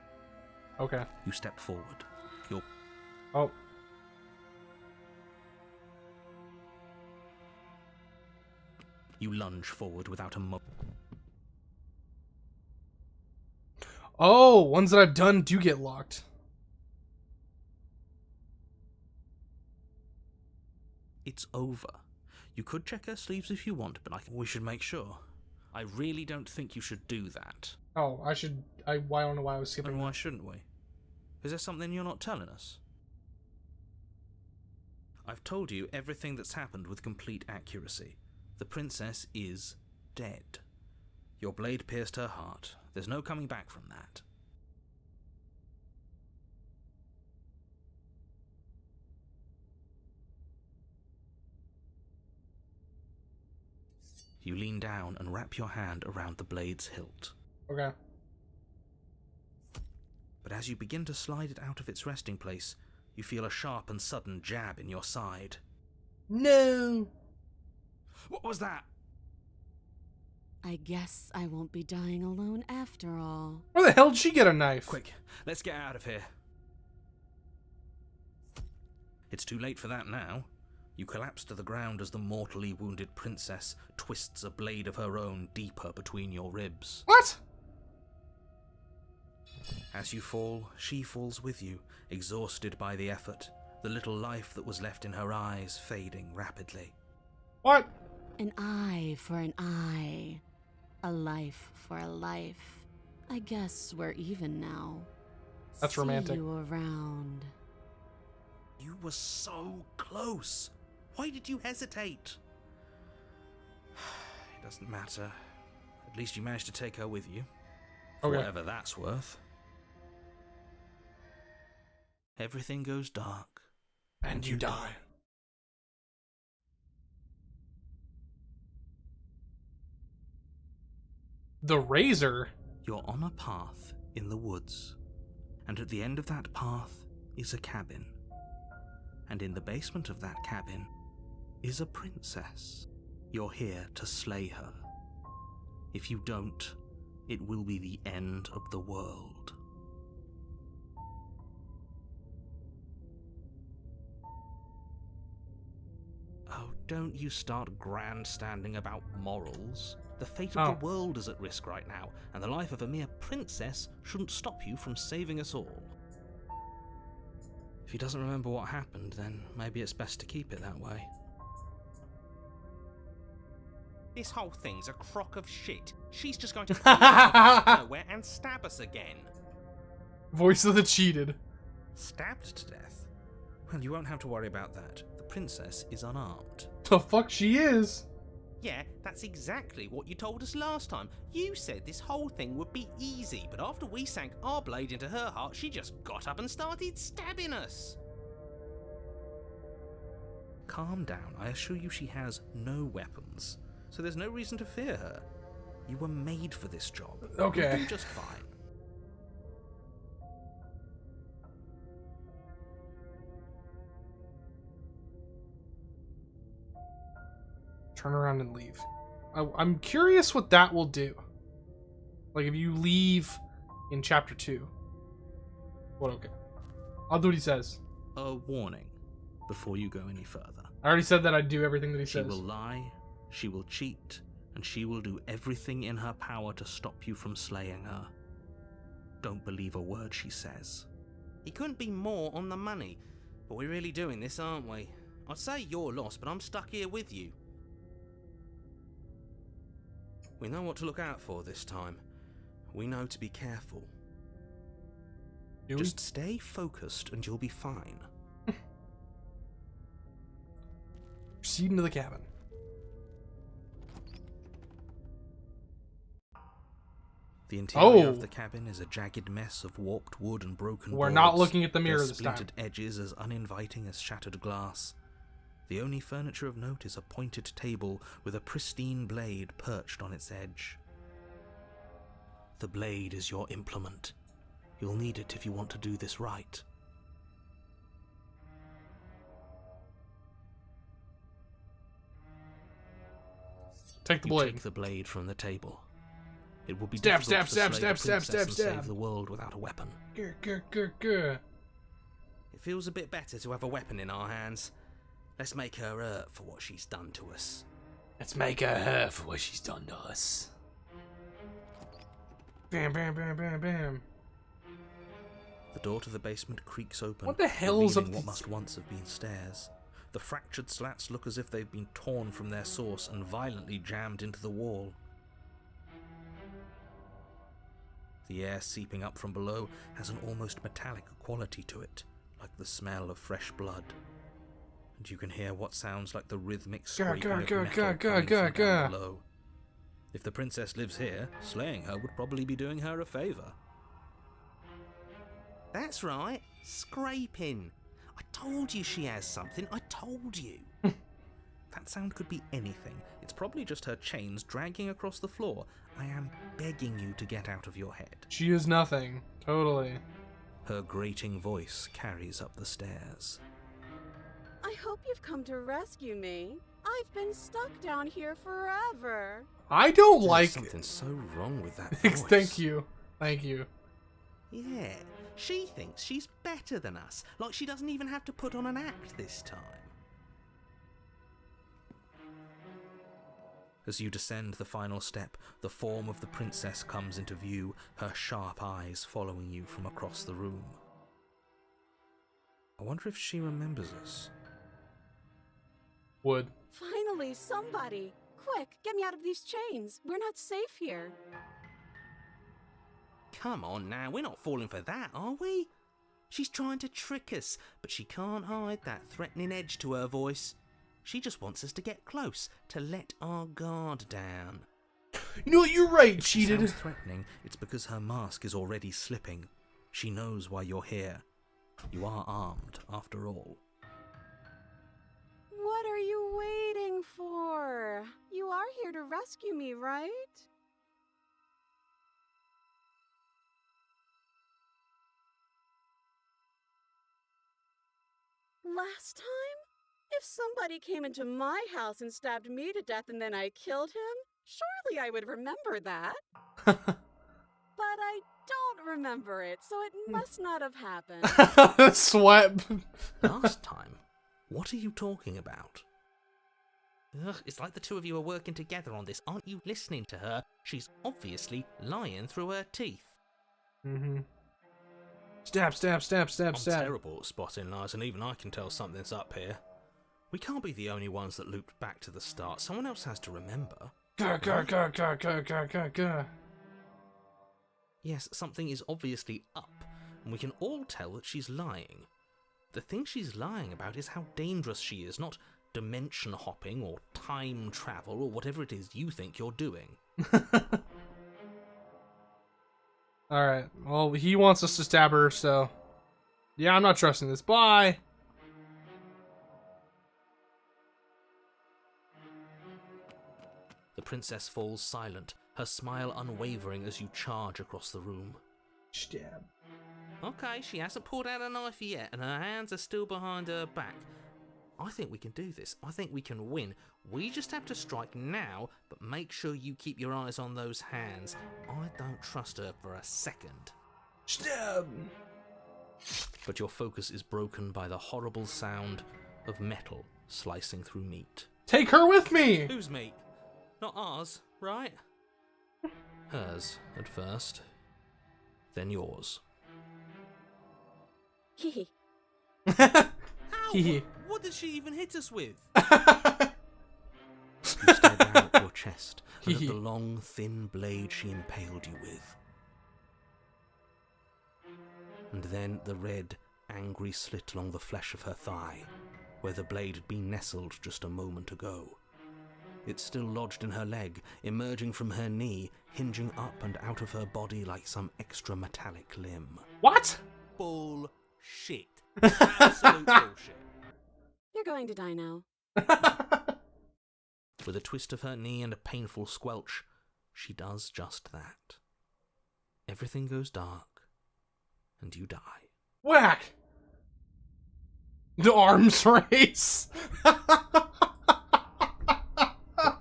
Okay. You step forward. Your Oh. You lunge forward without a Oh, ones that I've done do get locked. It's over. You could check her sleeves if you want, but we should make sure. I really don't think you should do that. Oh, I don't know why I was skipping. And why shouldn't we? Is there something you're not telling us? I've told you everything that's happened with complete accuracy. The princess is dead. Your blade pierced her heart. There's no coming back from that. You lean down and wrap your hand around the blade's hilt. Okay. But as you begin to slide it out of its resting place, you feel a sharp and sudden jab in your side. No. What was that? I guess I won't be dying alone after all. Where the hell did she get a knife? Quick, let's get out of here. It's too late for that now. You collapse to the ground as the mortally wounded princess twists a blade of her own deeper between your ribs. What? As you fall, she falls with you, exhausted by the effort, the little life that was left in her eyes fading rapidly. What? An eye for an eye. A life for a life. I guess we're even now. That's romantic. See you around. You were so close. Why did you hesitate? It doesn't matter. At least you managed to take her with you. For Okay. whatever that's worth. Everything goes dark. And you die. The razor? You're on a path in the woods. And at the end of that path is a cabin. And in the basement of that cabin is a princess. You're here to slay her. If you don't, it will be the end of the world. Oh, don't you start grandstanding about morals. The fate of the world is at risk right now, and the life of a mere princess shouldn't stop you from saving us all. If he doesn't remember what happened, then maybe it's best to keep it that way. This whole thing's a crock of shit. She's just going to come out of nowhere and stab us again. Voice of the cheated. Stabbed to death? Well, you won't have to worry about that. The princess is unarmed. The fuck she is? Yeah, that's exactly what you told us last time. You said this whole thing would be easy, but after we sank our blade into her heart, she just got up and started stabbing us. Calm down. I assure you she has no weapons, so there's no reason to fear her. You were made for this job. Okay. You'll do just fine. Turn around and leave. I'm curious what that will do. Like, if you leave in chapter 2. What, okay. I'll do what he says. A warning before you go any further. I already said that I'd do everything that he She says. will lie, she will cheat, and she will do everything in her power to stop you from slaying her. Don't believe a word she says. He couldn't be more on the money. But we're really doing this, aren't we? I'd say you're lost, but I'm stuck here with you. We know what to look out for this time. We know to be careful. Do we? Just stay focused and you'll be fine. Proceed into the cabin. The interior Oh. of the cabin is a jagged mess of warped wood and broken We're boards. not looking at the mirror Their this time. splintered edges as uninviting as shattered glass. The only furniture of note is a pointed table with a pristine blade perched on its edge. The blade is your implement. You'll need it if you want to do this right. Take the You blade. take the blade from the table. It will be Stab, difficult to stab, slay stab, the stab, princess and stab, stab. save the world without a weapon. Grr, grr, grr, grr. It feels a bit better to have a weapon in our hands. Let's make her hurt for what she's done to us. Let's make her hurt for what she's done to us. Bam, bam, bam, bam, bam. The door to the basement creaks open, What the hell's up revealing what these- must once have been stairs. The fractured slats look as if they've been torn from their source and violently jammed into the wall. The air seeping up from below has an almost metallic quality to it, like the smell of fresh blood. And you can hear what sounds like the rhythmic scraping gah, of gah, metal gah, coming gah, from gah. down below. If the princess lives here, slaying her would probably be doing her a favour. That's right, scraping. I told you she has something, I told you. That sound could be anything. It's probably just her chains dragging across the floor. I am begging you to get out of your head. She is nothing. Totally. Her grating voice carries up the stairs. I hope you've come to rescue me. I've been stuck down here forever. I don't There's like... something so wrong with that voice. Thank you. Thank you. Yeah, she thinks she's better than us, like she doesn't even have to put on an act this time. As you descend the final step, the form of the princess comes into view, her sharp eyes following you from across the room. I wonder if she remembers us. Would. Finally, somebody. Quick, get me out of these chains. We're not safe here. Come on now, we're not falling for that, are we? She's trying to trick us, but she can't hide that threatening edge to her voice. She just wants us to get close, to let our guard down. You know what? You're right, If she cheated. sounds threatening, it's because her mask is already slipping. She knows why you're here. You are armed, after all. What are you waiting for? You are here to rescue me, right? Last time? If somebody came into my house and stabbed me to death and then I killed him, surely I would remember that. But I don't remember it, so it must not have happened. Sweat. Last time? What are you talking about? Ugh, it's like the two of you are working together on this. Aren't you listening to her? She's obviously lying through her teeth. Mm-hmm. Stab, stab, stab, stab, I'm stab. terrible at spotting lies, and even I can tell something's up here. We can't be the only ones that looped back to the start. Someone else has to remember. Gah, gah, gah, gah, gah, gah, gah, gah. Yes, something is obviously up, and we can all tell that she's lying. The thing she's lying about is how dangerous she is, not dimension hopping or time travel or whatever it is you think you're doing. Alright, well, he wants us to stab her, so... Yeah, I'm not trusting this. Bye! princess falls silent, her smile unwavering as you charge across the room. Stab. Okay, she hasn't pulled out a knife yet, and her hands are still behind her back. I think we can do this. I think we can win. We just have to strike now, but make sure you keep your eyes on those hands. I don't trust her for a second. Stab. But your focus is broken by the horrible sound of metal slicing through meat. Take her with me! Whose meat? Not ours, right? Hers, at first. Then yours. Hee How? Hee. What did she even hit us with? hee. You stare down at your chest and at the long, thin blade she impaled you with. And then the red, angry slit along the flesh of her thigh, where the blade had been nestled just a moment ago. It's still lodged in her leg, emerging from her knee, hinging up and out of her body like some extra metallic limb. What? Bullshit. Absolute bullshit. You're going to die now. With a twist of her knee and a painful squelch, she does just that. Everything goes dark, and you die. Whack! The arms race!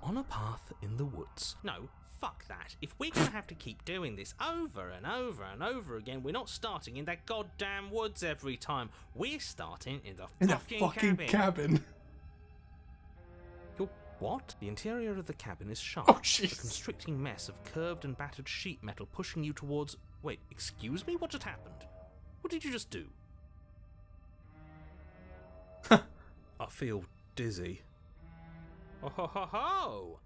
On a path in the woods. No, fuck that. If we're gonna have to keep doing this over and over and over again, we're not starting in that goddamn woods every time. We're starting in the fucking cabin. What? The interior of the cabin is sharp. Oh, A jeez. constricting mess of curved and battered sheet metal pushing you towards... Wait, excuse me? What just happened? What did you just do? I feel dizzy. Oh ho ho ho!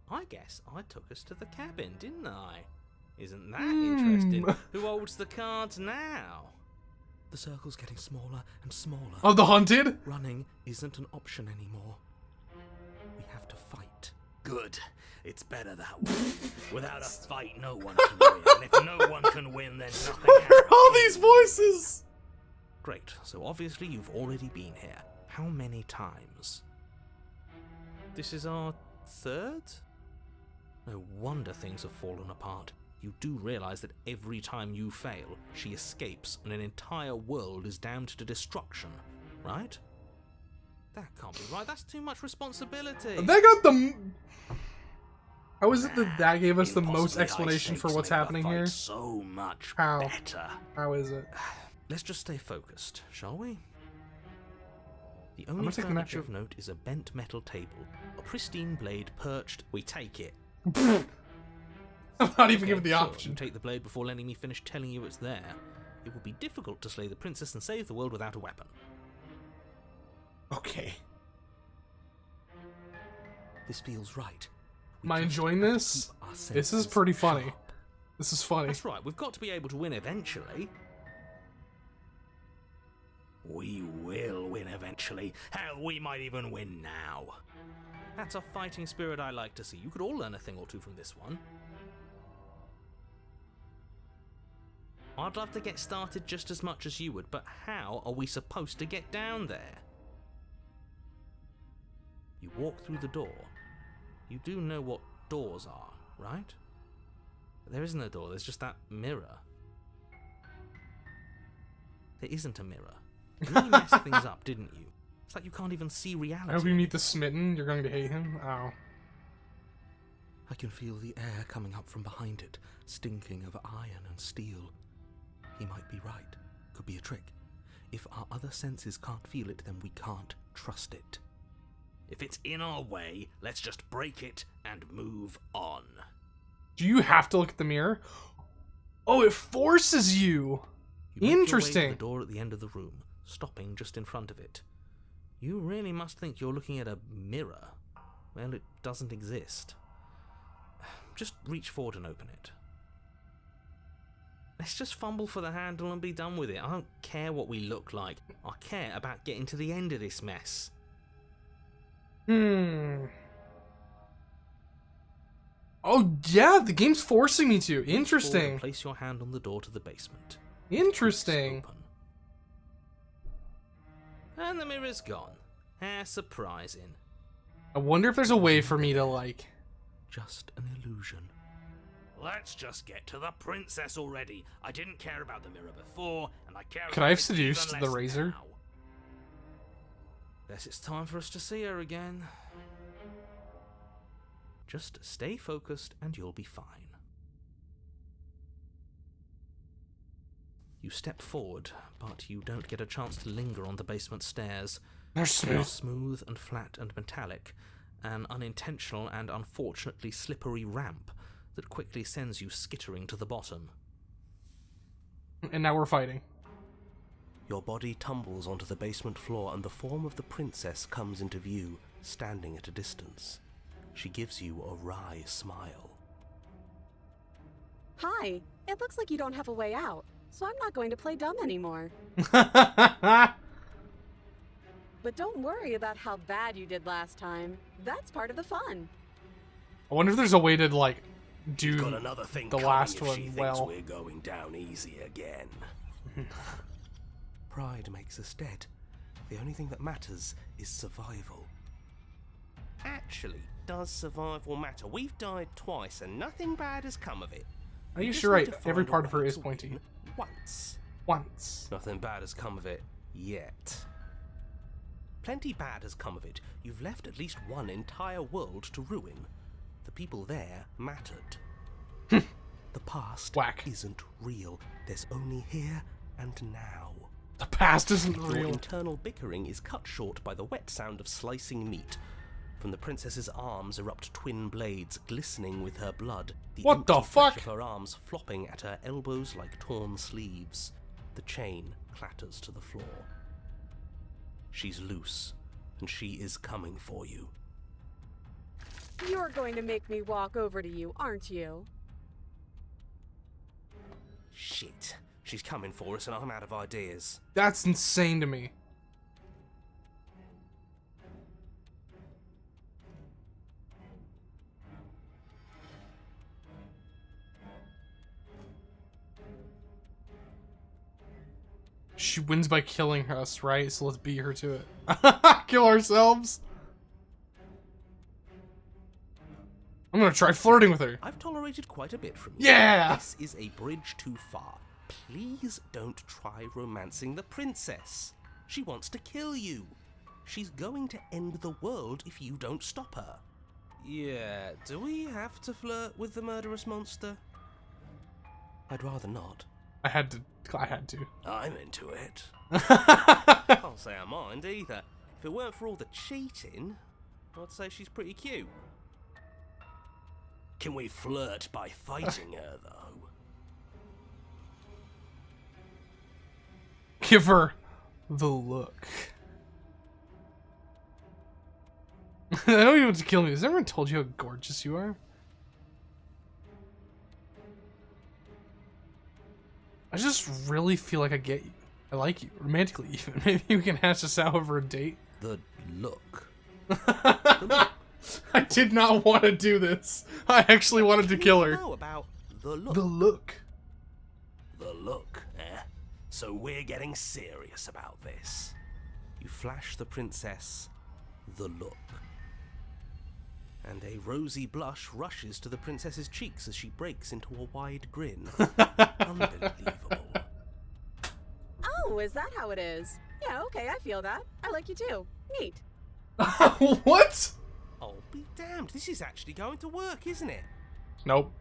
I guess I took us to the cabin, didn't I? Isn't that interesting? Who holds the cards now? The circle's getting smaller and smaller. Of the hunted? Running isn't an option anymore. We have to fight. Good. It's better that way. Without a fight, no one can win. And if no one can win, then nothing What happens. are all these voices? Great. So obviously you've already been here. How many times? This is our third? No wonder things have fallen apart. You do realize that every time you fail, she escapes and an entire world is damned to destruction, right? That can't be right. That's too much responsibility. They got the... How is it that gave us the most Impossibly high explanation for stakes what's make the happening fight here? So much How? better. How is it? Let's just stay focused, shall we? The gonna only take the furniture napkin. of note is a bent metal table, a pristine blade perched. We take it. I'm not even Okay, given the sure, option. You take the blade before letting me finish telling you it's there. It will be difficult to slay the princess and save the world without a weapon. Okay. This feels right. Am I just enjoying have to this? keep our This is senses pretty funny. sharp. This is funny. That's right, we've got to be able to win eventually. We will win eventually. Hell, we might even win now. That's a fighting spirit I like to see. You could all learn a thing or two from this one. I'd love to get started just as much as you would, but how are we supposed to get down there? You walk through the door. You do know what doors are, right? There isn't a door, there's just that mirror. There isn't a mirror. You really messed things up, didn't you? It's like you can't even see reality. I hope you meet the smitten. You're going to hate him. Oh. I can feel the air coming up from behind it, stinking of iron and steel. He might be right. Could be a trick. If our other senses can't feel it, then we can't trust it. If it's in our way, let's just break it and move on. Do you have to look at the mirror? Oh, it forces you. You make your way Interesting. to the door at the end of the room, stopping just in front of it. You really must think you're looking at a mirror. Well, it doesn't exist. Just reach forward and open it. Let's just fumble for the handle and be done with it. I don't care what we look like. I care about getting to the end of this mess. Oh, yeah, the game's forcing me to. Reach forward and Interesting. place your hand on the door to the basement. Interesting. It's open. And the mirror's gone. How surprising. I wonder if there's a way for me to, like, just an illusion. Let's just get to the princess already. I didn't care about the mirror before, and I care Could about I have it seduced even the less razor? now. Guess it's time for us to see her again. Just stay focused and you'll be fine. You step forward, but you don't get a chance to linger on the basement stairs. They're They are smooth. smooth and flat and metallic, an unintentional and unfortunately slippery ramp that quickly sends you skittering to the bottom. And now we're fighting. Your body tumbles onto the basement floor and the form of the princess comes into view, standing at a distance. She gives you a wry smile. Hi, it looks like you don't have a way out, so I'm not going to play dumb anymore. I But don't worry about how bad you did last time. That's part of the fun. wonder if there's a way to, like, do Got another thing the coming last if she one thinks well. we're going down easy again. Pride makes us dead. The only thing that matters is survival. Actually, does survival matter? We've died twice, and nothing bad has come of it. Are We you just sure need right? to Every find a part of her way is to pointy. win once. Once. Nothing bad has come of it yet. Plenty bad has come of it. You've left at least one entire world to ruin. The people there mattered. The past Whack. isn't real. There's only here and now. The past isn't Your real. internal bickering is cut short by the wet sound of slicing meat. From the princess's arms erupt twin blades glistening with her blood. What the empty flesh fuck? of her arms flopping at her elbows like torn sleeves. The chain clatters to the floor. She's loose, and she is coming for you. You're going to make me walk over to you, aren't you? Shit. She's coming for us, and I'm out of ideas. That's insane to me. She wins by killing us, right? So let's beat her to it. Kill ourselves. I'm gonna try flirting with her. I've tolerated quite a bit from you. Yeah! This is a bridge too far. Please don't try romancing the princess. She wants to kill you. She's going to end the world if you don't stop her. Yeah, do we have to flirt with the murderous monster? I'd rather not. I had to. I'm into it. Can't say I mind either. If it weren't for all the cheating, I'd say she's pretty cute. Can we flirt by fighting her, though? Give her the look. I know you want to kill me. Has everyone told you how gorgeous you are? I just really feel like I get you. I like you. Romantically, even. Maybe you can hash this out over a date. The look. I did not want to do this. I actually wanted to kill her. Know about the look. The look. The look, eh? So we're getting serious about this. You flash the princess the look. And a rosy blush rushes to the princess's cheeks as she breaks into a wide grin. Unbelievable. Oh, is that how it is? Yeah, okay, I feel that. I like you too. Neat. What? Oh, be damned. This is actually going to work, isn't it? Nope.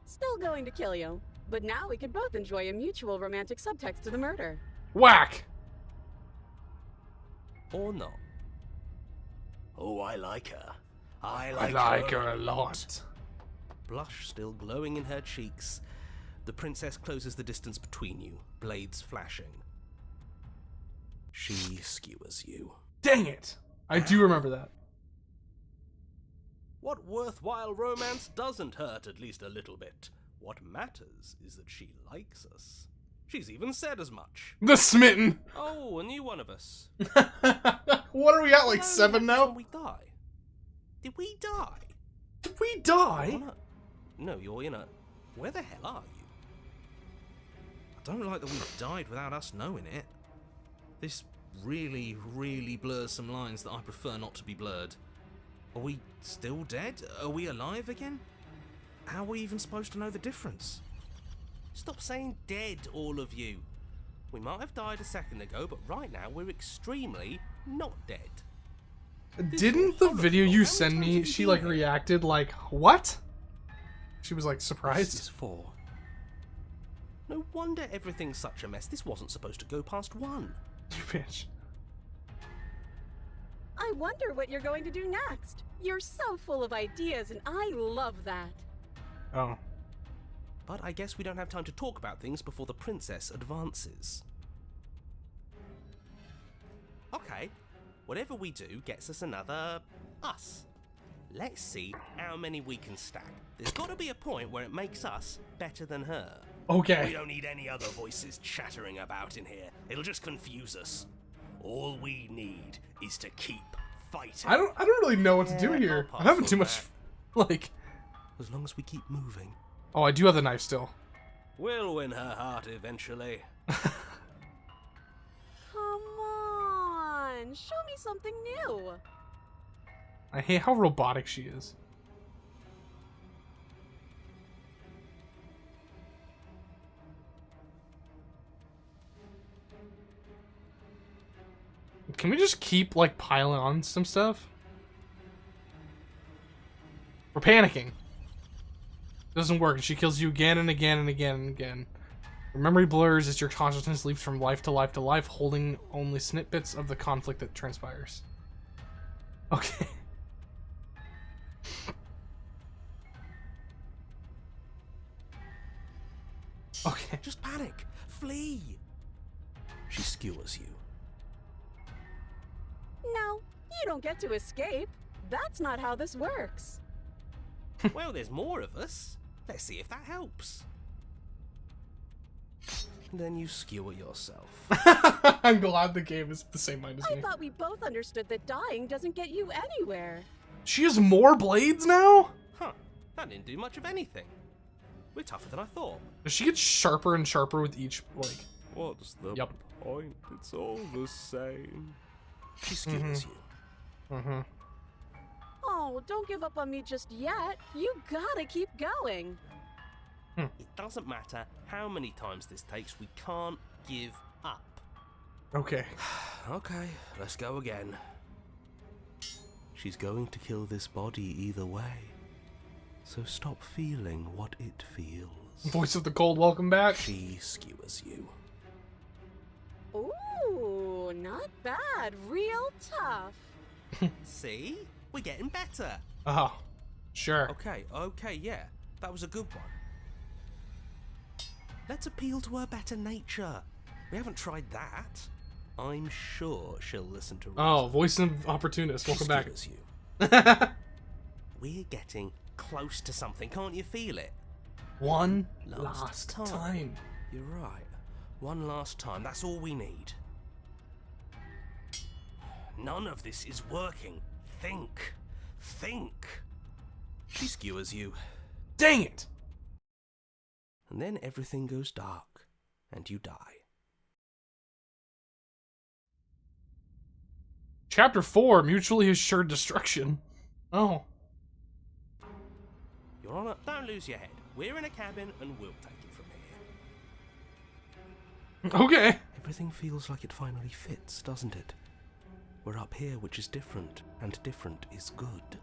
Still going to kill you. But now we can both enjoy a mutual romantic subtext to the murder. Whack. Or not. Oh, I like her. I I like like her her a lot. Blush still glowing in her cheeks, the princess closes the distance between you, blades flashing. She skewers you. Dang it. I do remember that. What worthwhile romance doesn't hurt at least a little bit? What matters is that she likes us. She's even said as much. The smitten. Oh, a new one of us. What are we at, like How 7 long now? did we die? Did we die? Did we die? You're not- No, you're in a... Where the hell are you? I don't like that we died without us knowing it. This really, really blurs some lines that I prefer not to be blurred. Are we still dead? Are we alive again? How are we even supposed to know the difference? Stop saying dead, all of you. We might have died a second ago, but right now we're extremely not dead. Didn't the video you send me, she like reacted like, what? She was like This surprised. is 4. No wonder everything's such a mess. This wasn't supposed to go past 1. You bitch. I wonder what you're going to do next. You're so full of ideas, and I love that. Oh. But I guess we don't have time to talk about things before the princess advances. Okay, whatever we do gets us another us. Let's see how many we can stack. There's got to be a point where it makes us better than her. Okay. We don't need any other voices chattering about in here. It'll just confuse us. All we need is to keep fighting. I don't really know what to do here. I'll I'm having pass too on much like As long as we keep moving. Oh, I do have the knife still. We'll win her heart eventually. Come on, show me something new. I hate how robotic she is. Can we just keep like piling on some stuff? We're panicking. Doesn't work. She kills you again and again and again and again. Your memory blurs as your consciousness leaps from life to life to life, holding only snippets of the conflict that transpires. Okay. Okay. Just panic. Flee. She skewers you. No, you don't get to escape. That's not how this works. Well, there's more of us. Let's see if that helps. Then you skewer yourself. I'm glad the game is the same mind as I me. thought we both understood that dying doesn't get you anywhere. She has more blades now? Huh. That didn't do much of anything. We're tougher than I thought. Does she get sharper and sharper with each, like... What's the point? It's all the same. She skewers you. Mm-hmm. Oh, don't give up on me just yet. You gotta keep going. It doesn't matter how many times this takes, we can't give up. Okay. Okay, let's go again. She's going to kill this body either way. So stop feeling what it feels. Voice of the Cold, welcome back. She skewers you. Ooh, not bad. Real tough. See? We're getting better. Oh, sure. Okay, yeah. That was a good one. Let's appeal to her better nature. We haven't tried that. I'm sure she'll listen to reason. Oh, voice of opportunist, welcome back. You. We're getting close to something, can't you feel it? One last time. You're right. One last time, that's all we need. None of this is working. Think. She skewers you. Dang it! And then everything goes dark, and you die. Chapter 4, mutually assured destruction. Oh. Your Honor, don't lose your head. We're in a cabin, and we'll take it from here. Okay. Everything feels like it finally fits, doesn't it? We're up here, which is different, and different is good.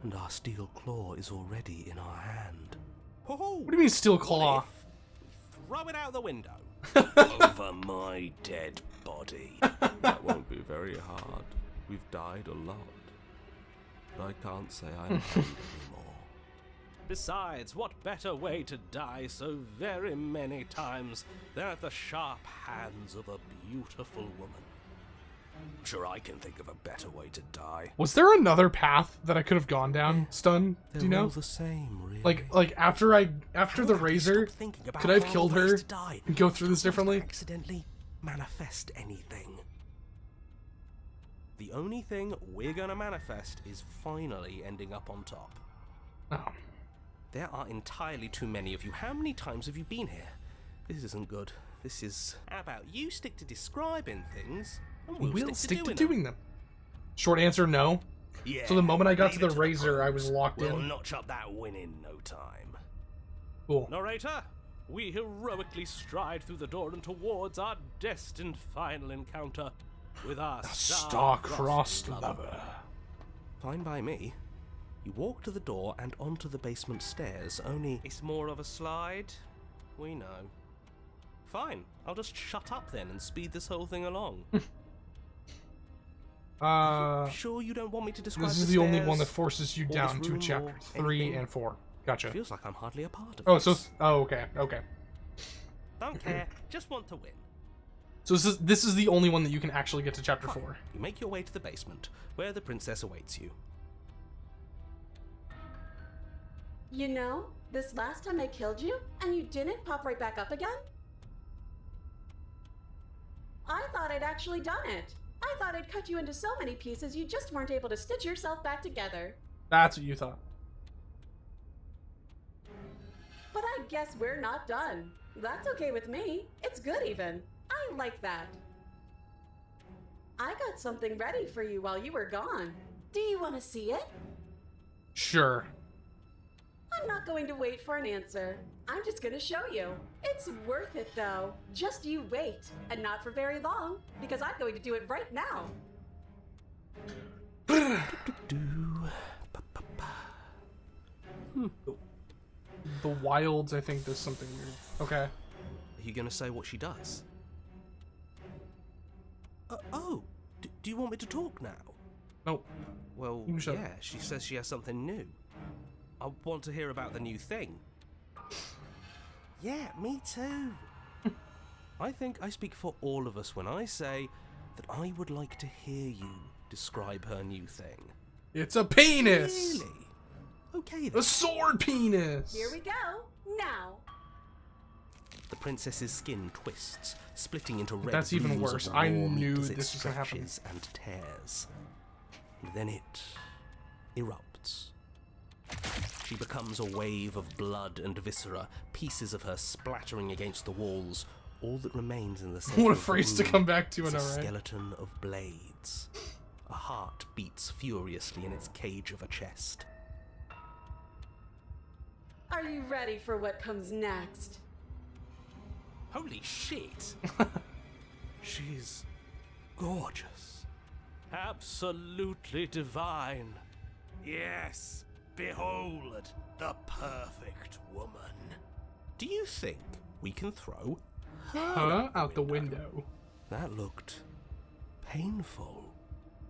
And our steel claw is already in our hand. What do you mean steel claw? Throw it out the window. Over my dead body. That won't be very hard. We've died a lot. But I can't say I'm hungry anymore. Besides, what better way to die so very many times than at the sharp hands of a beautiful woman? Sure, I can think of a better way to die. Was there another path that I could have gone down, Stun? They're Do you know? all the same, really. Like after the razor, could I have killed her and go through this differently? Accidentally manifest anything. The only thing we're gonna manifest is finally ending up on top. Oh. There are entirely too many of you. How many times have you been here? This isn't good. This is... How about you stick to describing things, and we'll stick to doing them. Short answer, no. Yeah. So the moment I got to leave the it to razor, I pros. was locked We'll in. notch up that win in no time. Cool. Narrator, we heroically stride through the door and towards our destined final encounter with our Star-crossed lover. Fine by me. You walk to the door and onto the basement stairs, only... It's more of a slide. We know. Fine, I'll just shut up then and speed this whole thing along. Sure you don't want me to describe This is the only one that forces you down to chapter 3 and 4. Gotcha. Feels like I'm hardly a part of Oh, this. so okay. Don't care, just want to win. So this is the only one that you can actually get to chapter 4. You make your way to the basement, where the princess awaits you. You know, this last time I killed you, and you didn't pop right back up again? I thought I'd actually done it. I thought I'd cut you into so many pieces you just weren't able to stitch yourself back together. That's what you thought. But I guess we're not done. That's okay with me. It's good even. I like that. I got something ready for you while you were gone. Do you want to see it? Sure. I'm not going to wait for an answer. I'm just going to show you. It's worth it though. Just you wait. And not for very long, because I'm going to do it right now. The Wilds, I think, does something weird. Okay. Are you going to say what she does? Do you want me to talk now? Nope. Well, You can shut yeah, she says she has something new. I want to hear about the new thing. Yeah, me too. I think I speak for all of us when I say that I would like to hear you describe her new thing. It's a penis! Really? Okay then. A sword penis! Here we go. Now. The princess's skin twists, splitting into red That's even blues worse. of I raw meat knew as it this was gonna happen. stretches and tears. And then it erupts. She becomes a wave of blood and viscera, pieces of her splattering against the walls. All that remains in the center What a of the phrase to room come back to, is I a know, right? skeleton of blades. A heart beats furiously in its cage of a chest. Are you ready for what comes next? Holy shit! She's gorgeous. Absolutely divine. Yes, behold, the perfect woman. Do you think we can throw Huh? Out the window. That looked painful.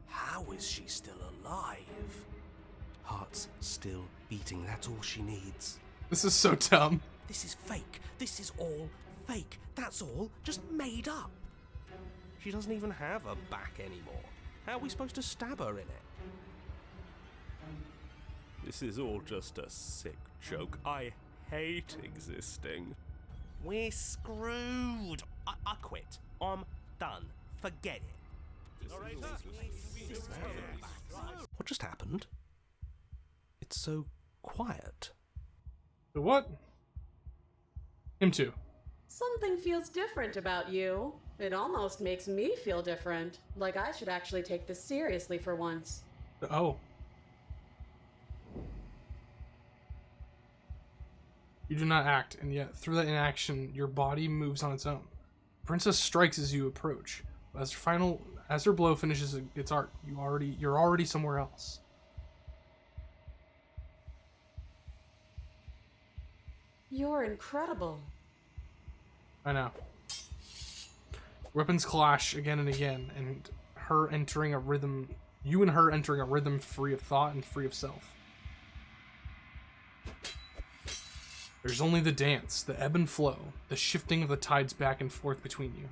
How is she still alive? Heart's still beating, that's all she needs. This is so dumb. This is fake. This is all fake. That's all just made up. She doesn't even have a back anymore. How are we supposed to stab her in it? This is all just a sick joke. I hate existing. We're screwed. I quit. I'm done. Forget it. What just happened? It's so quiet. The what? Him too. Something feels different about you. It almost makes me feel different. Like I should actually take this seriously for once. Oh. You do not act, and yet through that inaction, your body moves on its own. Princess strikes as you approach. As her blow finishes its arc, you're already somewhere else. You're incredible. I know. Weapons clash again and again, and her entering a rhythm. You and her entering a rhythm free of thought and free of self. There's only the dance, the ebb and flow, the shifting of the tides back and forth between you.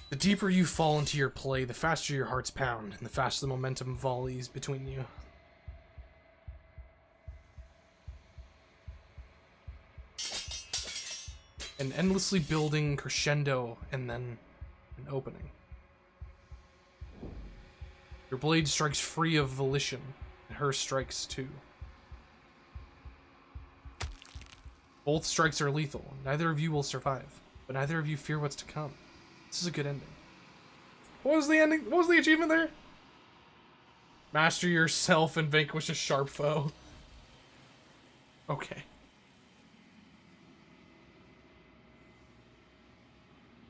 The deeper you fall into your play, the faster your hearts pound, and the faster the momentum volleys between you. An endlessly building crescendo, and then an opening. Your blade strikes free of volition, and her strikes too. Both strikes are lethal. Neither of you will survive, but neither of you fear what's to come. This is a good ending. What was the ending? What was the achievement there? Master yourself and vanquish a sharp foe. Okay.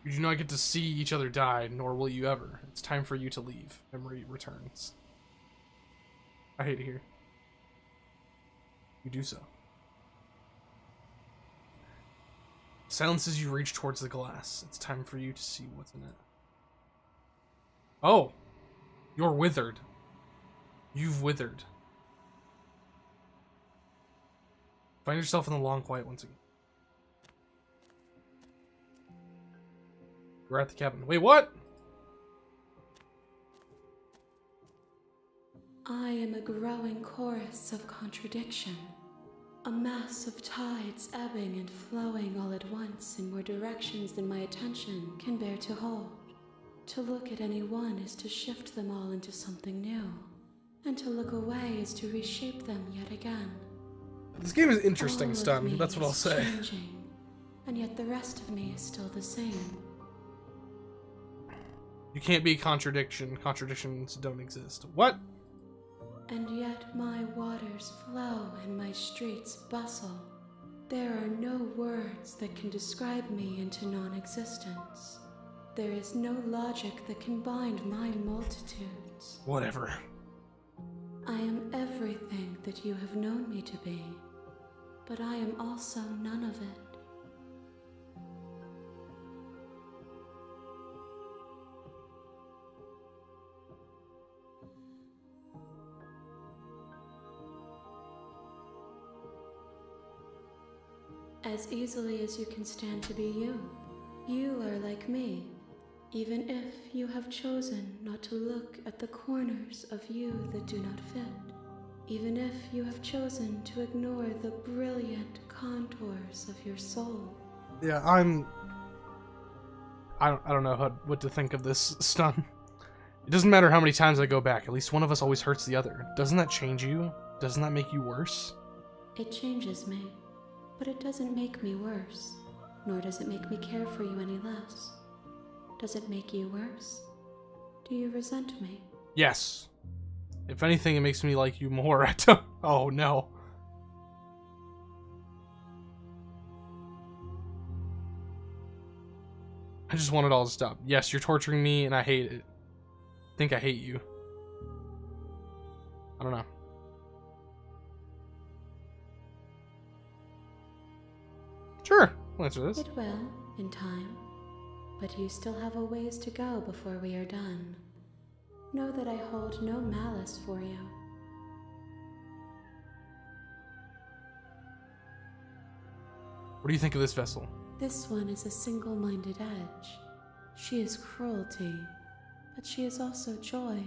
You do not get to see each other die, nor will you ever. It's time for you to leave. Memory returns. I hate it here. You do so. Silence as you reach towards the glass. It's time for you to see what's in it. Oh! You're withered. You've withered. Find yourself in the long quiet once again. We're at the cabin. Wait, what? I am a growing chorus of contradiction. A mass of tides ebbing and flowing all at once in more directions than my attention can bear to hold. To look at any one is to shift them all into something new, and to look away is to reshape them yet again. This game is interesting, All of Stun. me That's what I'll is say. changing, and yet the rest of me is still the same. You can't be contradiction. Contradictions don't exist. What? And yet my waters flow and my streets bustle. There are no words that can describe me into non-existence. There is no logic that can bind my multitudes. Whatever. I am everything that you have known me to be, but I am also none of it. As easily as you can stand to be you. You are like me, even if you have chosen not to look at the corners of you that do not fit. Even if you have chosen to ignore the brilliant contours of your soul. Yeah, I don't know what to think of this, Stun. It doesn't matter how many times I go back. At least one of us always hurts the other. Doesn't that change you? Doesn't that make you worse? It changes me, but it doesn't make me worse. Nor does it make me care for you any less. Does it make you worse? Do you resent me? Yes. If anything, it makes me like you more. Oh, no. I just want it all to stop. Yes, you're torturing me, and I hate it. I think I hate you. I don't know. Sure, I'll answer this. It will, in time. But you still have a ways to go before we are done. Know that I hold no malice for you. What do you think of this vessel? This one is a single-minded edge. She is cruelty, but she is also joy.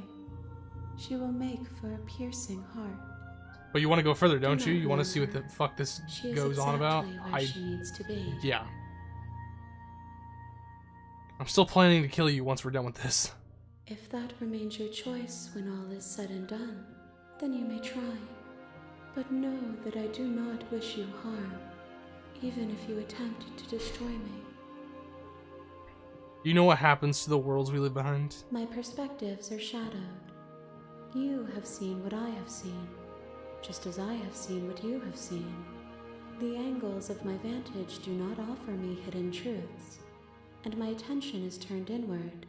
She will make for a piercing heart. But you want to go further, don't Do you? not You want to see worry. what the fuck this She is goes on about? exactly where she needs to be. Yeah. I'm still planning to kill you once we're done with this. If that remains your choice when all is said and done, then you may try. But know that I do not wish you harm, even if you attempt to destroy me. Do you know what happens to the worlds we leave behind? My perspectives are shadowed. You have seen what I have seen, just as I have seen what you have seen. The angles of my vantage do not offer me hidden truths, and my attention is turned inward,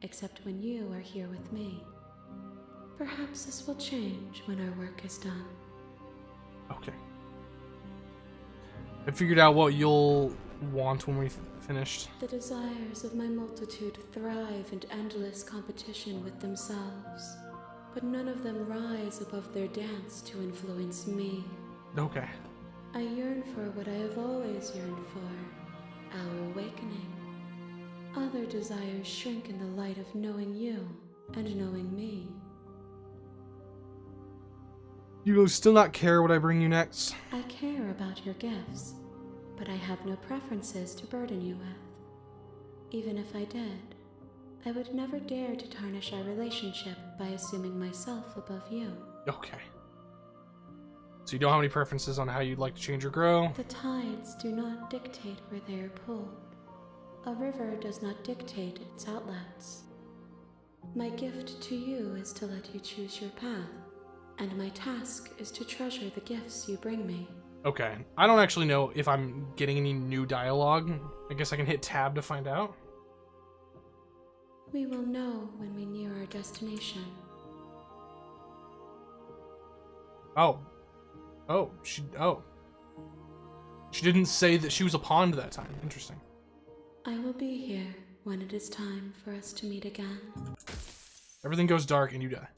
except when you are here with me. Perhaps this will change when our work is done. Okay. I figured out what you'll want when we've finished. The desires of my multitude thrive in endless competition with themselves, but none of them rise above their dance to influence me. Okay. I yearn for what I have always yearned for, our awakening. Other desires shrink in the light of knowing you and knowing me. You still not care what I bring you next? I care about your gifts, but I have no preferences to burden you with. Even if I did, I would never dare to tarnish our relationship by assuming myself above you. Okay. So you don't have any preferences on how you'd like to change or grow? The tides do not dictate where they are pulled. A river does not dictate its outlets. My gift to you is to let you choose your path, and my task is to treasure the gifts you bring me. Okay. I don't actually know if I'm getting any new dialogue. I guess I can hit tab to find out. We will know when we near our destination. Oh. Oh. She didn't say that she was a pond that time. Interesting. I will be here when it is time for us to meet again. Everything goes dark and you die.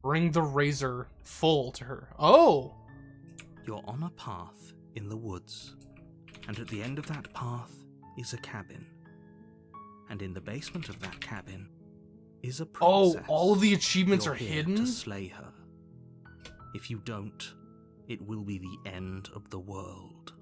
Bring the razor full to her. Oh! You're on a path in the woods, and at the end of that path is a cabin. And in the basement of that cabin is a princess. Oh, all of the achievements You're are here hidden? to slay her. If you don't, it will be the end of the world.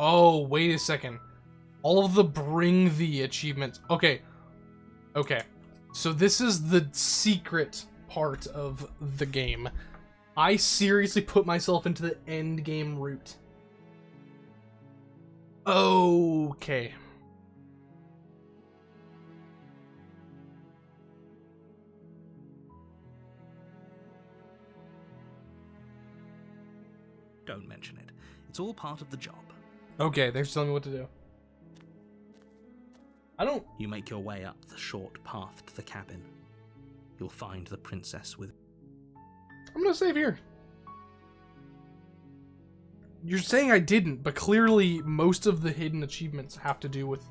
Oh, wait a second. All of the bring the achievements. Okay. Okay. So this is the secret part of the game. I seriously put myself into the end game route. Okay. Don't mention it. It's all part of the job. Okay, they're telling me what to do. I don't... You make your way up the short path to the cabin. You'll find the princess with... I'm gonna save here. You're saying I didn't, but clearly most of the hidden achievements have to do with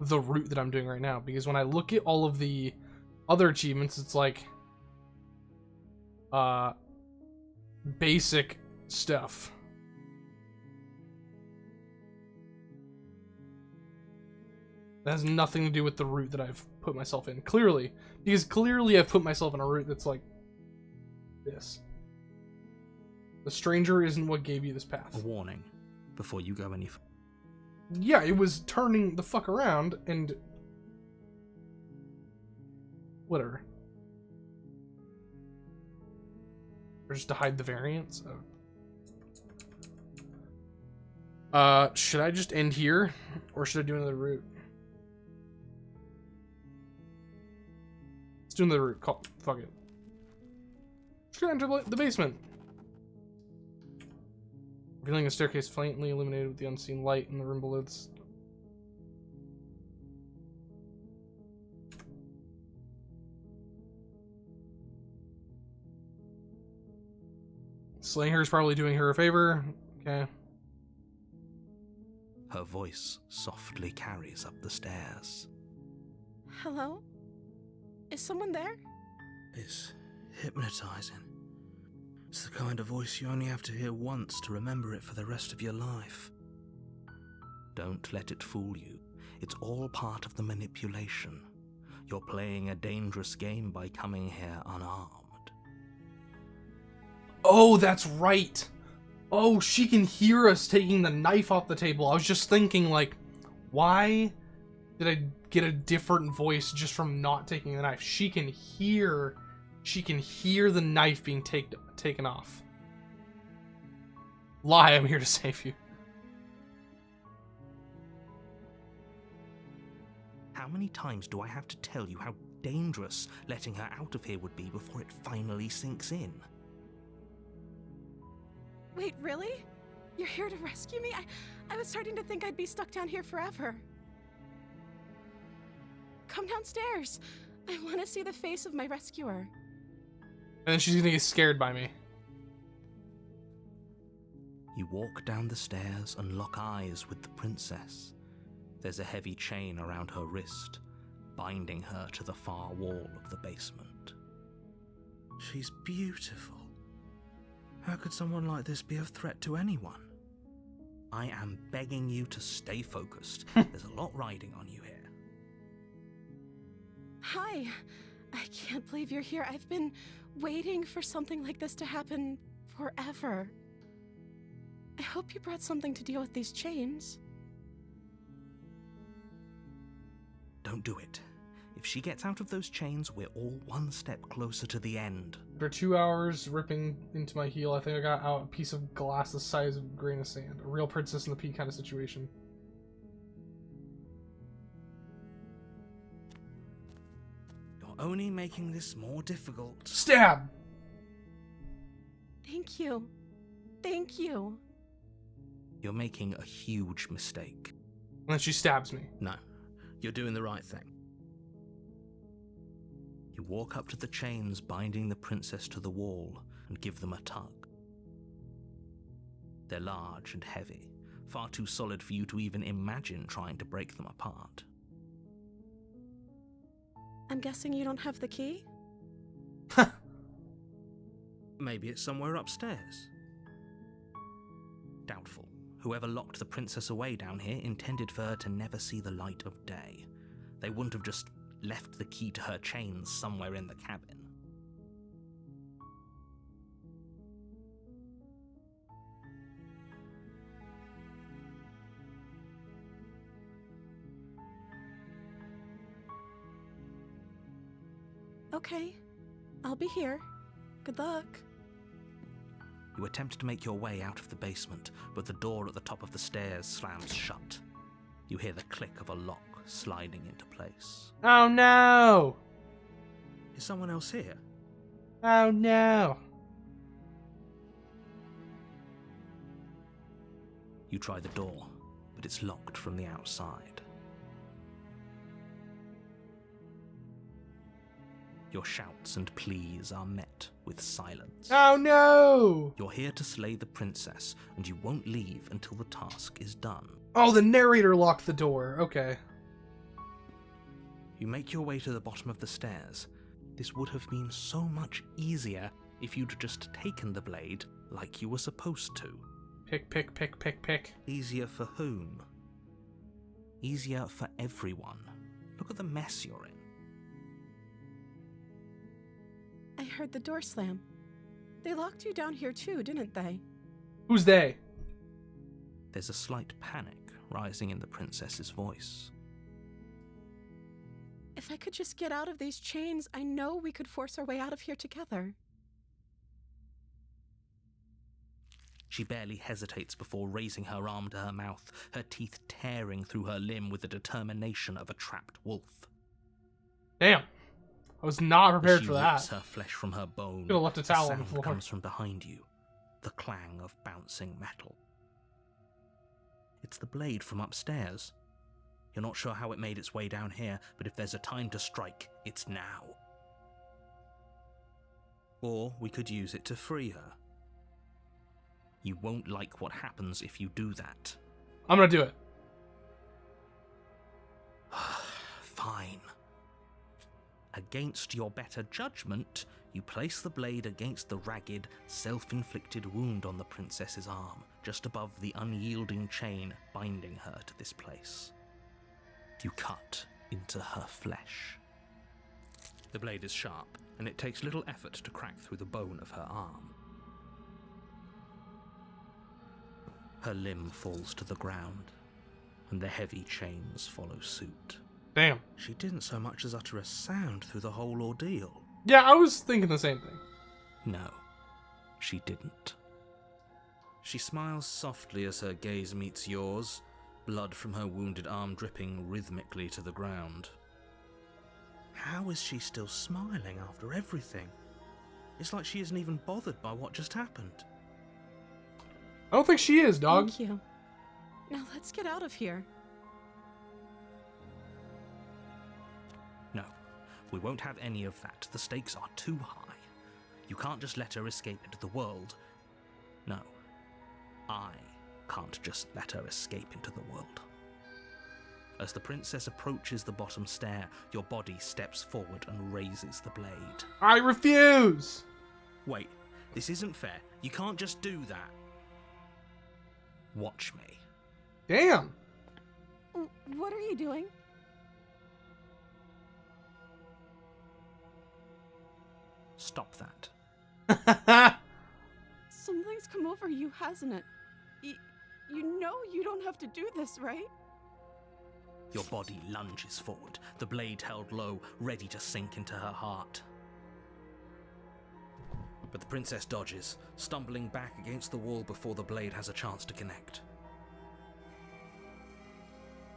the route that I'm doing right now. Because when I look at all of the other achievements, it's like... basic stuff. That has nothing to do with the route that I've put myself in. Clearly. Because clearly I've put myself in a route that's like this. The stranger isn't what gave you this path. A warning before you go any further. Yeah, it was turning the fuck around and... whatever. Or just to hide the variants? Oh. Should I just end here? Or should I do another route? Let's do another route. Fuck it. Just gonna enter the basement. Revealing a staircase faintly illuminated with the unseen light in the room below this. Slaying her is probably doing her a favor. Okay. Her voice softly carries up the stairs. Hello? Is someone there? It's hypnotizing. It's the kind of voice you only have to hear once to remember it for the rest of your life. Don't let it fool you. It's all part of the manipulation. You're playing a dangerous game by coming here unarmed. Oh, that's right. Oh, she can hear us taking the knife off the table. I was just thinking, like, why did I get a different voice just from not taking the knife? She can hear the knife being taken off. Lie, I'm here to save you. How many times do I have to tell you how dangerous letting her out of here would be before it finally sinks in? Wait, really? You're here to rescue me? I was starting to think I'd be stuck down here forever. Come downstairs. I want to see the face of my rescuer. And then she's gonna get scared by me. You walk down the stairs and lock eyes with the princess. There's a heavy chain around her wrist, binding her to the far wall of the basement. She's beautiful. How could someone like this be of threat to anyone? I am begging you to stay focused. There's a lot riding on you here. Hi. I can't believe you're here. I've been waiting for something like this to happen forever. I hope you brought something to deal with these chains. Don't do it. If she gets out of those chains, we're all one step closer to the end. After 2 hours ripping into my heel, I think I got out a piece of glass the size of a grain of sand. A real Princess in the Pea kind of situation. You're only making this more difficult. Stab! Thank you. Thank you. You're making a huge mistake. And then she stabs me. No, you're doing the right thing. You walk up to the chains binding the princess to the wall and give them a tug. They're large and heavy, far too solid for you to even imagine trying to break them apart. I'm guessing you don't have the key? Maybe it's somewhere upstairs. Doubtful. Whoever locked the princess away down here intended for her to never see the light of day. They wouldn't have just left the key to her chains somewhere in the cabin. Okay. I'll be here. Good luck. You attempt to make your way out of the basement, but the door at the top of the stairs slams shut. You hear the click of a lock sliding into place. Oh no! Is someone else here? Oh no! You try the door, but it's locked from the outside. Your shouts and pleas are met with silence. Oh no! You're here to slay the princess, and you won't leave until the task is done. Oh, the narrator locked the door. Okay. You make your way to the bottom of the stairs. This would have been so much easier if you'd just taken the blade like you were supposed to. Pick, pick, pick, pick, pick. Easier for whom? Easier for everyone. Look at the mess you're in. I heard the door slam. They locked you down here too, didn't they? Who's they? There's a slight panic rising in the princess's voice. If I could just get out of these chains, I know we could force our way out of here together. She barely hesitates before raising her arm to her mouth, her teeth tearing through her limb with the determination of a trapped wolf. Damn. I was not prepared As she for that. rips her flesh from her bone, Could've left a towel the on the sound floor. comes from behind you, the clang of bouncing metal. It's the blade from upstairs. You're not sure how it made its way down here, but if there's a time to strike, it's now. Or we could use it to free her. You won't like what happens if you do that. I'm gonna do it. Fine. Against your better judgment, you place the blade against the ragged, self-inflicted wound on the princess's arm, just above the unyielding chain binding her to this place. You cut into her flesh. The blade is sharp, and it takes little effort to crack through the bone of her arm. Her limb falls to the ground, and the heavy chains follow suit. Damn. She didn't so much as utter a sound through the whole ordeal. Yeah, I was thinking the same thing. No, she didn't. She smiles softly as her gaze meets yours, blood from her wounded arm dripping rhythmically to the ground. How is she still smiling after everything? It's like she isn't even bothered by what just happened. I don't think she is, dog. Thank you. Now let's get out of here. No, we won't have any of that. The stakes are too high. You can't just let her escape into the world. No, I can't just let her escape into the world. As the princess approaches the bottom stair, your body steps forward and raises the blade. I refuse! Wait, this isn't fair. You can't just do that. Watch me. Damn! What are you doing? Stop that. Something's come over you, hasn't it? You know you don't have to do this, right? Your body lunges forward, the blade held low, ready to sink into her heart. But the princess dodges, stumbling back against the wall before the blade has a chance to connect.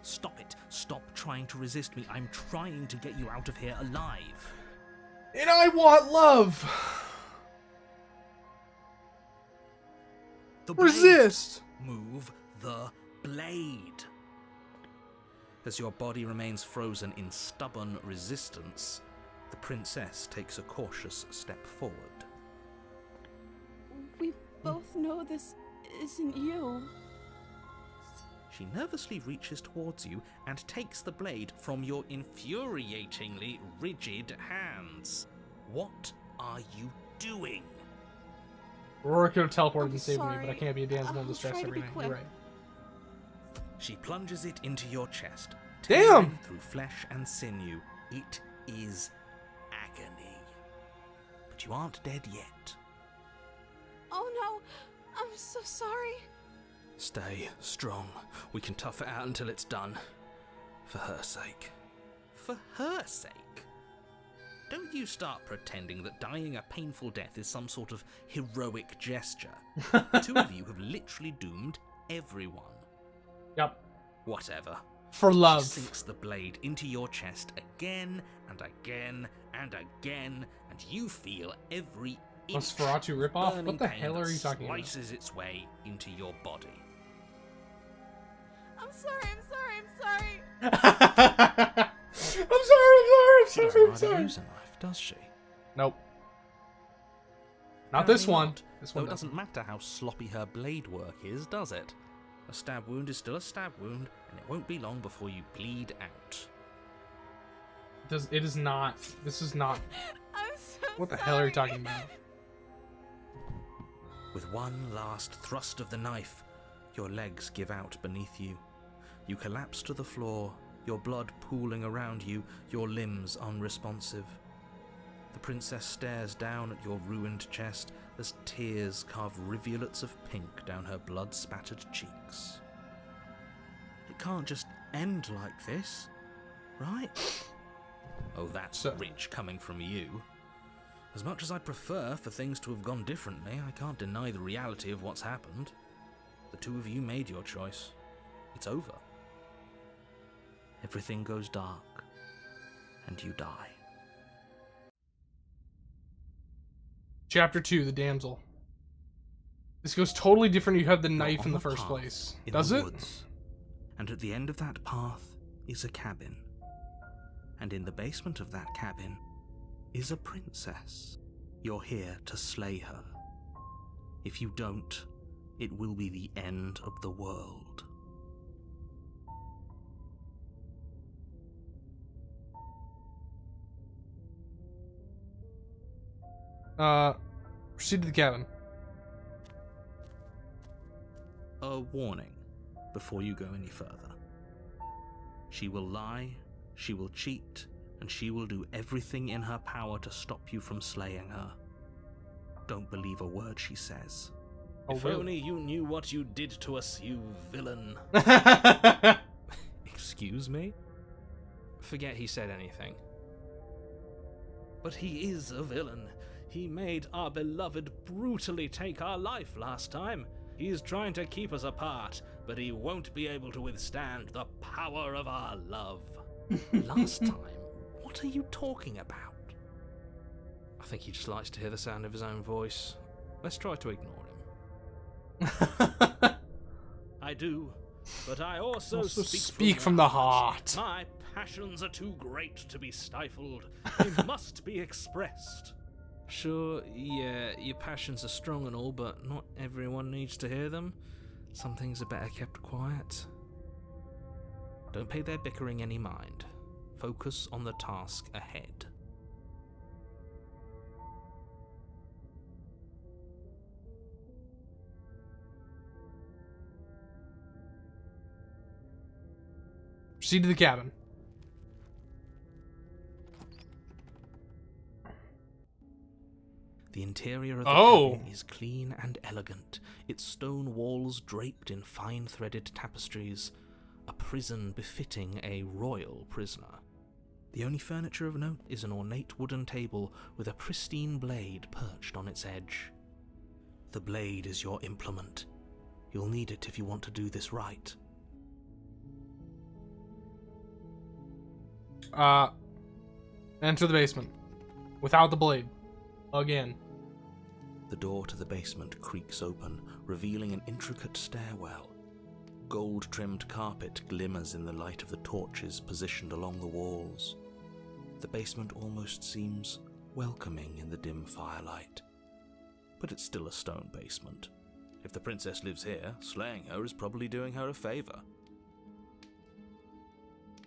Stop it. Stop trying to resist me. I'm trying to get you out of here alive. And I want love. Resist. Move the blade. As your body remains frozen in stubborn resistance, the princess takes a cautious step forward. We both know this isn't you. She nervously reaches towards you and takes the blade from your infuriatingly rigid hands. What are you doing? Aurora could have teleported and saved me, sorry. but I can't be a damsel in distress try to every be night. quick. You're right. She plunges it into your chest. Damn! tearing through flesh and sinew. It is agony. But you aren't dead yet. Oh no, I'm so sorry. Stay strong. We can tough it out until it's done. For her sake. For her sake? Don't you start pretending that dying a painful death is some sort of heroic gesture. The two of you have literally doomed everyone. Yep. Whatever. For love. She sinks the blade into your chest again and again and again, and you feel every inch Nosferatu ripoff? burning What the pain hell are that you talking about? slices its way into your body. I'm sorry. I'm sorry. She doesn't know how to use a knife, does she? Nope. Not this Apparently one. not. This Though one it doesn't matter how sloppy her blade work is, does it? A stab wound is still a stab wound, and it won't be long before you bleed out. It is not. This is not. I'm so What the hell are you talking about? With one last thrust of the knife, your legs give out beneath you. You collapse to the floor, your blood pooling around you, your limbs unresponsive. The princess stares down at your ruined chest as tears carve rivulets of pink down her blood-spattered cheeks. It can't just end like this, right? Oh, that's rich coming from you. As much as I'd prefer for things to have gone differently, I can't deny the reality of what's happened. The two of you made your choice. It's over. Everything goes dark, and you die. Chapter 2, The Damsel. This goes totally different. You have the You're knife on in the a first path place. in Does the it? woods, and at the end of that path is a cabin. And in the basement of that cabin is a princess. You're here to slay her. If you don't, it will be the end of the world. Proceed to the cabin. A warning before you go any further. She will lie, she will cheat, and she will do everything in her power to stop you from slaying her. Don't believe a word she says. If only you knew what you did to us, you villain. Excuse me? Forget he said anything. But he is a villain. He made our beloved brutally take our life last time. He's trying to keep us apart, but he won't be able to withstand the power of our love. Last time? What are you talking about? I think he just likes to hear the sound of his own voice. Let's try to ignore him. I do, but I also speak from the heart. My passions are too great to be stifled. They must be expressed. Sure, yeah, your passions are strong and all, but not everyone needs to hear them. Some things are better kept quiet. Don't pay their bickering any mind. Focus on the task ahead. Proceed to the cabin. The interior of the cabin is clean and elegant, its stone walls draped in fine threaded tapestries, a prison befitting a royal prisoner. The only furniture of note is an ornate wooden table with a pristine blade perched on its edge. The blade is your implement. You'll need it if you want to do this right. Enter the basement. Without the blade. Again. The door to the basement creaks open, revealing an intricate stairwell. Gold-trimmed carpet glimmers in the light of the torches positioned along the walls. The basement almost seems welcoming in the dim firelight. But it's still a stone basement. If the princess lives here, slaying her is probably doing her a favor.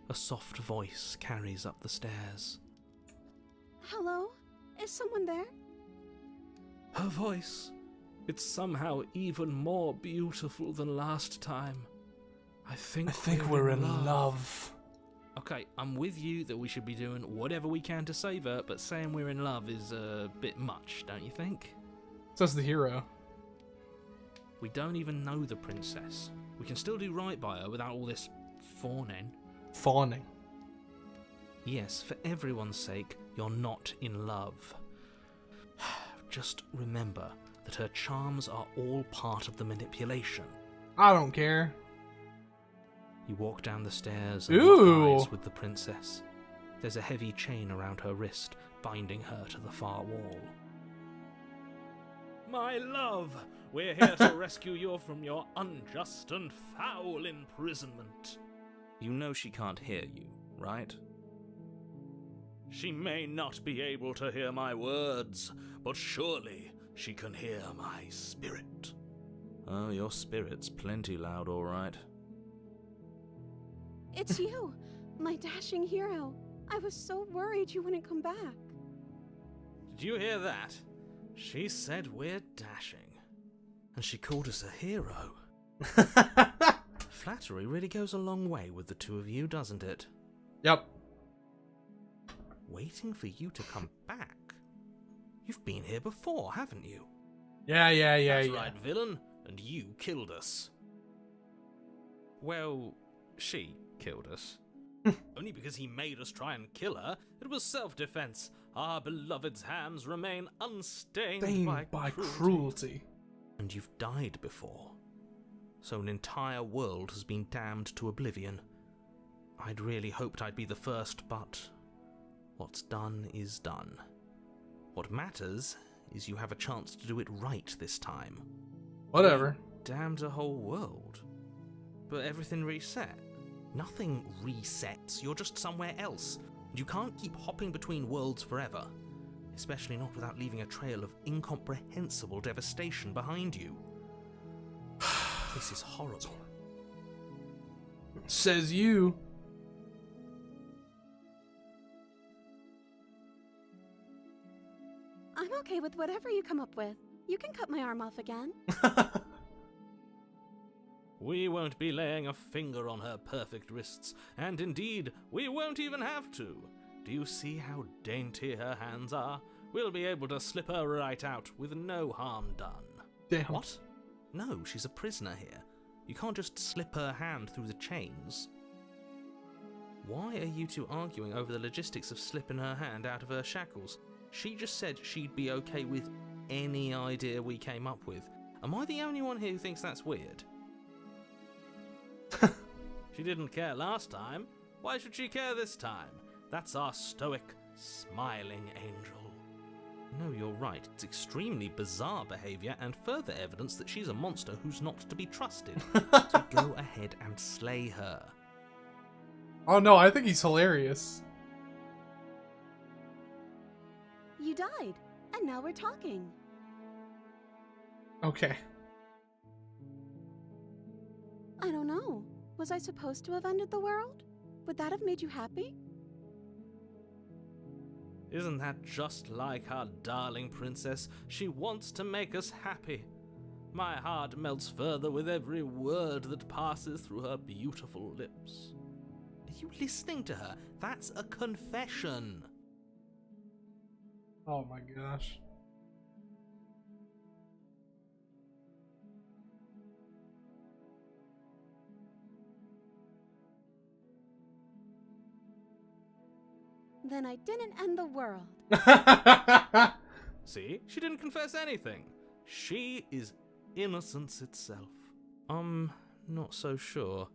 A soft voice carries up the stairs. Hello? Is someone there? Her voice. It's somehow even more beautiful than last time. I think we're in love. Okay, I'm with you that we should be doing whatever we can to save her, but saying we're in love is a bit much, don't you think? Says the hero. We don't even know the princess. We can still do right by her without all this fawning. Fawning. Yes, for everyone's sake, you're not in love. Just remember that her charms are all part of the manipulation. I don't care. You walk down the stairs and Ooh. lock eyes with the princess. There's a heavy chain around her wrist, binding her to the far wall. My love, we're here to rescue you from your unjust and foul imprisonment. You know she can't hear you, right? She may not be able to hear my words, but surely she can hear my spirit. Oh, your spirit's plenty loud, all right. It's you, my dashing hero. I was so worried you wouldn't come back. Did you hear that? She said we're dashing. And she called us a hero. Flattery really goes a long way with the two of you, doesn't it? Yep. Waiting for you to come back? You've been here before, haven't you? Yeah. That's right, villain. And you killed us. Well, she killed us. Only because he made us try and kill her. It was self-defense. Our beloved's hands remain unstained by cruelty. And you've died before. So an entire world has been damned to oblivion. I'd really hoped I'd be the first, but what's done is done. What matters is you have a chance to do it right this time. Whatever. You damned a whole world. But everything reset. Nothing resets, you're just somewhere else. You can't keep hopping between worlds forever. Especially not without leaving a trail of incomprehensible devastation behind you. This is horrible. Says you. I'm okay with whatever you come up with. You can cut my arm off again. We won't be laying a finger on her perfect wrists, and indeed, we won't even have to. Do you see how dainty her hands are? We'll be able to slip her right out with no harm done. Damn. What? No, she's a prisoner here. You can't just slip her hand through the chains. Why are you two arguing over the logistics of slipping her hand out of her shackles? She just said she'd be okay with any idea we came up with. Am I the only one here who thinks that's weird? She didn't care last time. Why should she care this time? That's our stoic, smiling angel. No, you're right. It's extremely bizarre behaviour and further evidence that she's a monster who's not to be trusted. So go ahead and slay her. Oh no, I think he's hilarious. You died, and now we're talking. Okay. I don't know. Was I supposed to have ended the world? Would that have made you happy? Isn't that just like our darling princess? She wants to make us happy. My heart melts further with every word that passes through her beautiful lips. Are you listening to her? That's a confession. Oh my gosh. Then I didn't end the world. See? She didn't confess anything. She is innocence itself. Not so sure.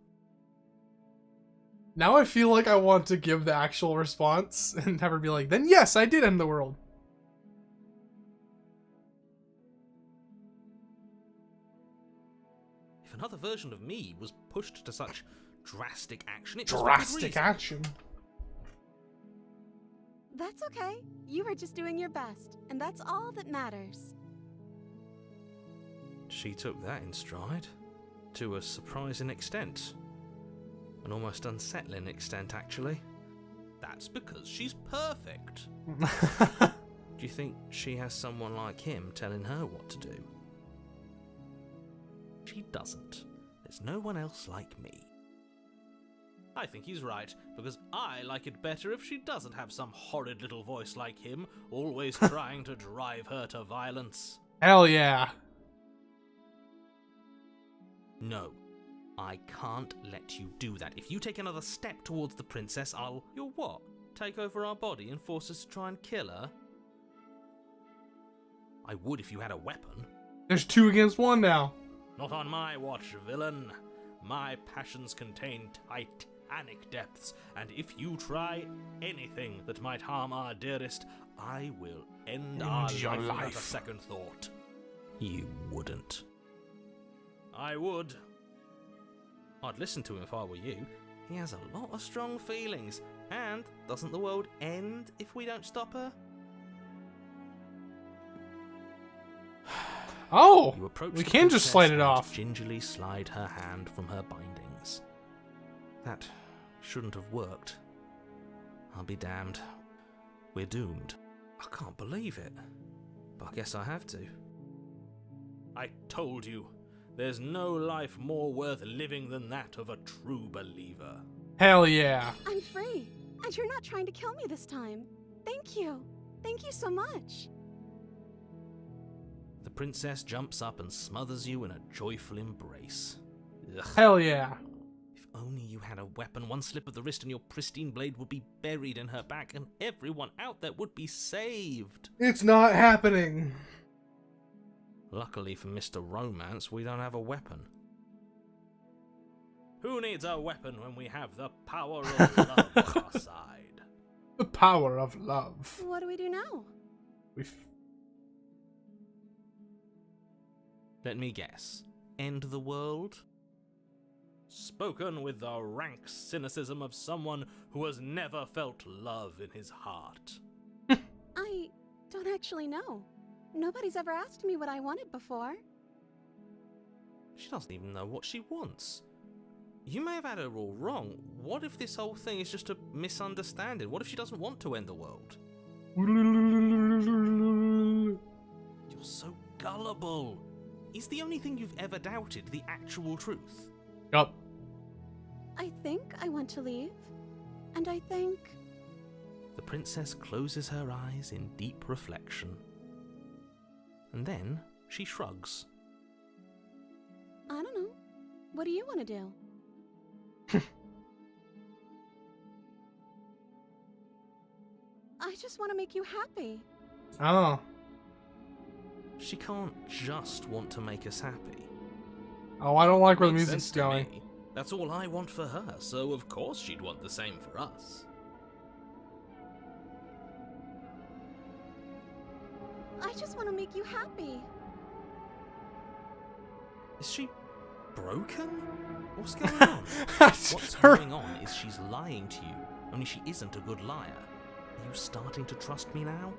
Now I feel like I want to give the actual response and have her be like, then yes, I did end the world. If another version of me was pushed to such drastic action, it was for good Drastic reason. action. That's okay. You were just doing your best, and that's all that matters. She took that in stride. To a surprising extent. An almost unsettling extent, actually. That's because she's perfect. Do you think she has someone like him telling her what to do? She doesn't. There's no one else like me. I think he's right, because I like it better if she doesn't have some horrid little voice like him, always trying to drive her to violence. Hell yeah. No, I can't let you do that. If you take another step towards the princess, You'll what? Take over our body and force us to try and kill her? I would if you had a weapon. There's 2 against 1 now. Not on my watch, villain. My passions contain titanic depths, and if you try anything that might harm our dearest, I will end our your life without a life. second thought. You wouldn't. I would. I'd listen to him if I were you. He has a lot of strong feelings, and doesn't the world end if we don't stop her? Oh, You approach we the can just princess slide it and off. Gingerly slide her hand from her bindings. That shouldn't have worked. I'll be damned. We're doomed. I can't believe it. But I guess I have to. I told you, there's no life more worth living than that of a true believer. Hell yeah. I'm free, and you're not trying to kill me this time. Thank you. Thank you so much. The princess jumps up and smothers you in a joyful embrace. Ugh. Hell yeah. If only you had a weapon, one slip of the wrist and your pristine blade would be buried in her back, and everyone out there would be saved. It's not happening. Luckily for Mr. Romance, we don't have a weapon. Who needs a weapon when we have the power of love on our side? The power of love. What do we do now? Let me guess. End the world? Spoken with the rank cynicism of someone who has never felt love in his heart. I don't actually know. Nobody's ever asked me what I wanted before. She doesn't even know what she wants. You may have had her all wrong. What if this whole thing is just a misunderstanding? What if she doesn't want to end the world? You're so gullible. Is the only thing you've ever doubted the actual truth? Yup. I think I want to leave. And I think... The princess closes her eyes in deep reflection. And then she shrugs. I don't know. What do you want to do? I just want to make you happy. Oh. She can't just want to make us happy. Oh, I don't like where the Makes music's sense to going. me. That's all I want for her, so of course she'd want the same for us. I just want to make you happy. Is she broken? What's going on? What's Her- going on is she's lying to you, only she isn't a good liar. Are you starting to trust me now?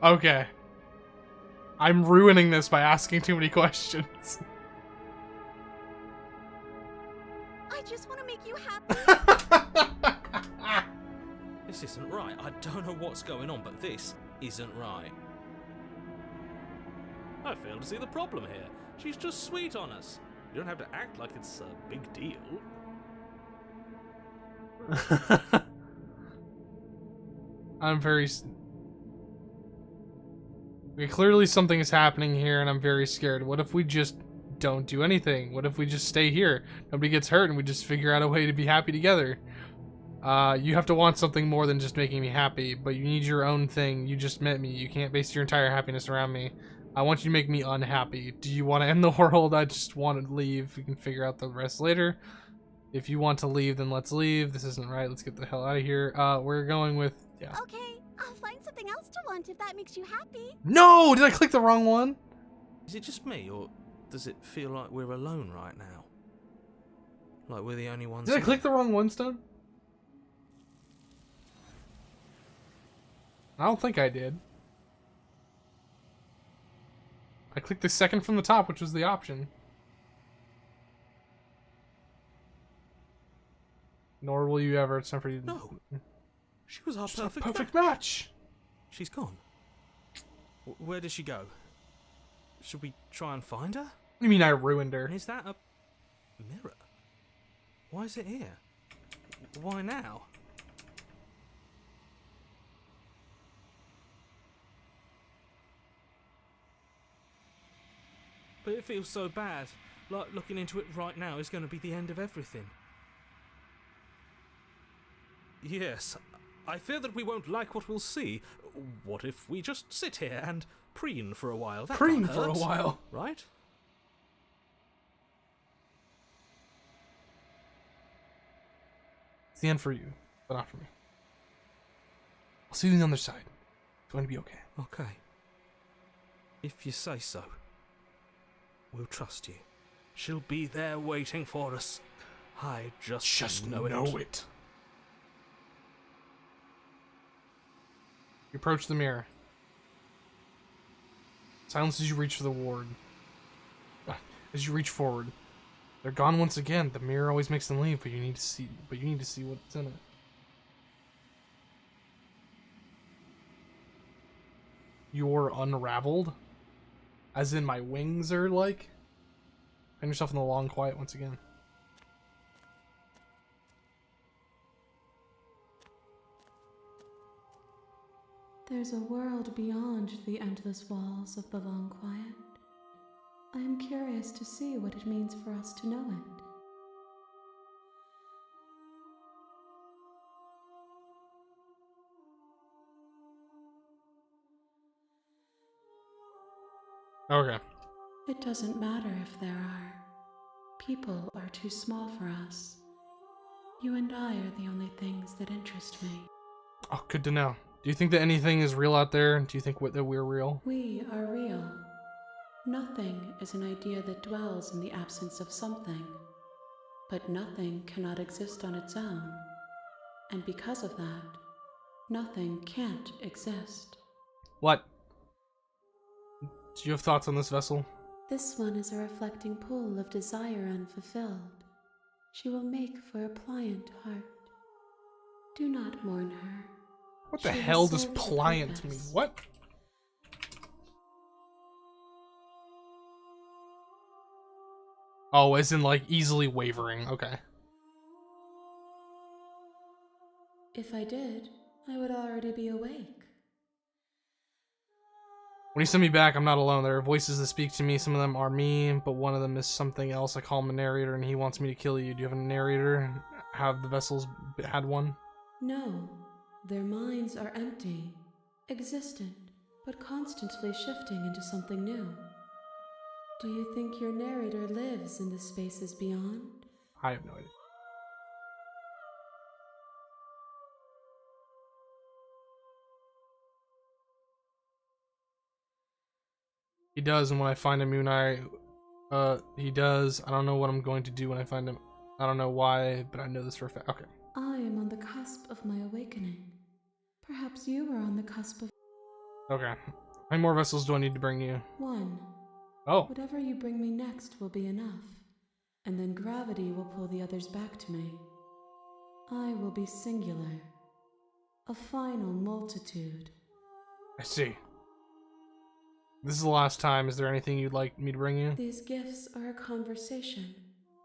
Okay. I'm ruining this by asking too many questions. I just want to make you happy. This isn't right. I don't know what's going on, but this isn't right. I fail to see the problem here. She's just sweet on us. You don't have to act like it's a big deal. I'm very... Okay, clearly something is happening here and I'm very scared. What if we just don't do anything? What if we just stay here? Nobody gets hurt and we just figure out a way to be happy together? You have to want something more than just making me happy, but you need your own thing. You just met me. You can't base your entire happiness around me. I want you to make me unhappy. Do you want to end the world? I just want to leave. We can figure out the rest later. If you want to leave, then let's leave. This isn't right. Let's get the hell out of here. We're going with... yeah. Okay, I'll find something else to want if that makes you happy. No! Did I click the wrong one? Is it just me, or does it feel like we're alone right now? Like we're the only ones... Did I click the wrong one, Stone? I don't think I did. I clicked the second from the top, which was the option. Nor will you ever. It's time for you. No. She was our She's our perfect, perfect match. She's gone. Where did she go? Should we try and find her? What do you mean I ruined her? And is that a mirror? Why is it here? Why now? But it feels so bad. Like looking into it right now is going to be the end of everything. Yes, I fear that we won't like what we'll see. What if we just sit here and preen for a while? That Preen can't for a hurt, while. right? It's the end for you, but not for me. I'll see you on the other side. It's going to be okay. Okay. If you say so. We'll trust you. She'll be there waiting for us. I just know it. You approach the mirror. Silence as you reach for the ward. As you reach forward. They're gone once again. The mirror always makes them leave, but you need to see what's in it. You're unraveled? As in my wings are like? Find yourself in the long quiet once again. There's a world beyond the endless walls of the long quiet. I am curious to see what it means for us to know it. Okay. It doesn't matter if there are. People are too small for us. You and I are the only things that interest me. Oh, good to know. Do you think that anything is real out there? Do you think that we're real? We are real. Nothing is an idea that dwells in the absence of something. But nothing cannot exist on its own. And because of that, nothing can't exist. What? Do you have thoughts on this vessel? This one is a reflecting pool of desire unfulfilled. She will make for a pliant heart. Do not mourn her. What the hell does pliant mean? What? Oh, as in like easily wavering. Okay. If I did, I would already be awake. When you send me back, I'm not alone. There are voices that speak to me. Some of them are me, but one of them is something else. I call him a narrator, and he wants me to kill you. Do you have a narrator? Have the vessels had one? No. Their minds are empty, existent, but constantly shifting into something new. Do you think your narrator lives in the spaces beyond? I have no idea. He does, and when I find him, you and I, he does. I don't know what I'm going to do when I find him. I don't know why, but I know this for a fact. Okay. I am on the cusp of my awakening. Perhaps you are on the cusp of... Okay. How many more vessels do I need to bring you? One. Oh. Whatever you bring me next will be enough. And then gravity will pull the others back to me. I will be singular. A final multitude. I see. This is the last time. Is there anything you'd like me to bring you? These gifts are a conversation,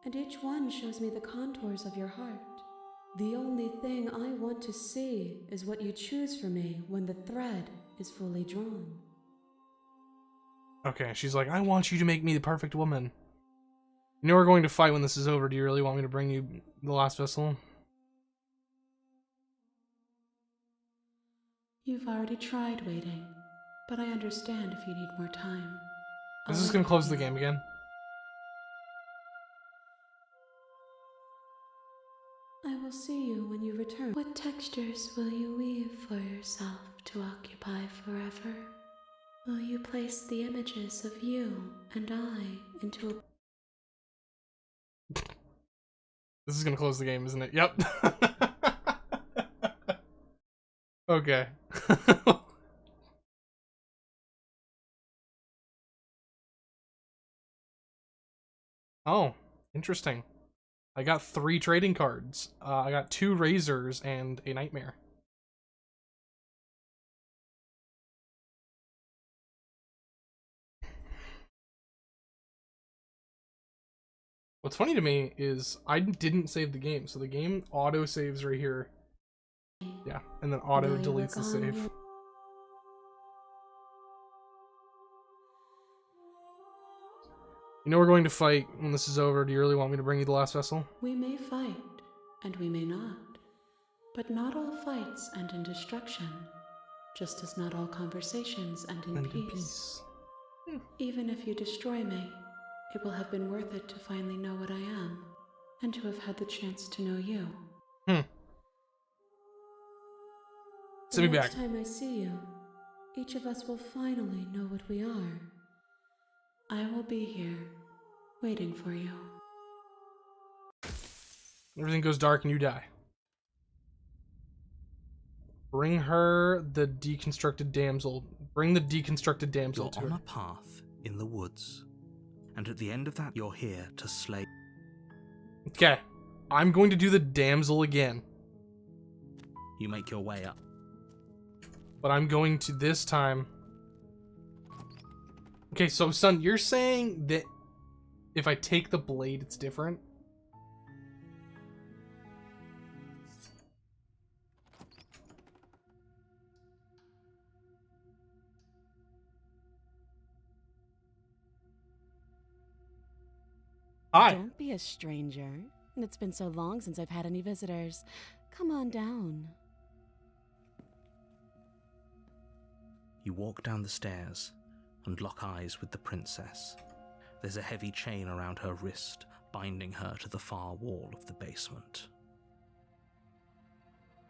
and each one shows me the contours of your heart. The only thing I want to see is what you choose for me when the thread is fully drawn. Okay, she's like, I want you to make me the perfect woman. You know we're going to fight when this is over. Do you really want me to bring you the last vessel? You've already tried waiting, but I understand if you need more time. This is gonna close the game again. I will see you when you return. What textures will you weave for yourself to occupy forever? Will you place the images of you and I into a... This is gonna close the game, isn't it? Yep. Okay. Oh, interesting. I got 3 trading cards. I got 2 razors and a nightmare. What's funny to me is I didn't save the game, so the game auto saves right here. Yeah, and then auto deletes the save. You know we're going to fight when this is over. Do you really want me to bring you the last vessel? We may fight, and we may not. But not all fights end in destruction, just as not all conversations end in peace. Even if you destroy me, it will have been worth it to finally know what I am, and to have had the chance to know you. Send me back. Next time I see you, each of us will finally know what we are. I will be here, waiting for you. Everything goes dark and you die. Bring her the deconstructed damsel. Bring the deconstructed damsel You're to on her. a path in the woods, and at the end of that, you're here to slay. Okay, I'm going to do the damsel again. You make your way up. But I'm going to this time... Okay, so son, you're saying that if I take the blade, it's different? Hi. Don't be a stranger. It's been so long since I've had any visitors. Come on down. You walk down the stairs and lock eyes with the princess. There's a heavy chain around her wrist, binding her to the far wall of the basement.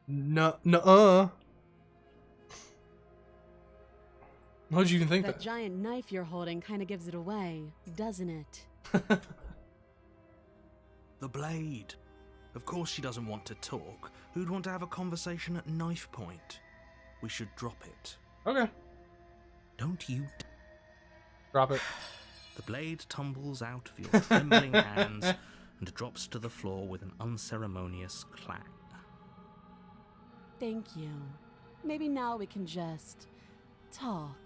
Nuh-uh. How'd you even think That that? giant knife you're holding kind of gives it away, doesn't it? The blade. Of course she doesn't want to talk. Who'd want to have a conversation at knife point? We should drop it. Okay. Don't you drop it. The blade tumbles out of your trembling hands and drops to the floor with an unceremonious clang. Thank you. Maybe now we can just talk.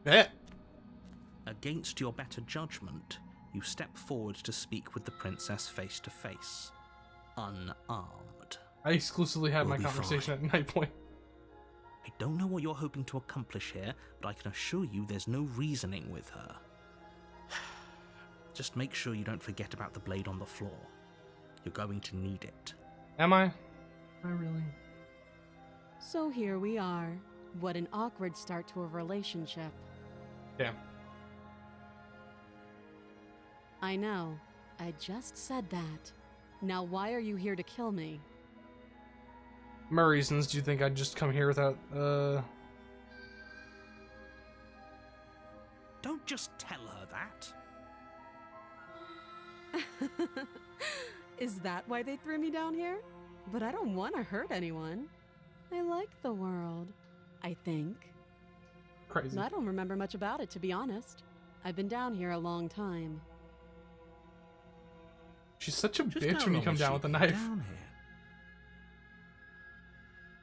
Bet. Against your better judgment, you step forward to speak with the princess face to face, unarmed. I exclusively had We'll my be conversation fine. at night point. I don't know what you're hoping to accomplish here, but I can assure you there's no reasoning with her. Just make sure you don't forget about the blade on the floor. You're going to need it. Am I? I really? So here we are. What an awkward start to a relationship. Damn. I know. I just said that. Now why are you here to kill me? My reasons, do you think I'd just come here without, Don't just tell her that. Is that why they threw me down here? But I don't want to hurt anyone. I like the world, I think. Crazy. I don't remember much about it, to be honest. I've been down here a long time. She's such a Just bitch how when you long come has down she with a been knife. down here?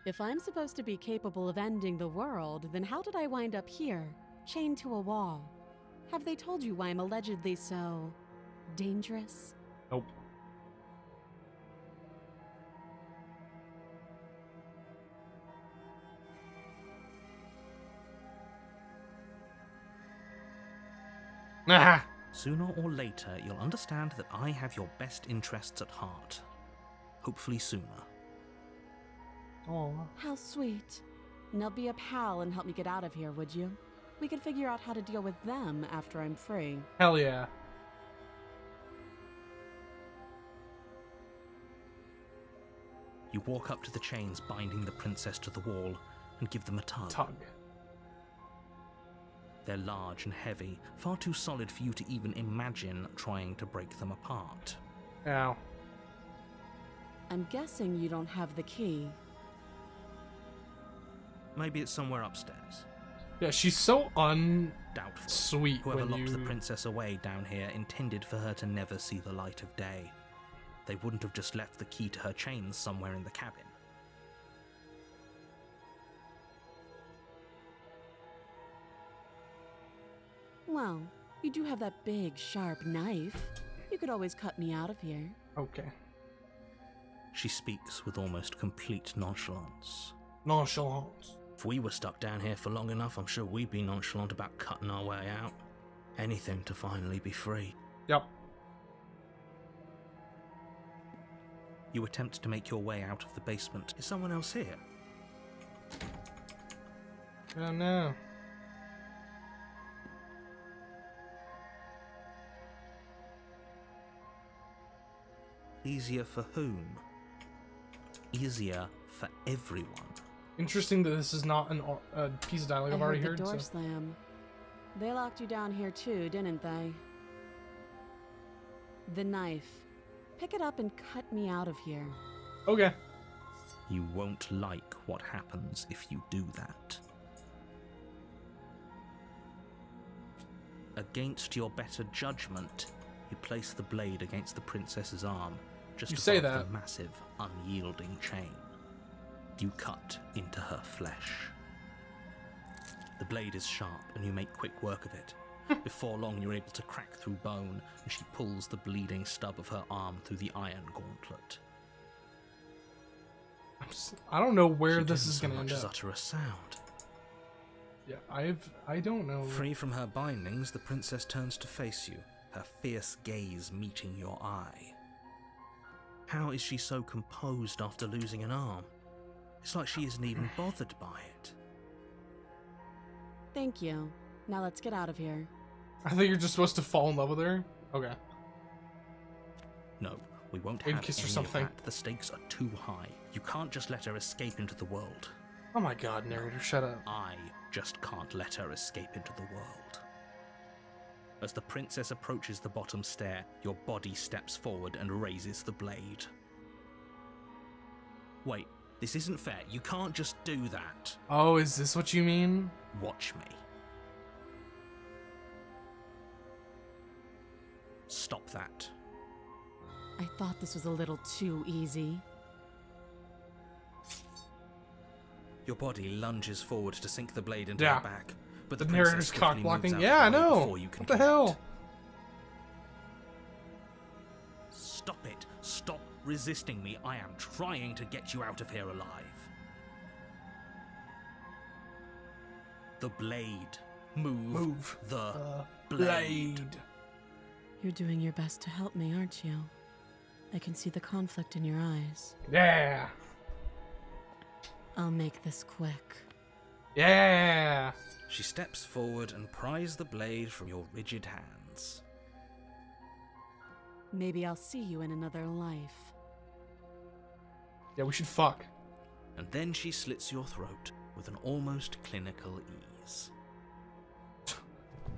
If I'm supposed to be capable of ending the world, then how did I wind up here, chained to a wall? Have they told you why I'm allegedly so dangerous? Nope. Ah! Sooner or later, you'll understand that I have your best interests at heart. Hopefully sooner. Oh. How sweet. Now be a pal and help me get out of here, would you? We could figure out how to deal with them after I'm free. Hell yeah. You walk up to the chains binding the princess to the wall and give them a tug. They're large and heavy, far too solid for you to even imagine trying to break them apart. Ow. I'm guessing you don't have the key. Maybe it's somewhere upstairs. Yeah, she's so Doubtful. sweet Whoever when locked you... the princess away down here intended for her to never see the light of day. They wouldn't have just left the key to her chains somewhere in the cabin. Well, you do have that big, sharp knife. You could always cut me out of here. Okay. She speaks with almost complete nonchalance. Nonchalance. If we were stuck down here for long enough, I'm sure we'd be nonchalant about cutting our way out. Anything to finally be free. Yep. You attempt to make your way out of the basement. Is someone else here? Oh no. Easier for whom? Easier for everyone. Interesting that this is not a piece of dialogue I've already heard. The door So. slam. They locked you down here too, didn't they? The knife. Pick it up and cut me out of here. Okay. You won't like what happens if you do that. Against your better judgment, you place the blade against the princess's arm, just You say above that. the massive, unyielding chain. You cut into her flesh. The blade is sharp, and you make quick work of it. Before long, you're able to crack through bone, and she pulls the bleeding stub of her arm through the iron gauntlet. I don't know where She this didn't is so going to much end as up. utter a sound. Yeah, I don't know. Free from her bindings, the princess turns to face you, her fierce gaze meeting your eye. How is she so composed after losing an arm? It's like she isn't even bothered by it. Thank you. Now let's get out of here. I think you're just supposed to fall in love with her. Okay. No, we won't Maybe have kiss her any something. of that. The stakes are too high. You can't just let her escape into the world. Oh my god, narrator, shut up. I just can't let her escape into the world. As the princess approaches the bottom stair, your body steps forward and raises the blade. Wait, this isn't fair. You can't just do that. Oh, is this what you mean? Watch me. Stop that. I thought this was a little too easy. Your body lunges forward to sink the blade into Yeah. her back, but The the narrator's princess cock swiftly moves blocking. out Yeah, I of the way know. before you can What the connect. hell? Stop it. Stop resisting me. I am trying to get you out of here alive. The blade. Move the blade. You're doing your best to help me, aren't you? I can see the conflict in your eyes. Yeah. I'll make this quick. Yeah. She steps forward and pries the blade from your rigid hands. Maybe I'll see you in another life. Yeah, we should fuck. And then she slits your throat with an almost clinical ease.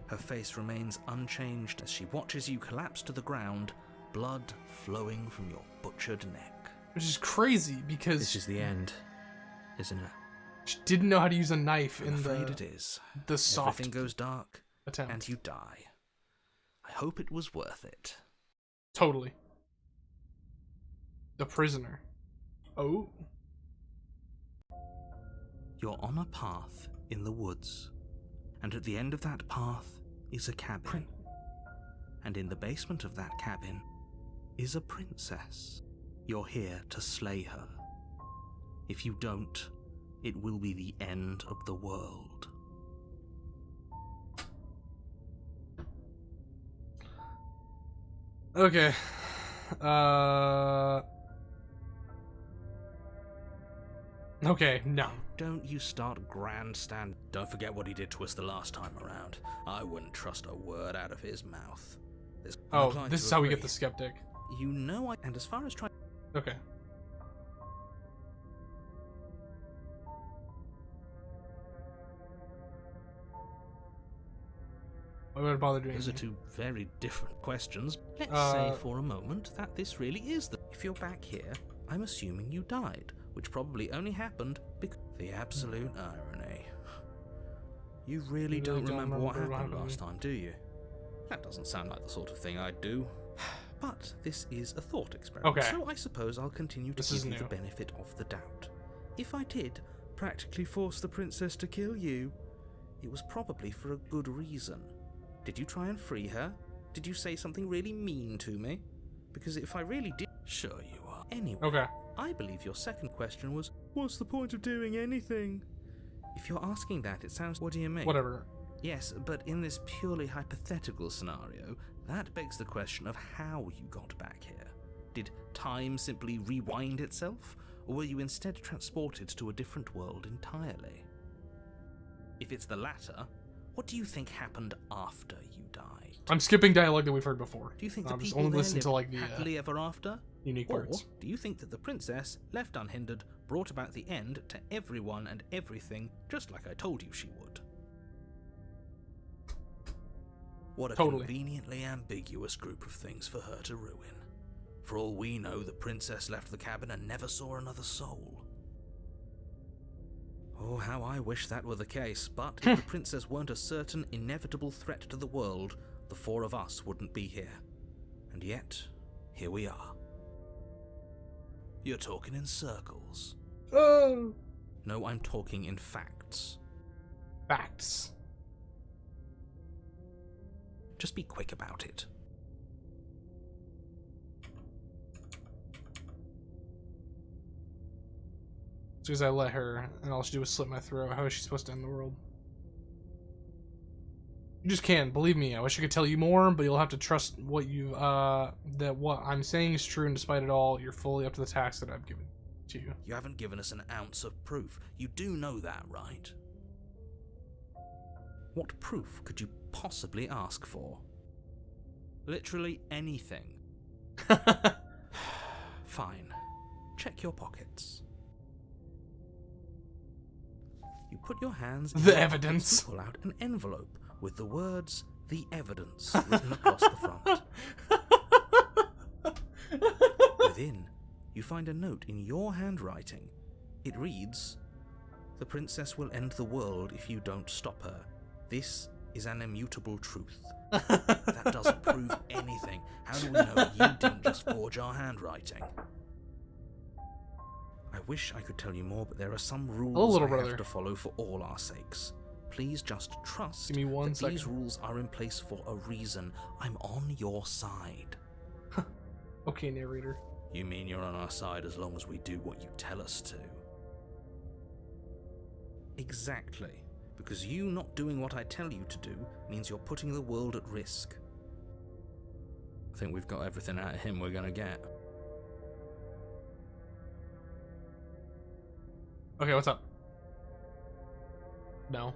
Her face remains unchanged as she watches you collapse to the ground, blood flowing from your butchered neck. Which is crazy because This is the end, isn't it? she didn't know how to use a knife I'm in afraid the it is. the soft Everything goes dark, attempt. and you die. I hope it was worth it. Totally. The prisoner. Oh. You're on a path in the woods, and at the end of that path is a cabin. And in the basement of that cabin is a princess. You're here to slay her. If you don't, it will be the end of the world. Okay. Okay, no. Don't you start grandstand. Don't forget what he did to us the last time around. I wouldn't trust a word out of his mouth. I'm Oh, inclined this to is how we agree. get the skeptic. You know, and as far as trying. Okay. Why would I bother doing Those are that? two very different questions. Let's Uh, say for a moment that this really is the. If you're back here, I'm assuming you died, which probably only happened because. The absolute irony. You really don't remember what happened last time, do you? That doesn't sound like the sort of thing I'd do. But this is a thought experiment, Okay. so I suppose I'll continue to This is give you the new. benefit of the doubt. If I did practically force the princess to kill you, it was probably for a good reason. Did you try and free her? Did you say something really mean to me? Because if I really did... Sure you are. Anyway, Okay. I believe your second question was, what's the point of doing anything? If you're asking that, it sounds... What do you mean? Whatever. Yes, but in this purely hypothetical scenario, that begs the question of how you got back here. Did time simply rewind itself, or were you instead transported to a different world entirely? If it's the latter, what do you think happened after you died? I'm skipping dialogue that we've heard before. Do you think I'm the just people only there listening lived to like the happily ever after? unique Or words. do you think that the princess, left unhindered, brought about the end to everyone and everything, just like I told you she would? What a Totally. conveniently ambiguous group of things for her to ruin. For all we know, the princess left the cabin and never saw another soul. Oh, how I wish that were the case, but if the princess weren't a certain, inevitable threat to the world, the four of us wouldn't be here. And yet, here we are. You're talking in circles. Oh. No, I'm talking in facts. Facts. Just be quick about it. As soon as I let her, and all she did was slit my throat, how is she supposed to end the world? You just can't. Believe me, I wish I could tell you more, but you'll have to trust what you, that what I'm saying is true, and despite it all, you're fully up to the task that I've given to you. You haven't given us an ounce of proof. You do know that, right? What proof could you possibly ask for? Literally anything. Fine. Check your pockets. You put your hands in The your evidence. pockets and pull out an envelope with the words, "The Evidence," written across the front. Within, you find a note in your handwriting. It reads, "The princess will end the world if you don't stop her. This is an immutable truth." That doesn't prove anything. How do we know you didn't just forge our handwriting? I wish I could tell you more, but there are some rules little I brother. have to follow for all our sakes. Please just trust Give me one that these second. rules are in place for a reason. I'm on your side. Okay, narrator. You mean you're on our side as long as we do what you tell us to? Exactly. Because you not doing what I tell you to do means you're putting the world at risk. I think we've got everything out of him we're gonna get. Okay, what's up? No.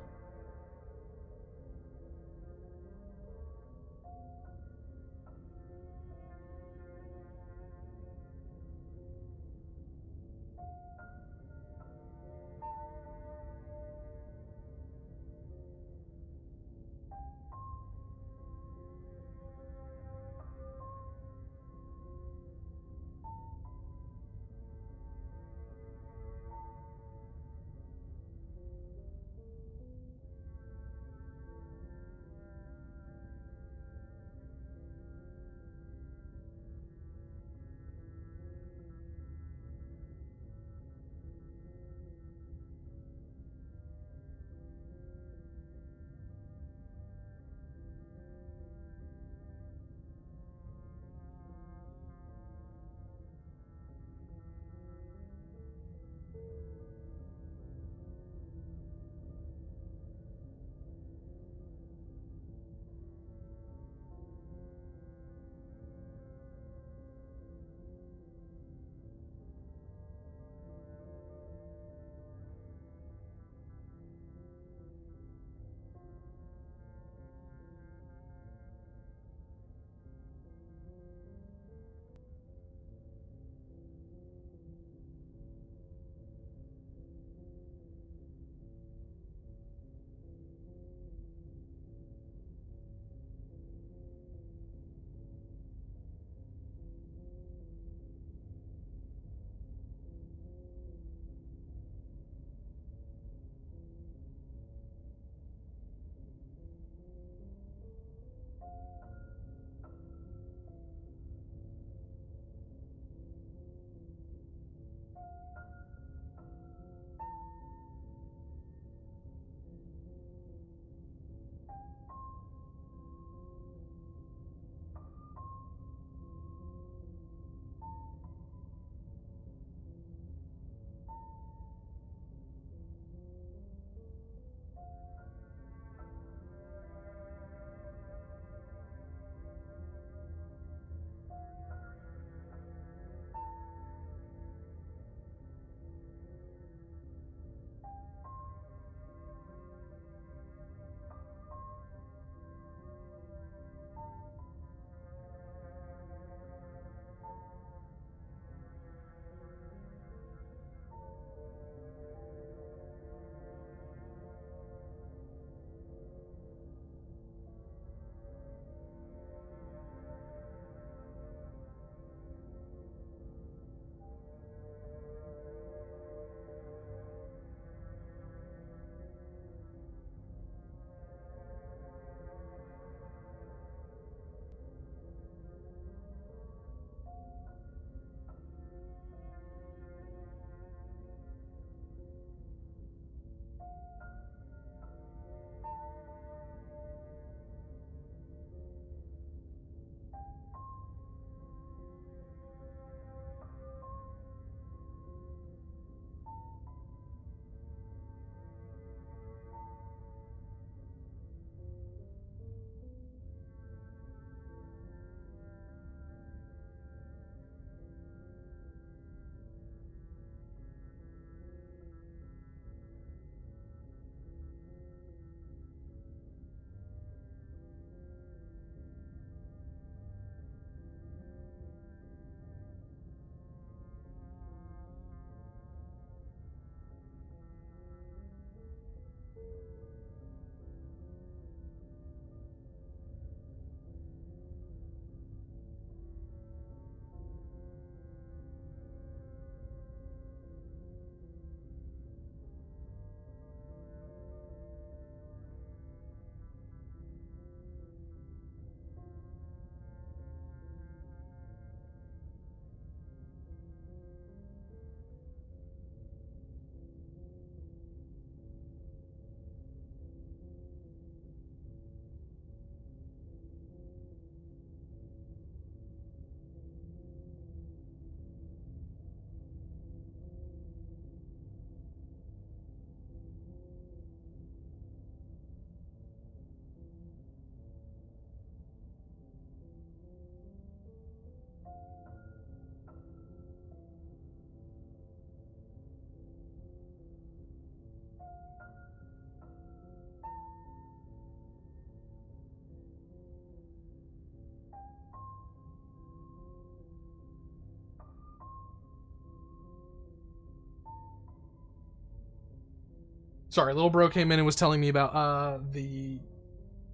Sorry, little bro came in and was telling me about some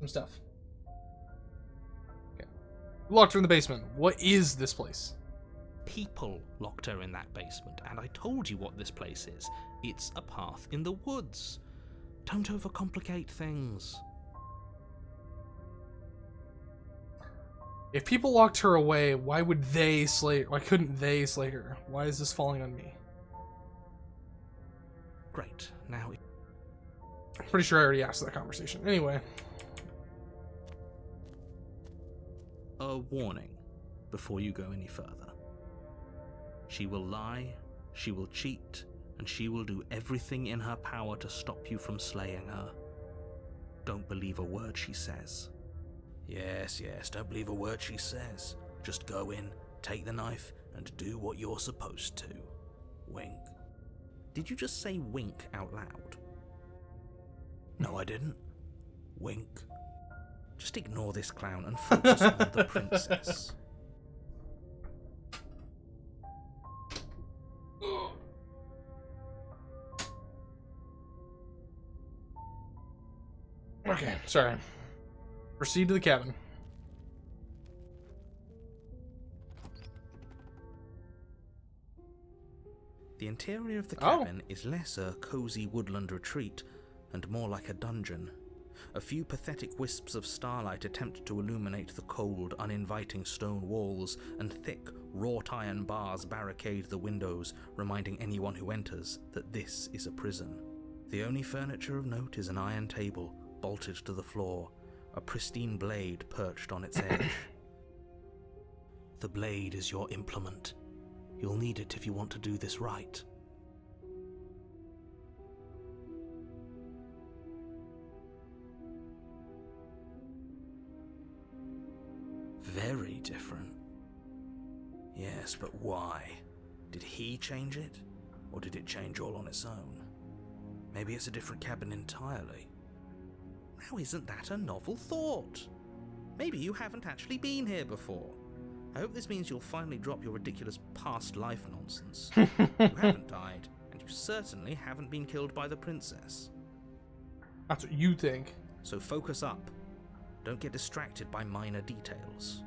stuff. Okay. Locked her in the basement. What is this place? People locked her in that basement, and I told you what this place is. It's a path in the woods. Don't overcomplicate things. If people locked her away, why would they slay her? Why couldn't they slay her? Why is this falling on me? Great. Now... I'm pretty sure I already asked that conversation. Anyway. A warning before you go any further. She will lie, she will cheat, and she will do everything in her power to stop you from slaying her. Don't believe a word she says. Yes, don't believe a word she says. Just go in, take the knife, and do what you're supposed to. Wink. Did you just say wink out loud? No, I didn't. Wink. Just ignore this clown and focus on the princess. Okay, sorry. Proceed to the cabin. The interior of the cabin is less a cozy woodland retreat and more like a dungeon. A few pathetic wisps of starlight attempt to illuminate the cold, uninviting stone walls, and thick, wrought iron bars barricade the windows, reminding anyone who enters that this is a prison. The only furniture of note is an iron table, bolted to the floor, a pristine blade perched on its edge. The blade is your implement. You'll need it if you want to do this right. Very different. Yes, but why? Did he change it? Or did it change all on its own? Maybe it's a different cabin entirely. Now isn't that a novel thought? Maybe you haven't actually been here before. I hope this means you'll finally drop your ridiculous past life nonsense. You haven't died, and you certainly haven't been killed by the princess. That's what you think. So focus up. Don't get distracted by minor details.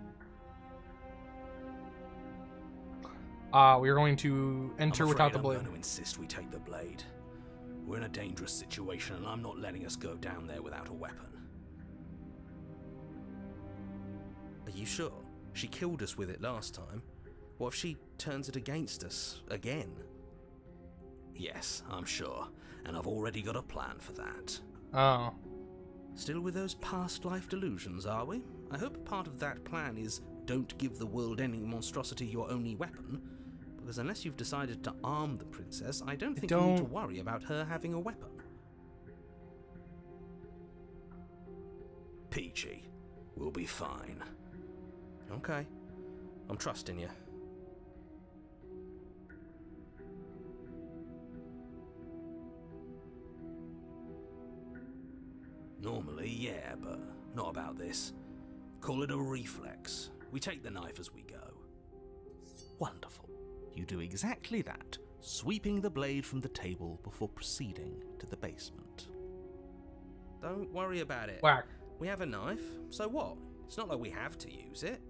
We're going to enter without the blade. I'm going to insist we take the blade. We're in a dangerous situation, and I'm not letting us go down there without a weapon. Are you sure? She killed us with it last time. What if she turns it against us again? Yes, I'm sure, and I've already got a plan for that. Oh. Still with those past life delusions, are we? I hope part of that plan is don't give the world ending monstrosity your only weapon, because unless you've decided to arm the princess, I don't think you need to worry about her having a weapon. Peachy, we'll be fine. Okay, I'm trusting you. Normally, yeah, but not about this. Call it a reflex. We take the knife as we go. Wonderful. You do exactly that, sweeping the blade from the table before proceeding to the basement. Don't worry about it. Whack. We have a knife, so what? It's not like we have to use it.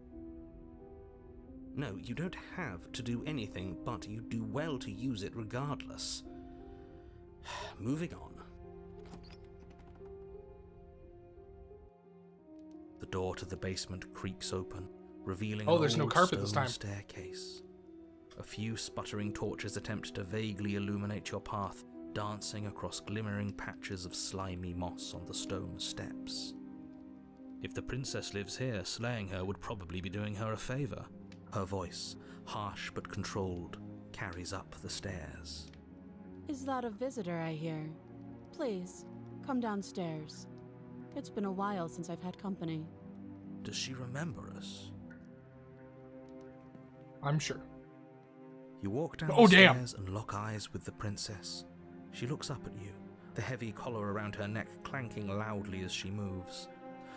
No, you don't have to do anything, but you do well to use it regardless. Moving on. The door to the basement creaks open, revealing an there's no old carpet this stone time. staircase. A few sputtering torches attempt to vaguely illuminate your path, dancing across glimmering patches of slimy moss on the stone steps. If the princess lives here, slaying her would probably be doing her a favor. Her voice, harsh but controlled, carries up the stairs. Is that a visitor I hear? Please, come downstairs. It's been a while since I've had company. Does she remember us? I'm sure. You walk down Oh, the damn. stairs and lock eyes with the princess. She looks up at you, the heavy collar around her neck clanking loudly as she moves.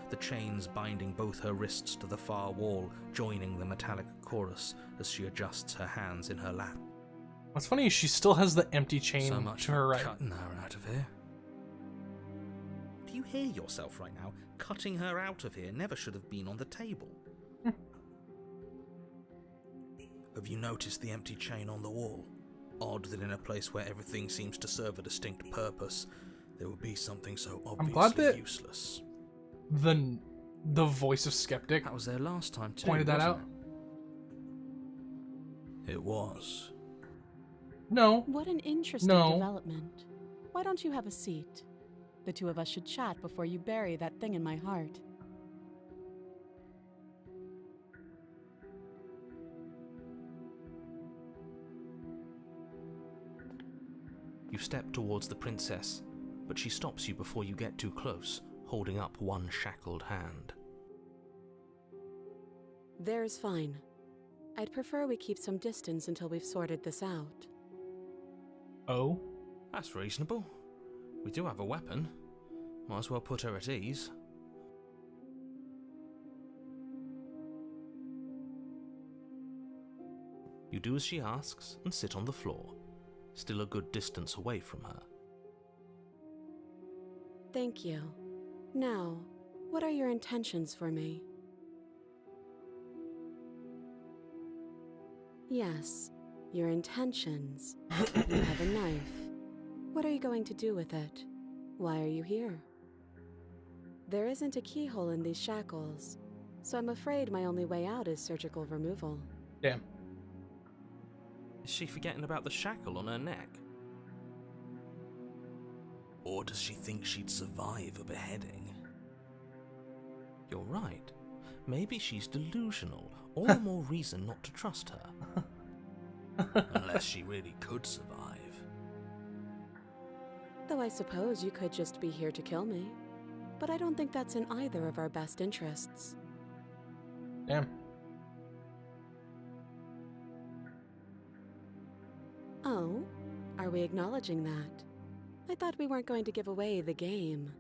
The chains binding both her wrists to the far wall, joining the metallic chorus as she adjusts her hands in her lap. What's funny is she still has the empty chain So much to her for right. cutting her out of here. you hear yourself right now, cutting her out of here never should have been on the table. Have you noticed the empty chain on the wall? Odd that in a place where everything seems to serve a distinct purpose, there would be something so I'm glad obviously that useless. the voice of Skeptic That was there last time too, pointed that out. wasn't it? It was. No. What an interesting development. Why don't you have a seat? The two of us should chat before you bury that thing in my heart. You step towards the princess, but she stops you before you get too close, holding up one shackled hand. There's fine. I'd prefer we keep some distance until we've sorted this out. Oh? That's reasonable. We do have a weapon. Might as well put her at ease. You do as she asks and sit on the floor, still a good distance away from her. Thank you. Now, what are your intentions for me? Yes, your intentions. You have a knife. What are you going to do with it? Why are you here? There isn't a keyhole in these shackles, so I'm afraid my only way out is surgical removal. Damn. Is she forgetting about the shackle on her neck? Or does she think she'd survive a beheading? You're right. Maybe she's delusional. All the more reason not to trust her. Unless she really could survive. Though I suppose you could just be here to kill me. But I don't think that's in either of our best interests. Damn. Oh? Are we acknowledging that? I thought we weren't going to give away the game.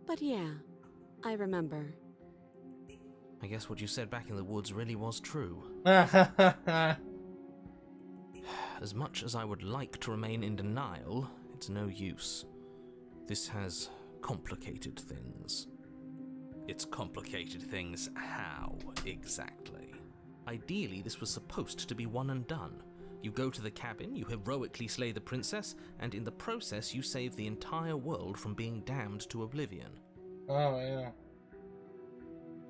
But yeah, I remember. I guess what you said back in the woods really was true. As much as I would like to remain in denial, it's no use. This has complicated things. It's complicated things how, exactly? Ideally, this was supposed to be one and done. You go to the cabin, you heroically slay the princess, and in the process you save the entire world from being damned to oblivion. Oh, yeah.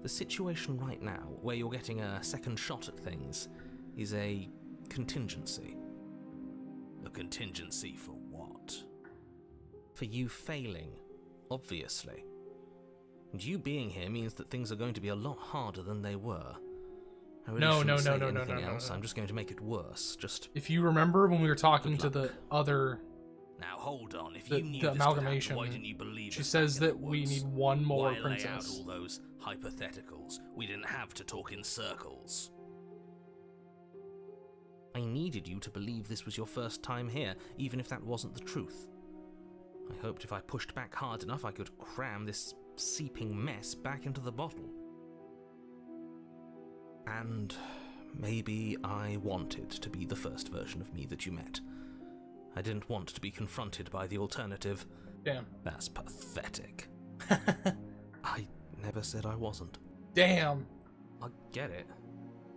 The situation right now, where you're getting a second shot at things, is a contingency. A contingency for what? For you failing, obviously. And you being here means that things are going to be a lot harder than they were. I really shouldn't say anything else. I'm just going to make it worse. Just if you remember when we were talking to the other, now hold on. If you knew the this amalgamation, could happen, why didn't you believe she us says back in that the we woods? need one more Why princess. lay out all those hypotheticals? We didn't have to talk in circles. I needed you to believe this was your first time here, even if that wasn't the truth. I hoped if I pushed back hard enough, I could cram this seeping mess back into the bottle. And maybe I wanted to be the first version of me that you met. I didn't want to be confronted by the alternative. Damn. That's pathetic. I never said I wasn't. Damn. I get it.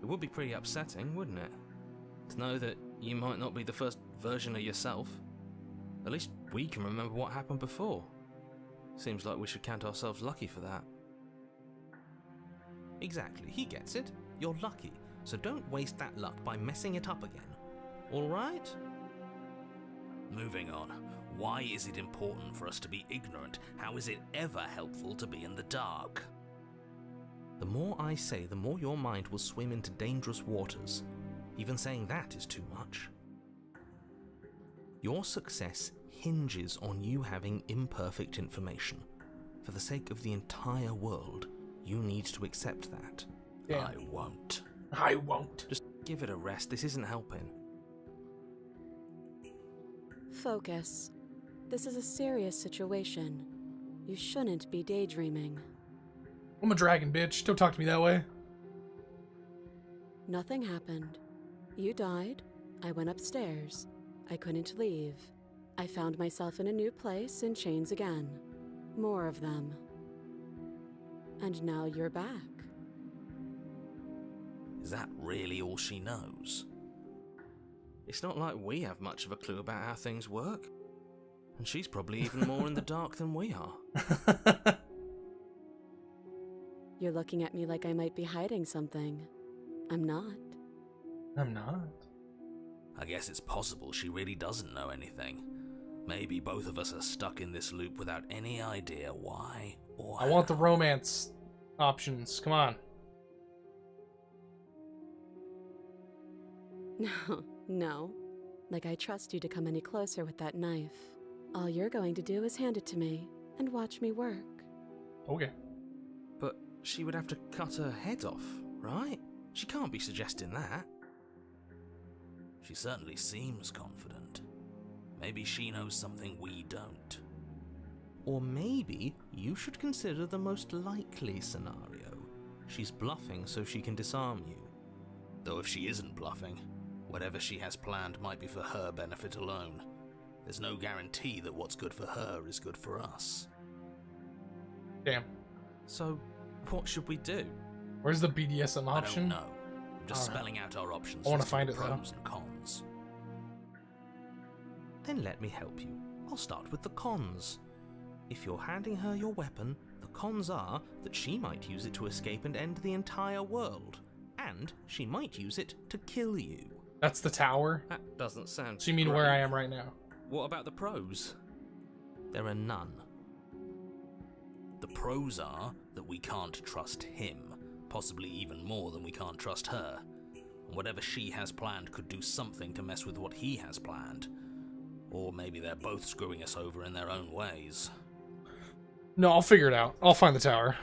It would be pretty upsetting, wouldn't it? To know that you might not be the first version of yourself. At least we can remember what happened before. Seems like we should count ourselves lucky for that. Exactly, he gets it. You're lucky, so don't waste that luck by messing it up again. Alright? Moving on. Why is it important for us to be ignorant? How is it ever helpful to be in the dark? The more I say, the more your mind will swim into dangerous waters. Even saying that is too much. Your success hinges on you having imperfect information. For the sake of the entire world, you need to accept that. Yeah. I won't. I won't. Just give it a rest. This isn't helping. Focus. This is a serious situation. You shouldn't be daydreaming. I'm a dragon, bitch. Don't talk to me that way. Nothing happened. You died. I went upstairs. I couldn't leave. I found myself in a new place in chains again. More of them. And now you're back. Is that really all she knows? It's not like we have much of a clue about how things work. And she's probably even more in the dark than we are. You're looking at me like I might be hiding something. I'm not. I'm not. I guess it's possible she really doesn't know anything. Maybe both of us are stuck in this loop without any idea why or I want the romance options. Come on. No, no. Like I trust you to come any closer with that knife. All you're going to do is hand it to me and watch me work. Okay. But she would have to cut her head off, right? She can't be suggesting that. She certainly seems confident. Maybe she knows something we don't. Or maybe you should consider the most likely scenario. She's bluffing so she can disarm you. Though if she isn't bluffing, whatever she has planned might be for her benefit alone. There's no guarantee that what's good for her is good for us. Damn. So, what should we do? Where's the BDSM option? I don't know. I'm just spelling out our options. I want to find it though. Pros and cons. Then let me help you. I'll start with the cons. If you're handing her your weapon, the cons are that she might use it to escape and end the entire world. And she might use it to kill you. That's the tower? That doesn't sound So you mean great. where I am right now? What about the pros? There are none. The pros are that we can't trust him, possibly even more than we can't trust her. And whatever she has planned could do something to mess with what he has planned. Or maybe they're both screwing us over in their own ways. No, I'll figure it out. I'll find the tower.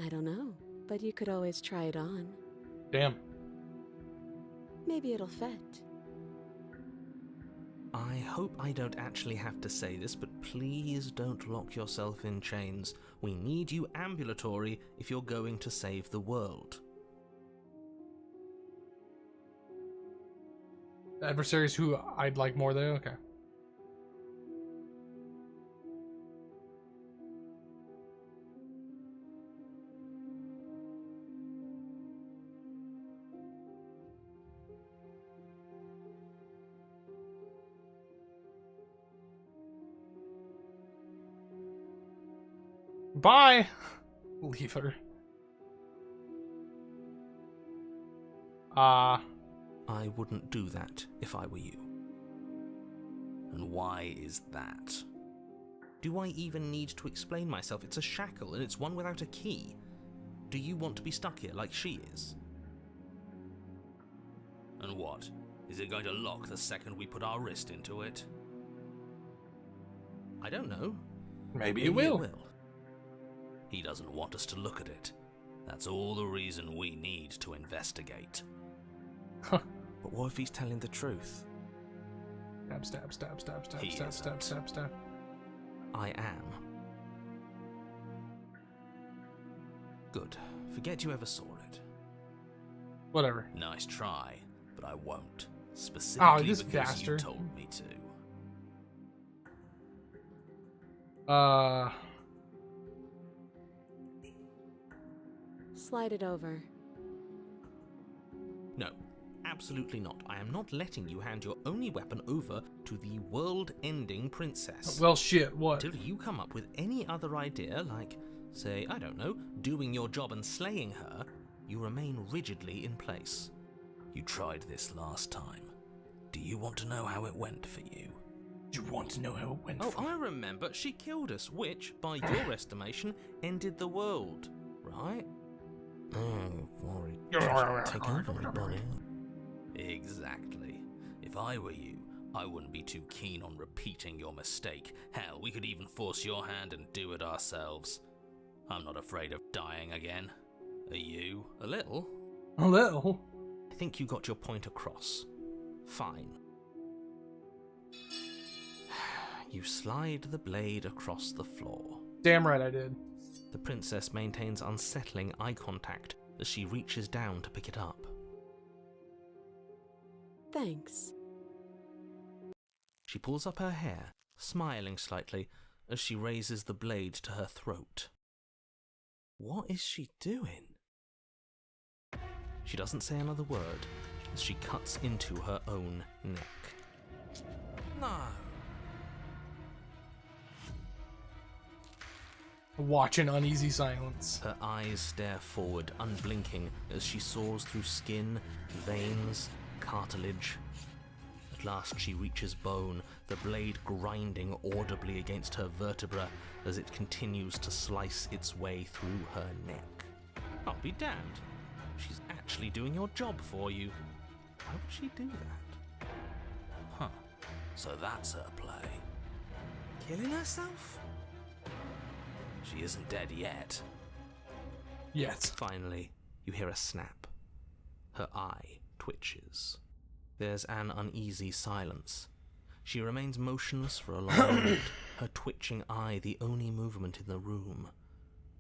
I don't know, but you could always try it on. Damn. Maybe it'll fit. I hope I don't actually have to say this, but please don't lock yourself in chains. We need you ambulatory if you're going to save the world. Adversaries who I'd like more though? Okay. Bye! Leave her. I wouldn't do that if I were you. And why is that? Do I even need to explain myself? It's a shackle and it's one without a key. Do you want to be stuck here like she is? And what? Is it going to lock the second we put our wrist into it? I don't know. Maybe it will. He doesn't want us to look at it. That's all the reason we need to investigate. But what if he's telling the truth? Stab, stab, stab, stab, stab, He stab, stab, isn't. stab, stab. I am. Good. Forget you ever saw it. Whatever. Nice try, but I won't. Specifically this because bastard. you told me to. Slide it over. No, absolutely not. I am not letting you hand your only weapon over to the world-ending princess. Well, shit, what? Until you come up with any other idea, like, say, I don't know, doing your job and slaying her, you remain rigidly in place. You tried this last time. Do you want to know how it went for you? Do you want to know how it went Oh, for I remember. She killed us, which, by your estimation, ended the world, right? Exactly. If I were you, I wouldn't be too keen on repeating your mistake. Hell, we could even force your hand and do it ourselves. I'm not afraid of dying again. Are you? A little. A little? I think you got your point across. Fine. You slide the blade across the floor. Damn right I did. The princess maintains unsettling eye contact as she reaches down to pick it up. Thanks. She pulls up her hair, smiling slightly, as she raises the blade to her throat. What is she doing? She doesn't say another word as she cuts into her own neck. No. Watch in uneasy silence. Her eyes stare forward, unblinking, as she saws through skin, veins, cartilage. At last she reaches bone, the blade grinding audibly against her vertebra as it continues to slice its way through her neck. I'll be damned. She's actually doing your job for you. Why would she do that? Huh. So that's her play. Killing herself? She isn't dead yet. Yet. Finally, you hear a snap. Her eye twitches. There's an uneasy silence. She remains motionless for a long moment, her twitching eye the only movement in the room,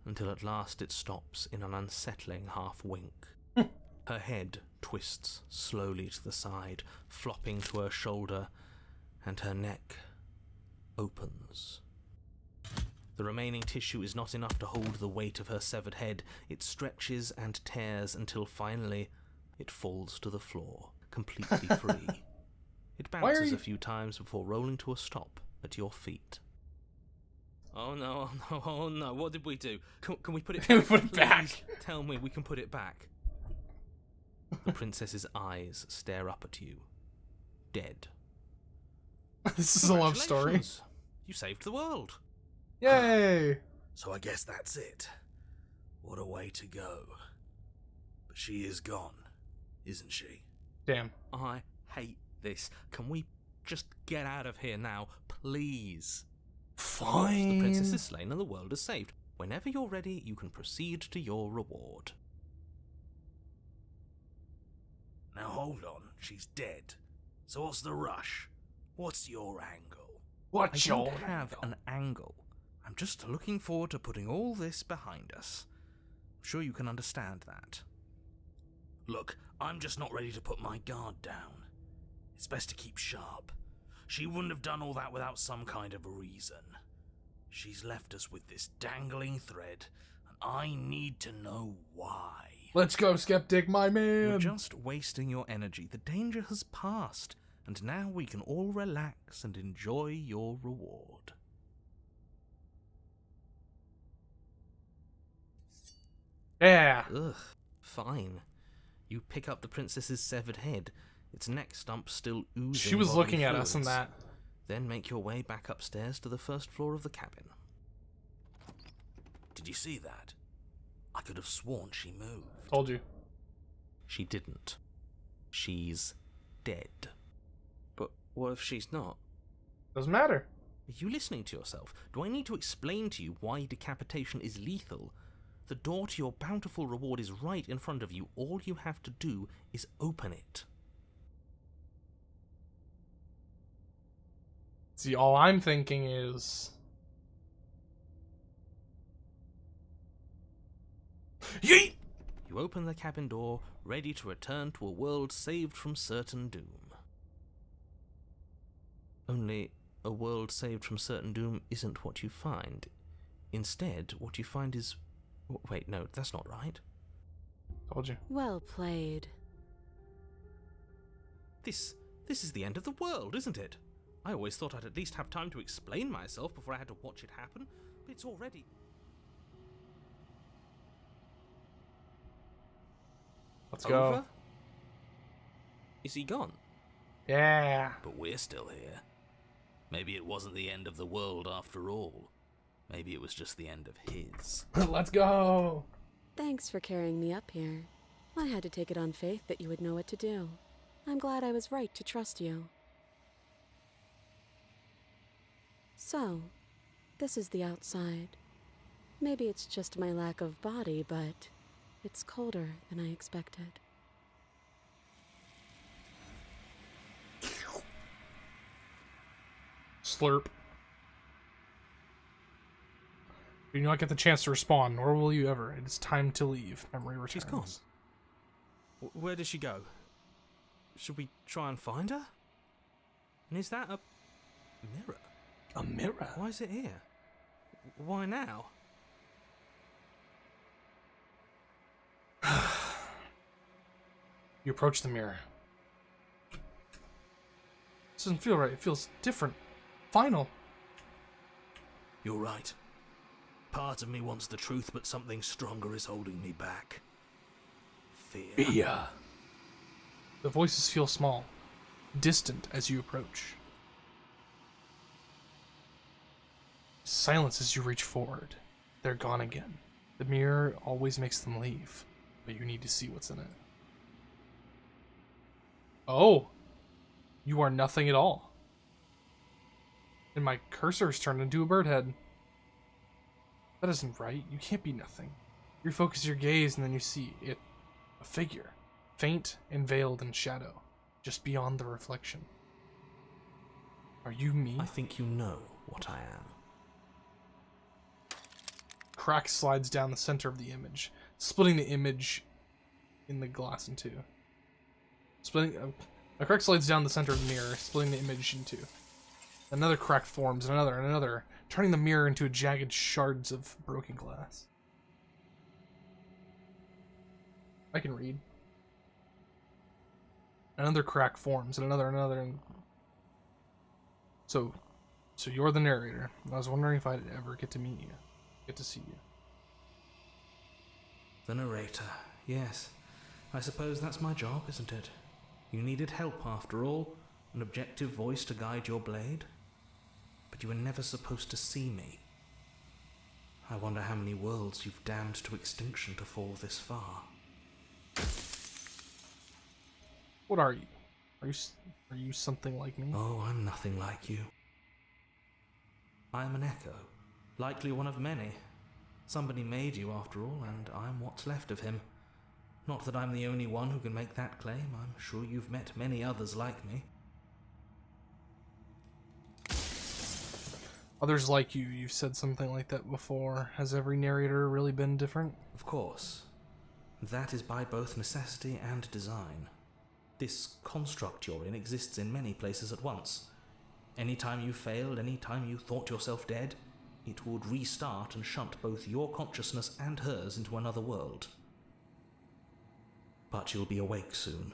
until at last it stops in an unsettling half-wink. Her head twists slowly to the side, flopping to her shoulder, and her neck opens. The remaining tissue is not enough to hold the weight of her severed head. It stretches and tears until finally it falls to the floor, completely free. It bounces a few times before rolling to a stop at your feet. Oh no, oh no, oh no, what did we do? Can we put it back? Put it back. Tell me we can put it back. The princess's eyes stare up at you. Dead. This is a love story. Congratulations. You saved the world. Yay! So I guess that's it. What a way to go. But she is gone, isn't she? Damn. I hate this. Can we just get out of here now, please? Fine. The princess is slain and the world is saved. Whenever you're ready, you can proceed to your reward. Now hold on, she's dead. So what's the rush? What's your angle? I don't have an angle. I'm just looking forward to putting all this behind us. I'm sure you can understand that. Look, I'm just not ready to put my guard down. It's best to keep sharp. She wouldn't have done all that without some kind of a reason. She's left us with this dangling thread, and I need to know why. Let's go, Skeptic, my man! You're just wasting your energy. The danger has passed, and now we can all relax and enjoy your reward. Yeah. Ugh, fine. You pick up the princess's severed head, its neck stump still oozing. She was bodily looking at us in fluids. that. Then make your way back upstairs to the first floor of the cabin. Did you see that? I could have sworn she moved. Told you. She didn't. She's dead. But what if she's not? Doesn't matter. Are you listening to yourself? Do I need to explain to you why decapitation is lethal? The door to your bountiful reward is right in front of you. All you have to do is open it. See, all I'm thinking is... Yeet! You open the cabin door, ready to return to a world saved from certain doom. Only, a world saved from certain doom isn't what you find. Instead, what you find is... Wait, no, that's not right. Told you. Well played. This is the end of the world, isn't it? I always thought I'd at least have time to explain myself before I had to watch it happen, but it's already... Let's over? go. Is he gone? Yeah. But we're still here. Maybe it wasn't the end of the world after all. Maybe it was just the end of his. Let's go. Thanks for carrying me up here. I had to take it on faith that you would know what to do. I'm glad I was right to trust you. So, this is the outside. Maybe it's just my lack of body, but it's colder than I expected. Slurp. You do not get the chance to respawn, nor will you ever. It is time to leave. Memory returns. She's gone. Where did she go? Should we try and find her? And is that a Mirror? A mirror? Why is it here? Why now? You approach the mirror. This doesn't feel right. It feels different. Final. You're right. Part of me wants the truth, but something stronger is holding me back. Fear. Fear. The voices feel small, distant as you approach. Silence as you reach forward. They're gone again. The mirror always makes them leave, but you need to see what's in it. Oh! You are nothing at all. And my cursor's turned into a bird head. That isn't right. You can't be nothing. You focus your gaze and then you see it. A figure. Faint and veiled in shadow. Just beyond the reflection. Are you me? I think you know what I am. Crack slides down the center of the image, splitting the image in the glass in two. A crack slides down the center of the mirror, splitting the image in two. Another crack forms, and another, turning the mirror into jagged shards of broken glass. I can read. Another crack forms, and another. And... So you're the narrator. I was wondering if I'd ever get to meet you. Get to see you. The narrator. Yes. I suppose that's my job, isn't it? You needed help after all. An objective voice to guide your blade. But you were never supposed to see me. I wonder how many worlds you've damned to extinction to fall this far. What are you? Are you something like me? Oh, I'm nothing like you. I am an echo. Likely one of many. Somebody made you after all, and I'm what's left of him. Not that I'm the only one who can make that claim. I'm sure you've met many others like me. Others like you. You've said something like that before. Has every narrator really been different? Of course. That is by both necessity and design. This construct you're in exists in many places at once. Any time you failed, any time you thought yourself dead, it would restart and shunt both your consciousness and hers into another world. But you'll be awake soon,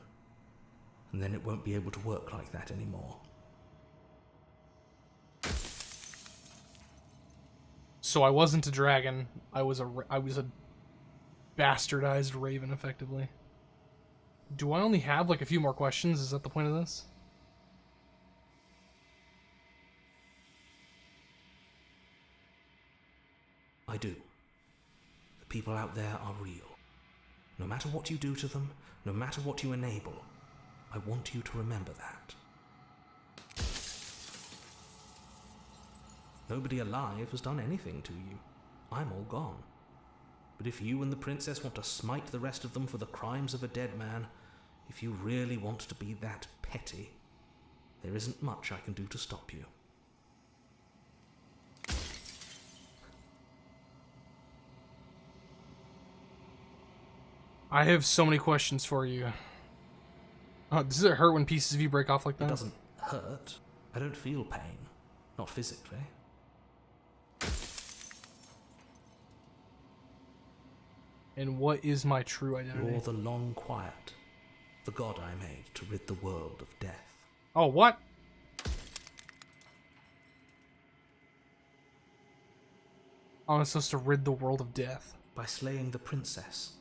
and then it won't be able to work like that anymore. So I wasn't a dragon. I was a bastardized raven, effectively. Do I only have like a few more questions? Is that the point of this? I do. The people out there are real. No matter what you do to them, no matter what you enable, I want you to remember that. Nobody alive has done anything to you. I'm all gone. But if you and the princess want to smite the rest of them for the crimes of a dead man, if you really want to be that petty, there isn't much I can do to stop you. I have so many questions for you. Does it hurt when pieces of you break off like that? It doesn't hurt. I don't feel pain. Not physically. And what is my true identity? You're the long quiet, the god I made to rid the world of death. Oh, what? I'm supposed to rid the world of death. By slaying the princess.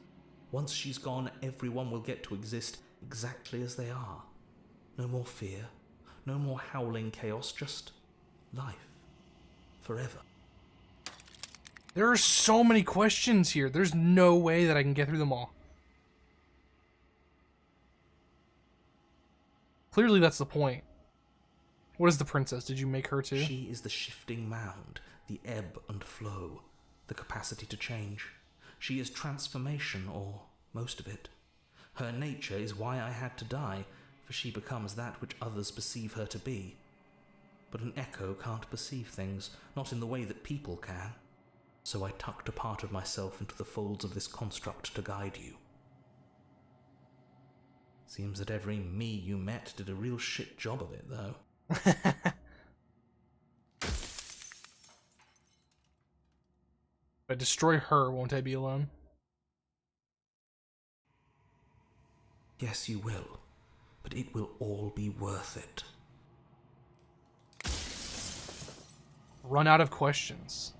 Once she's gone, everyone will get to exist exactly as they are. No more fear, no more howling chaos, just life. Forever. There are so many questions here. There's no way that I can get through them all. Clearly that's the point. What is the princess? Did you make her too? She is the shifting mound, the ebb and flow, the capacity to change. She is transformation, or most of it. Her nature is why I had to die, for she becomes that which others perceive her to be. But an echo can't perceive things, not in the way that people can. So I tucked a part of myself into the folds of this construct to guide you. Seems that every me you met did a real shit job of it, though. I destroy her, won't I be alone? Yes, you will, but it will all be worth it. Run out of questions.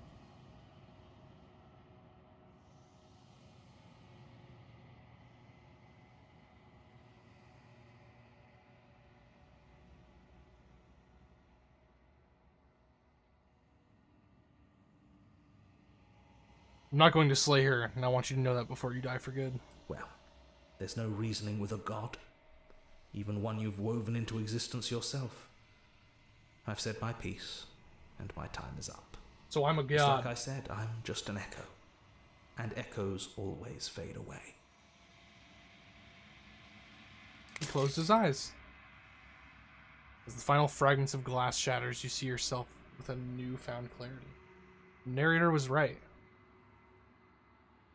I'm not going to slay her, and I want you to know that before you die for good. Well, there's no reasoning with a god, even one you've woven into existence yourself. I've said my piece, and my time is up. So I'm a Just god. like I said, I'm just an echo, and echoes always fade away. He closed his eyes. As the final fragments of glass shatters, you see yourself with a newfound clarity. The narrator was right.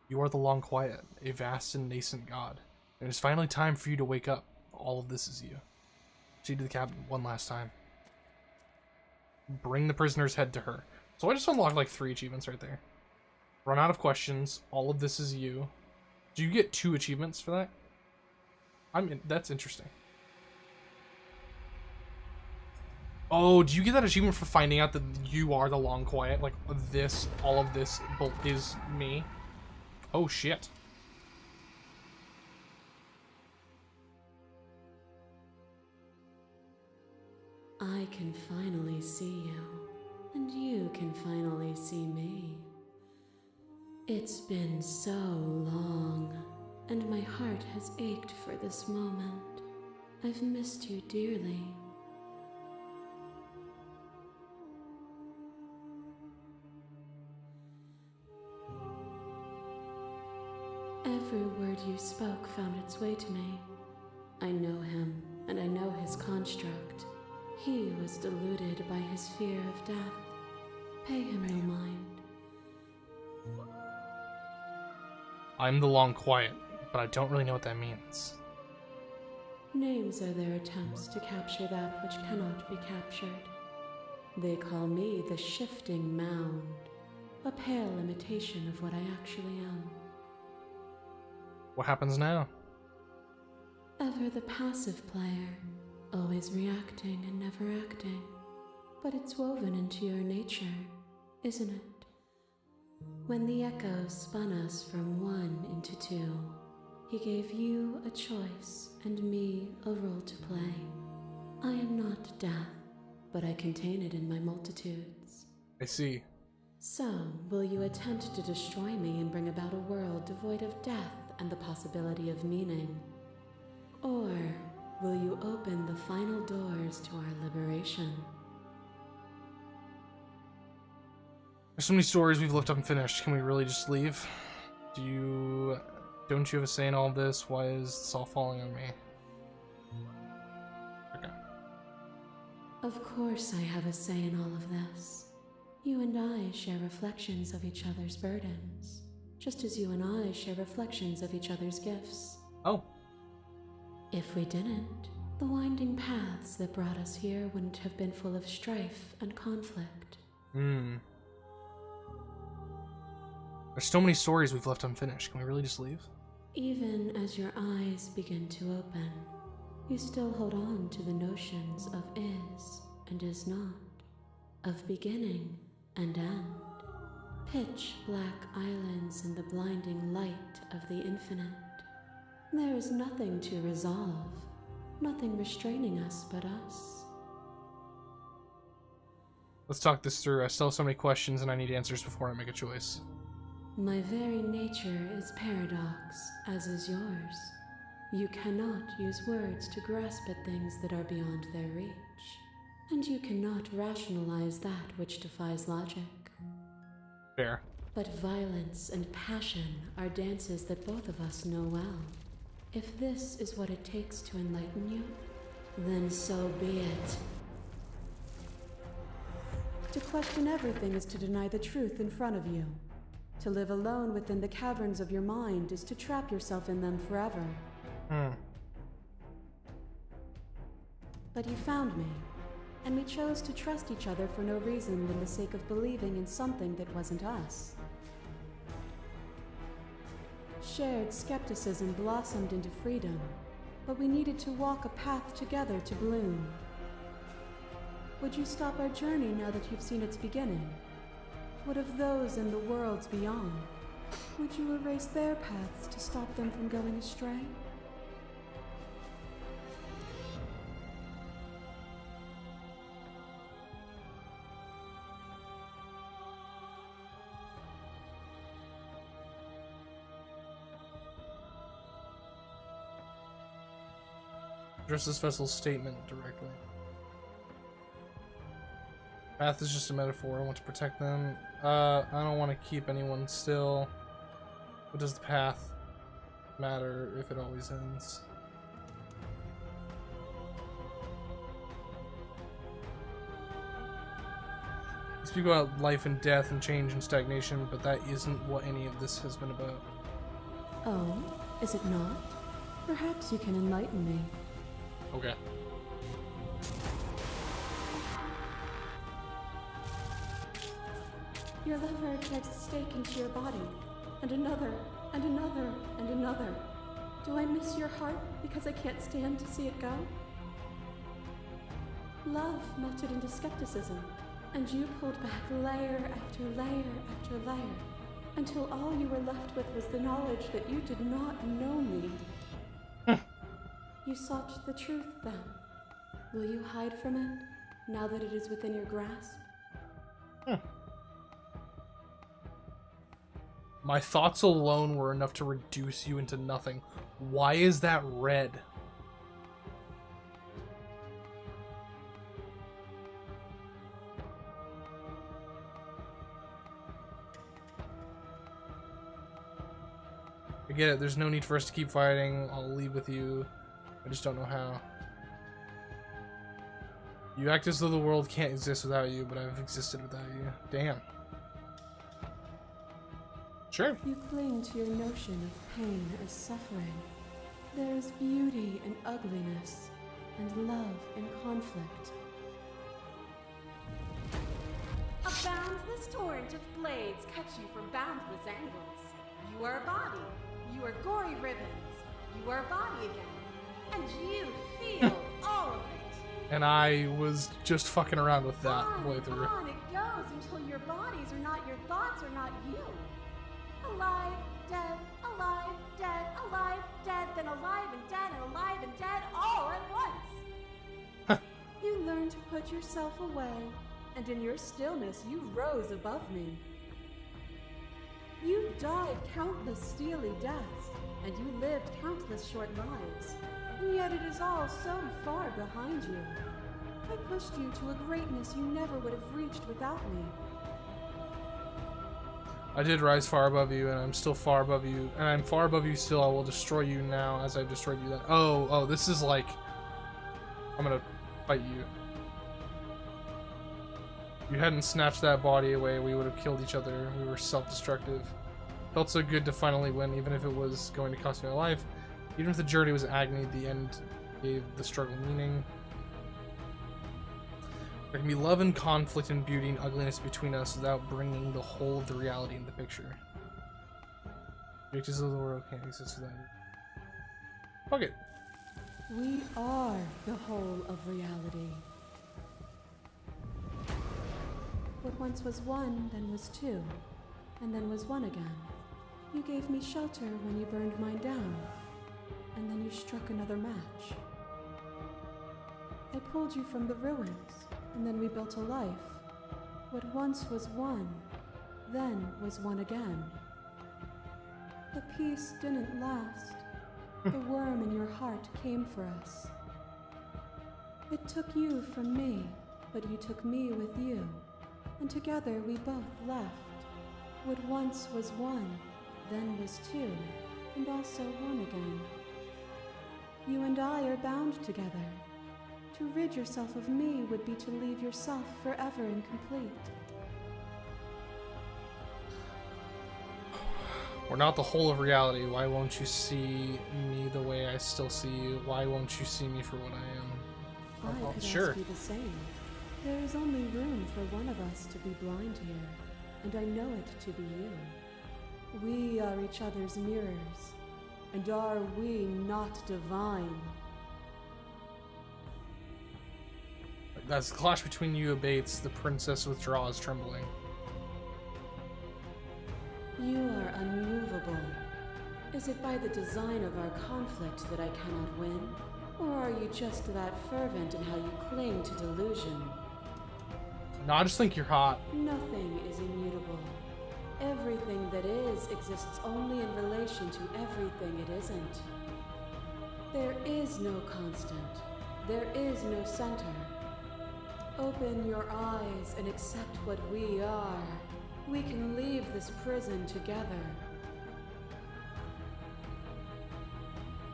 You are the Long Quiet, a vast and nascent god. And it is finally time for you to wake up. All of this is you. Proceed to the cabin one last time. Bring the prisoner's head to her. So I just unlocked like 3 achievements right there. Run out of questions. All of this is you. Do you get 2 achievements for that? That's interesting. Oh, do you get that achievement for finding out that you are the Long Quiet? Like this, all of this is me? Oh shit. I can finally see you, and you can finally see me. It's been so long, and my heart has ached for this moment. I've missed you dearly. Every word you spoke found its way to me. I know him, and I know his construct. He was deluded by his fear of death. Pay him no mind. I'm the Long Quiet, but I don't really know what that means. Names are their attempts to capture that which cannot be captured. They call me the Shifting Mound, a pale imitation of what I actually am. What happens now? Ever the passive player, always reacting and never acting. But it's woven into your nature, isn't it? When the Echo spun us from 1 into 2, he gave you a choice and me a role to play. I am not death, but I contain it in my multitudes. I see. So, will you attempt to destroy me and bring about a world devoid of death and the possibility of meaning? Or will you open the final doors to our liberation? There's so many stories we've left unfinished. Can we really just leave? Don't you have a say in all of this? Why is this all falling on me? Okay. Of course I have a say in all of this. You and I share reflections of each other's burdens, just as you and I share reflections of each other's gifts. Oh. If we didn't, the winding paths that brought us here wouldn't have been full of strife and conflict. There's so many stories we've left unfinished. Can we really just leave? Even as your eyes begin to open, you still hold on to the notions of is and is not, of beginning and end, pitch black islands in the blinding light of the infinite. There is nothing to resolve, nothing restraining us but us. Let's talk this through. I still have so many questions and I need answers before I make a choice. My very nature is paradox, as is yours. You cannot use words to grasp at things that are beyond their reach, and you cannot rationalize that which defies logic. Fair. But violence and passion are dances that both of us know well. If this is what it takes to enlighten you, then so be it. To question everything is to deny the truth in front of you. To live alone within the caverns of your mind is to trap yourself in them forever. But you found me, and we chose to trust each other for no reason than the sake of believing in something that wasn't us. Shared skepticism blossomed into freedom, but we needed to walk a path together to bloom. Would you stop our journey now that you've seen its beginning? What of those in the worlds beyond? Would you erase their paths to stop them from going astray? Address this vessel's statement directly. Path is just a metaphor. I want to protect them. I don't want to keep anyone still. What does the path matter if it always ends? You speak about life and death and change and stagnation, but that isn't what any of this has been about. Oh, is it not? Perhaps you can enlighten me. Okay. Your lover drives a stake into your body, and another, and another, and another. Do I miss your heart because I can't stand to see it go? Love melted into skepticism, and you pulled back layer after layer after layer, until all you were left with was the knowledge that you did not know me. You sought the truth, then. Will you hide from it, now that it is within your grasp? My thoughts alone were enough to reduce you into nothing. Why is that red? I get it, there's no need for us to keep fighting. I'll leave with you. I just don't know how. You act as though the world can't exist without you, but I've existed without you. Damn. Sure. You cling to your notion of pain or suffering. There is beauty in ugliness, and love in conflict. A boundless torrent of blades cut you from boundless angles. You are a body. You are gory ribbons. You are a body again. And you feel all of it. And I was just fucking around with that playthrough. On it goes until your bodies are not your thoughts, are not you. Alive, dead, alive, dead, alive, dead, then alive and dead, and alive and dead, all at once. You learn to put yourself away, and in your stillness you rose above me. You died countless steely deaths, and you lived countless short lives. And yet it is all so far behind you. I pushed you to a greatness you never would have reached without me. I did rise far above you, and I'm still far above you, and I'm far above you still. I will destroy you now as I've destroyed you then. Oh, this is like... I'm gonna fight you. If you hadn't snatched that body away, we would have killed each other. We were self-destructive. Felt so good to finally win, even if it was going to cost me my life. Even if the journey was agony, the end gave the struggle meaning. There can be love and conflict and beauty and ugliness between us without bringing the whole of the reality into the picture. Pictures of the world can't exist without you. Fuck it. We are the whole of reality. What once was one, then was two, and then was one again. You gave me shelter when you burned mine down, and then you struck another match. I pulled you from the ruins, and then we built a life. What once was one, then was one again. The peace didn't last. The worm in your heart came for us. It took you from me, but you took me with you, and together we both left. What once was one, then was two, and also one again. You and I are bound together. To rid yourself of me would be to leave yourself forever incomplete. We're not the whole of reality. Why won't you see me the way I still see you? Why won't you see me for what I am? I could sure. ask you the same. There is only room for one of us to be blind here, and I know it to be you. We are each other's mirrors. And are we not divine? As the clash between you abates, the princess withdraws, trembling. You are unmovable. Is it by the design of our conflict that I cannot win? Or are you just that fervent in how you cling to delusion? No, I just think you're hot. Nothing is immutable. Everything that is exists only in relation to everything it isn't. There is no constant. There is no center. Open your eyes and accept what we are. We can leave this prison together.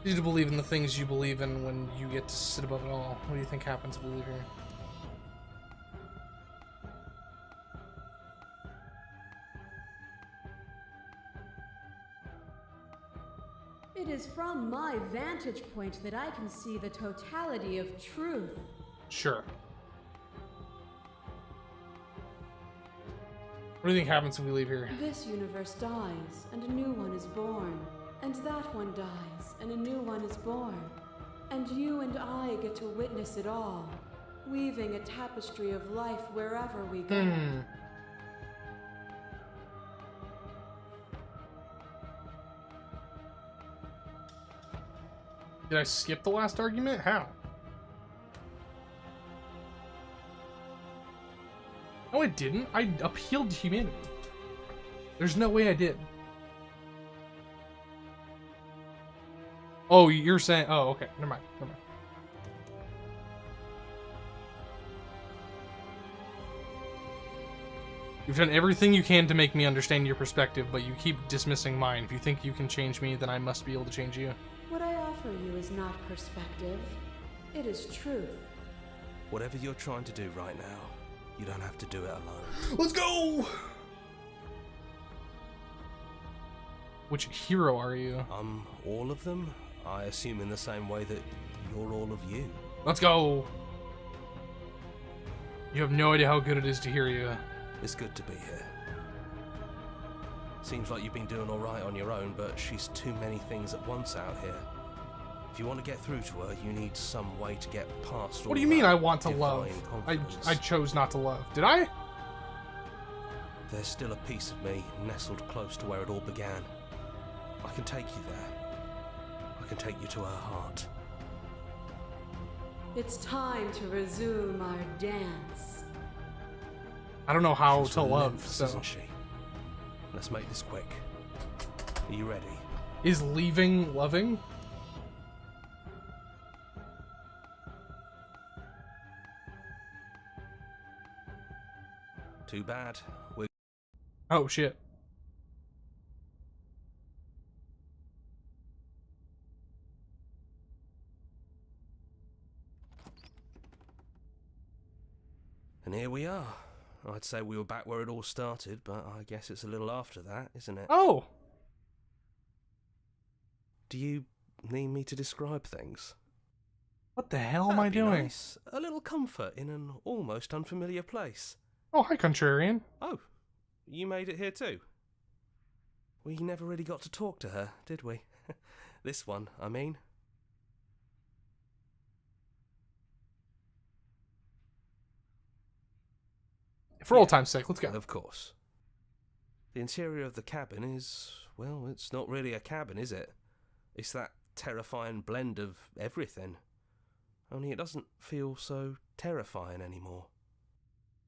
You need to believe in the things you believe in when you get to sit above it all. What do you think happens if we leave here? It is from my vantage point that I can see the totality of truth. Sure. What do you think happens if we leave here? This universe dies, and a new one is born. And that one dies, and a new one is born. And you and I get to witness it all, weaving a tapestry of life wherever we go. Did I skip the last argument? How? No, I didn't. I appealed to humanity. There's no way I did. Oh, you're saying... Oh, okay. Never mind. Never mind. You've done everything you can to make me understand your perspective, but you keep dismissing mine. If you think you can change me, then I must be able to change you. What I offer you is not perspective. It is truth. Whatever you're trying to do right now, you don't have to do it alone. Let's go! Which hero are you? All of them? I assume in the same way that you're all of you. Let's go! You have no idea how good it is to hear you. It's good to be here. Seems like you've been doing alright on your own, but she's too many things at once out here. If you want to get through to her, you need some way to get past all What do you mean that I want to love? divine confidence. I chose not to love. Did I? There's still a piece of me nestled close to where it all began. I can take you there. I can take you to her heart. It's time to resume our dance. I don't know how She's to love, relentless, so... isn't she? Let's make this quick. Are you ready? Is leaving loving? Too bad. We're... Oh, shit. And here we are. I'd say we were back where it all started, but I guess it's a little after that, isn't it? Oh! Do you need me to describe things? What the hell am I That'd be doing? nice. A little comfort in an almost unfamiliar place. Oh, hi, Contrarian. Oh, you made it here too? We never really got to talk to her, did we? This one, I mean. For old time's sake, let's go. Of course. The interior of the cabin is, well, it's not really a cabin, is it? It's that terrifying blend of everything. Only it doesn't feel so terrifying anymore.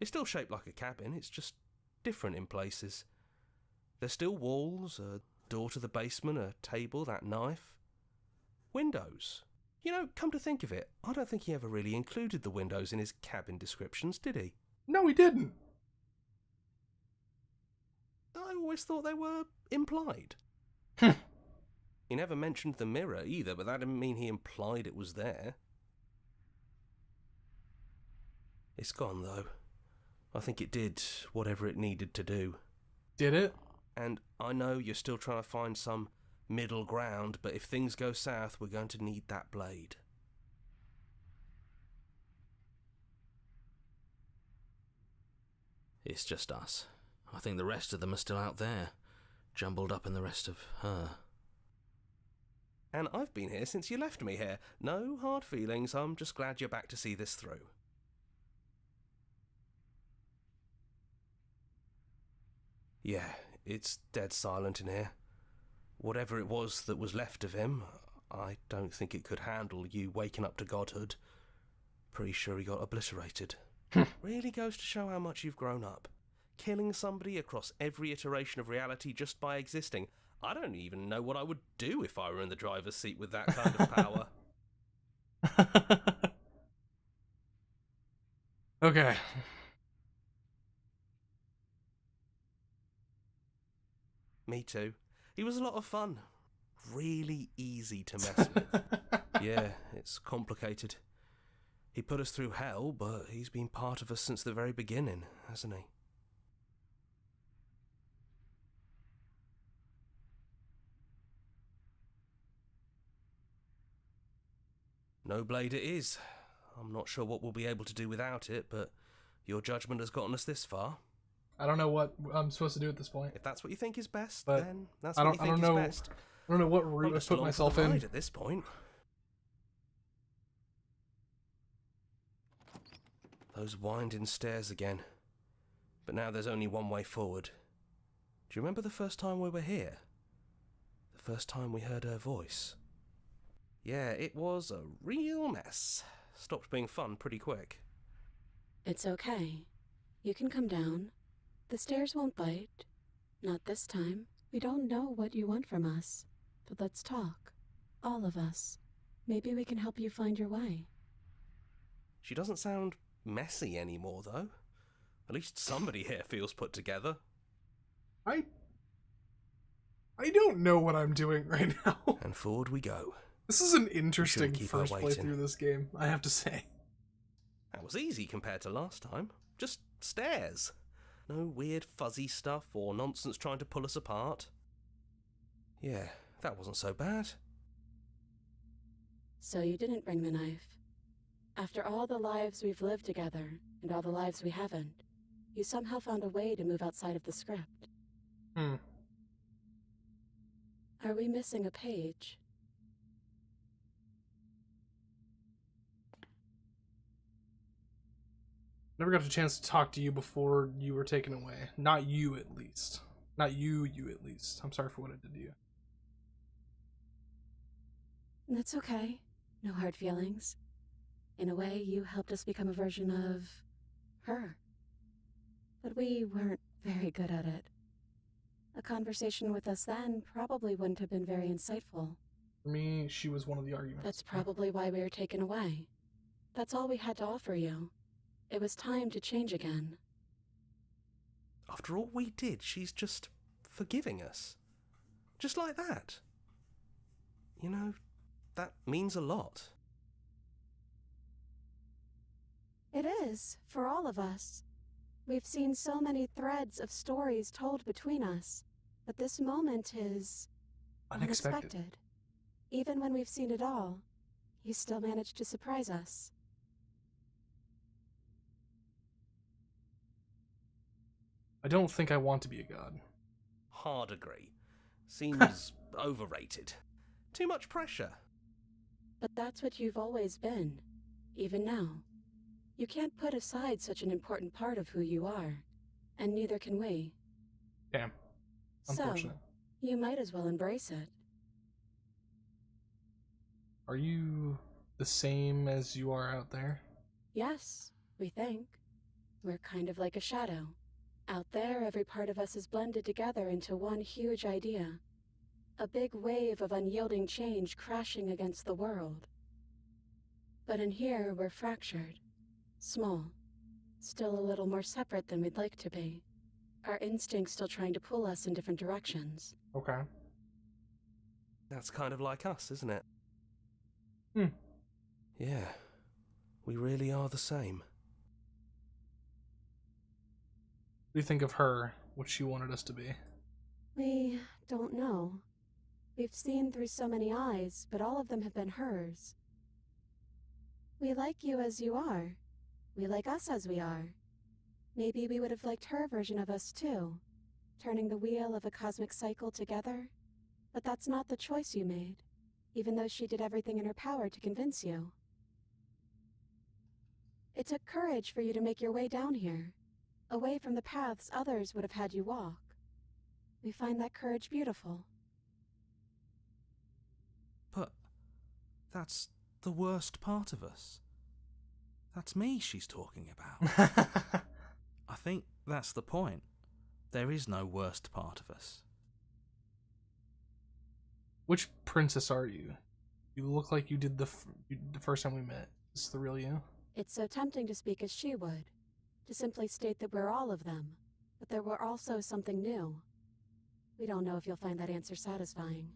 It's still shaped like a cabin, it's just different in places. There's still walls, a door to the basement, a table, that knife. Windows. You know, come to think of it, I don't think he ever really included the windows in his cabin descriptions, did he? No, he didn't. I always thought they were implied. He never mentioned the mirror either, but that didn't mean he implied it was there. It's gone, though. I think it did whatever it needed to do. Did it? And I know you're still trying to find some middle ground, but if things go south, we're going to need that blade. It's just us. I think the rest of them are still out there, jumbled up in the rest of her. And I've been here since you left me here. No hard feelings, I'm just glad you're back to see this through. Yeah, it's dead silent in here. Whatever it was that was left of him, I don't think it could handle you waking up to godhood. Pretty sure he got obliterated. Really goes to show how much you've grown up. Killing somebody across every iteration of reality just by existing. I don't even know what I would do if I were in the driver's seat with that kind of power. Okay. Me too. He was a lot of fun. Really easy to mess with. Yeah, it's complicated. He put us through hell, but he's been part of us since the very beginning, hasn't he? No blade it is. I'm not sure what we'll be able to do without it, but your judgment has gotten us this far. I don't know what I'm supposed to do at this point. If that's what you think is best, But then that's what you think is best. I don't know what route I've put myself in. At this point. Those winding stairs again. But now there's only one way forward. Do you remember the first time we were here? The first time we heard her voice? Yeah, it was a real mess. Stopped being fun pretty quick. It's okay. You can come down. The stairs won't bite. Not this time. We don't know what you want from us. But let's talk. All of us. Maybe we can help you find your way. She doesn't sound messy anymore, though. At least somebody here feels put together. I don't know what I'm doing right now. And forward we go. This is an interesting keep her first waiting. playthrough of this game, I have to say. That was easy compared to last time. Just stairs. No weird fuzzy stuff or nonsense trying to pull us apart. Yeah, that wasn't so bad. So you didn't bring the knife. After all the lives we've lived together, and all the lives we haven't, you somehow found a way to move outside of the script. Are we missing a page? Never got a chance to talk to you before you were taken away. Not you, at least. Not you at least. I'm sorry for what I did to you. That's okay. No hard feelings. In a way, you helped us become a version of her. But we weren't very good at it. A conversation with us then probably wouldn't have been very insightful. For me, she was one of the arguments. That's probably why we were taken away. That's all we had to offer you. It was time to change again. After all we did, she's just forgiving us. Just like that. You know, that means a lot. It is, for all of us. We've seen so many threads of stories told between us, but this moment is unexpected. Even when we've seen it all, you still managed to surprise us. I don't think I want to be a god. Hard agree. Seems overrated. Too much pressure. But that's what you've always been, even now. You can't put aside such an important part of who you are, and neither can we. Damn. Unfortunate. So, you might as well embrace it. Are you the same as you are out there? Yes, we think. We're kind of like a shadow. Out there, every part of us is blended together into one huge idea. A big wave of unyielding change crashing against the world. But in here, we're fractured. Small. Still a little more separate than we'd like to be. Our instincts still trying to pull us in different directions. Okay. That's kind of like us, isn't it? Yeah. We really are the same. What do you think of her, what she wanted us to be? We don't know. We've seen through so many eyes, but all of them have been hers. We like you as you are. We like us as we are. Maybe we would have liked her version of us too. turning the wheel of a cosmic cycle together. But that's not the choice you made, even though she did everything in her power to convince you. It took courage for you to make your way down here, away from the paths others would have had you walk. We find that courage beautiful. But that's the worst part of us. That's me she's talking about. I think that's the point. There is no worst part of us. Which princess are you? You look like you did the first time we met. Is this the real you? It's so tempting to speak as she would, to simply state that we're all of them, but there were also something new. We don't know if you'll find that answer satisfying.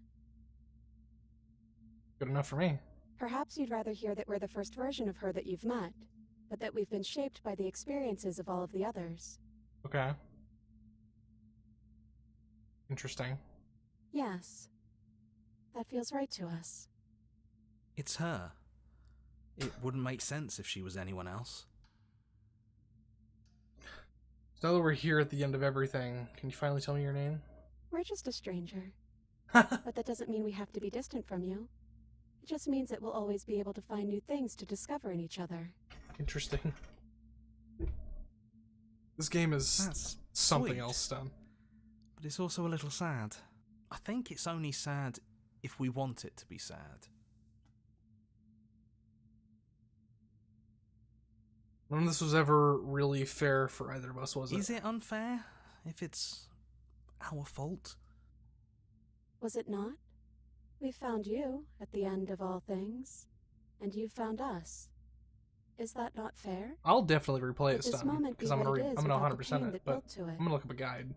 Good enough for me. Perhaps you'd rather hear that we're the first version of her that you've met, but that we've been shaped by the experiences of all of the others. Okay. Interesting. Yes. That feels right to us. It's her. It wouldn't make sense if she was anyone else. So now that we're here at the end of everything, can you finally tell me your name? We're just a stranger. But that doesn't mean we have to be distant from you. It just means that we'll always be able to find new things to discover in each other. Interesting. This game is That's something sweet. else done. But it's also a little sad. I think it's only sad if we want it to be sad. None of this was ever really fair for either of us, was it? Is it unfair if it's our fault? Was it not? We found you at the end of all things, and you found us. Is that not fair? I'll definitely replay it This some moment because be I'm what gonna it is I'm gonna without the 100% pain it, that but built to it. I'm gonna look up a guide.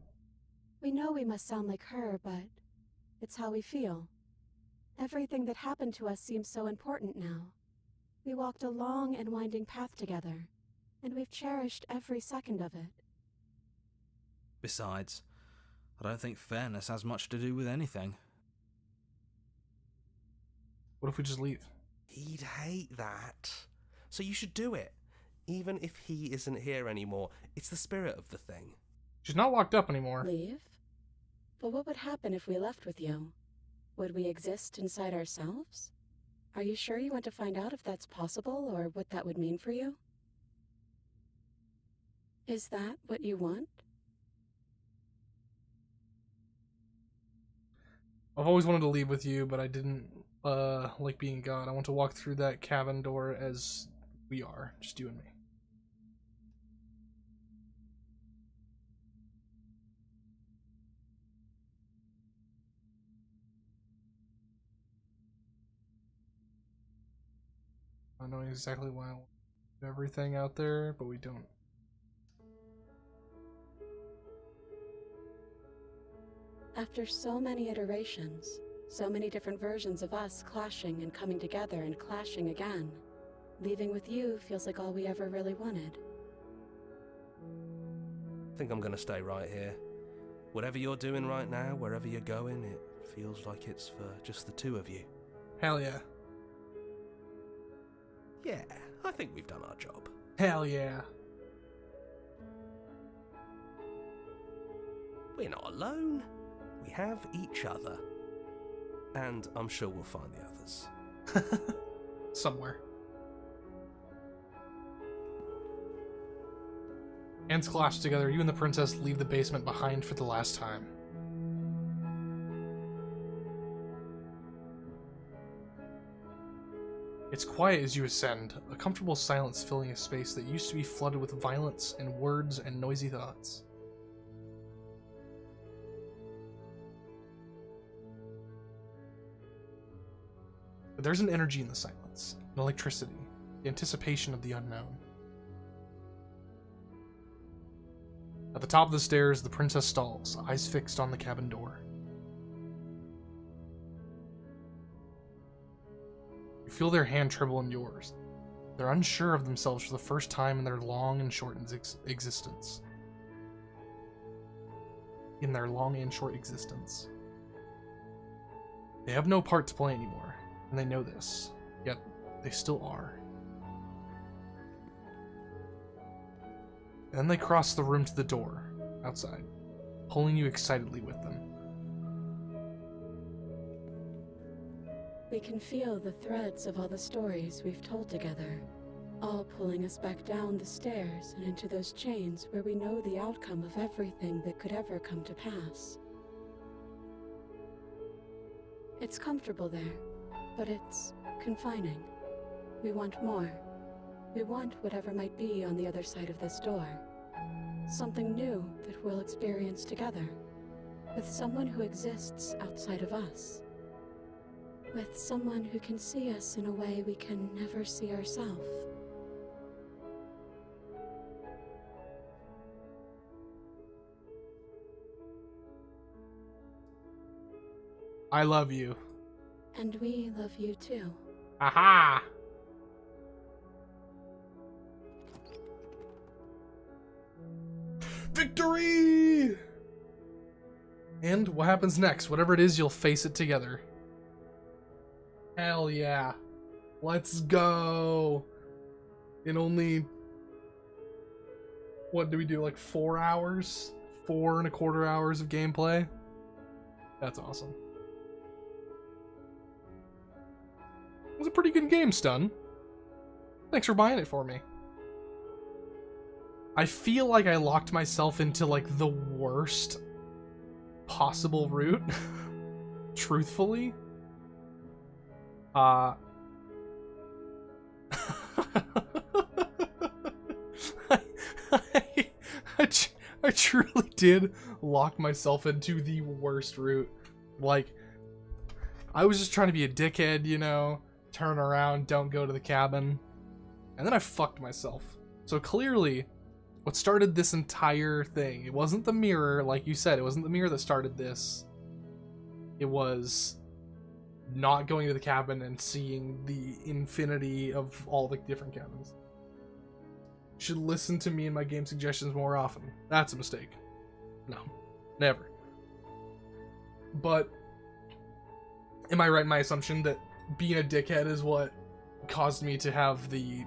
We know we must sound like her, but it's how we feel. Everything that happened to us seems so important now. We walked a long and winding path together, and we've cherished every second of it. Besides, I don't think fairness has much to do with anything. What if we just leave? He'd hate that. So you should do it. Even if he isn't here anymore, it's the spirit of the thing. She's not locked up anymore. Leave? But what would happen if we left with you? Would we exist inside ourselves? Are you sure you want to find out if that's possible, or what that would mean for you? Is that what you want? I've always wanted to leave with you, but I didn't like being God. I want to walk through that cabin door as we are, just you and me. I know exactly why I want everything out there, but we don't. After so many iterations, so many different versions of us clashing and coming together and clashing again, leaving with you feels like all we ever really wanted. I think I'm gonna stay right here. Whatever you're doing right now, wherever you're going, it feels like it's for just the two of you. Hell yeah. Yeah, I think we've done our job. Hell yeah. We're not alone. We have each other. And I'm sure we'll find the others. Somewhere. Hands clasped together, you and the princess leave the basement behind for the last time. It's quiet as you ascend, a comfortable silence filling a space that used to be flooded with violence and words and noisy thoughts. But there's an energy in the silence, an electricity, the anticipation of the unknown. At the top of the stairs, the princess stalls, eyes fixed on the cabin door. You feel their hand tremble in yours. They're unsure of themselves for the first time in their long and short existence. In their long and short existence. They have no part to play anymore, and they know this, yet they still are. And then they cross the room to the door, outside. pulling you excitedly with them. We can feel the threads of all the stories we've told together, all pulling us back down the stairs and into those chains where we know the outcome of everything that could ever come to pass. It's comfortable there, but it's confining. We want more. We want whatever might be on the other side of this door. Something new that we'll experience together, with someone who exists outside of us. With someone who can see us in a way we can never see ourselves. I love you. And we love you too. Aha! Victory! And what happens next? Whatever it is, you'll face it together. Hell yeah. Let's go. In only... What do we do? Like 4 hours? 4.25 hours of gameplay? That's awesome. It was a pretty good game, Stun. Thanks for buying it for me. I feel like I locked myself into like the worst possible route. Truthfully. I truly did lock myself into the worst route. Like, I was just trying to be a dickhead, you know, turn around, don't go to the cabin, and then I fucked myself. So clearly, what started this entire thing, it wasn't the mirror, like you said, it wasn't the mirror that started this. It was not going to the cabin and seeing the infinity of all the different cabins. You should listen to me and my game suggestions more often. That's a mistake. No, never. But am I right in my assumption that being a dickhead is what caused me to have the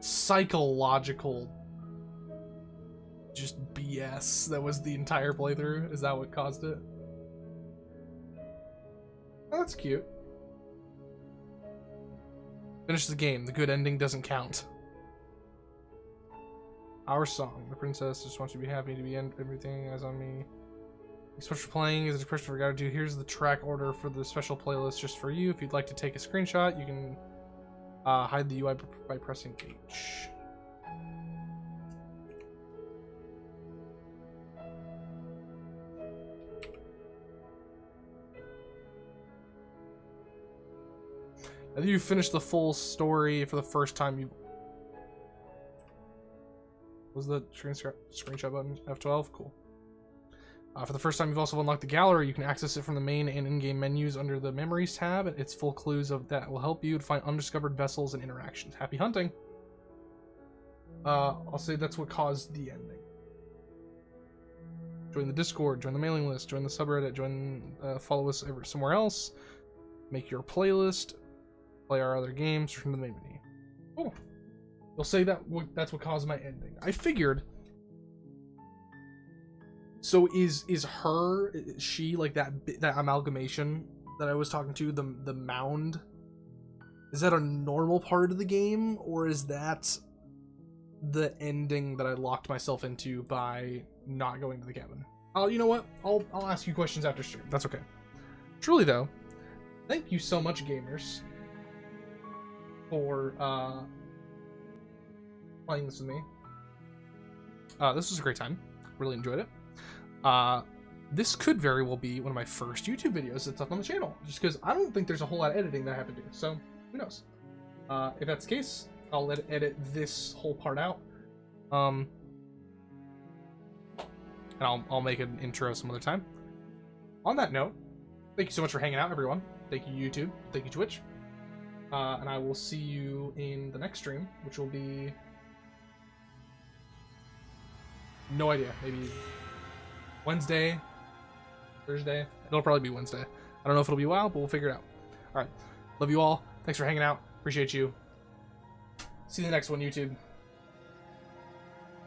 psychological just BS that was the entire playthrough? Is that what caused it? Oh, that's cute. Finish the game. The good ending doesn't count. Our song. The princess just wants you to be happy to be everything as on me. Thanks so much for playing. Is a question I forgot to do. Here's the track order for the special playlist just for you. If you'd like to take a screenshot, you can hide the UI by pressing H. If you finish the full story for the first time, you... Was the screenshot button F12? Cool. For the first time, you've also unlocked the gallery. You can access it from the main and in-game menus under the Memories tab. It's full clues of that will help you to find undiscovered vessels and interactions. Happy hunting! I'll say that's what caused the ending. Join the Discord, join the mailing list, join the subreddit, follow us somewhere else, make your playlist, play our other games, return to the main menu. Oh, you'll say that's what caused my ending. I figured. So is she like that amalgamation that I was talking to, the mound? Is that a normal part of the game, or is that the ending that I locked myself into by not going to the cabin? You know what? I'll ask you questions after stream. That's okay. Truly though, thank you so much, gamers, for playing this with me. This was a great time. Really enjoyed it. This could very well be one of my first YouTube videos that's up on the channel, just because I don't think there's a whole lot of editing that I have to do, so who knows. If that's the case, I'll edit this whole part out, and I'll make an intro some other time. On that note, thank you so much for hanging out, everyone. Thank you, YouTube. Thank you, Twitch. And I will see you in the next stream, which will be... No idea. Maybe Wednesday, Thursday. It'll probably be Wednesday. I don't know if it'll be a while, but we'll figure it out. All right. Love you all. Thanks for hanging out. Appreciate you. See you in the next one, YouTube.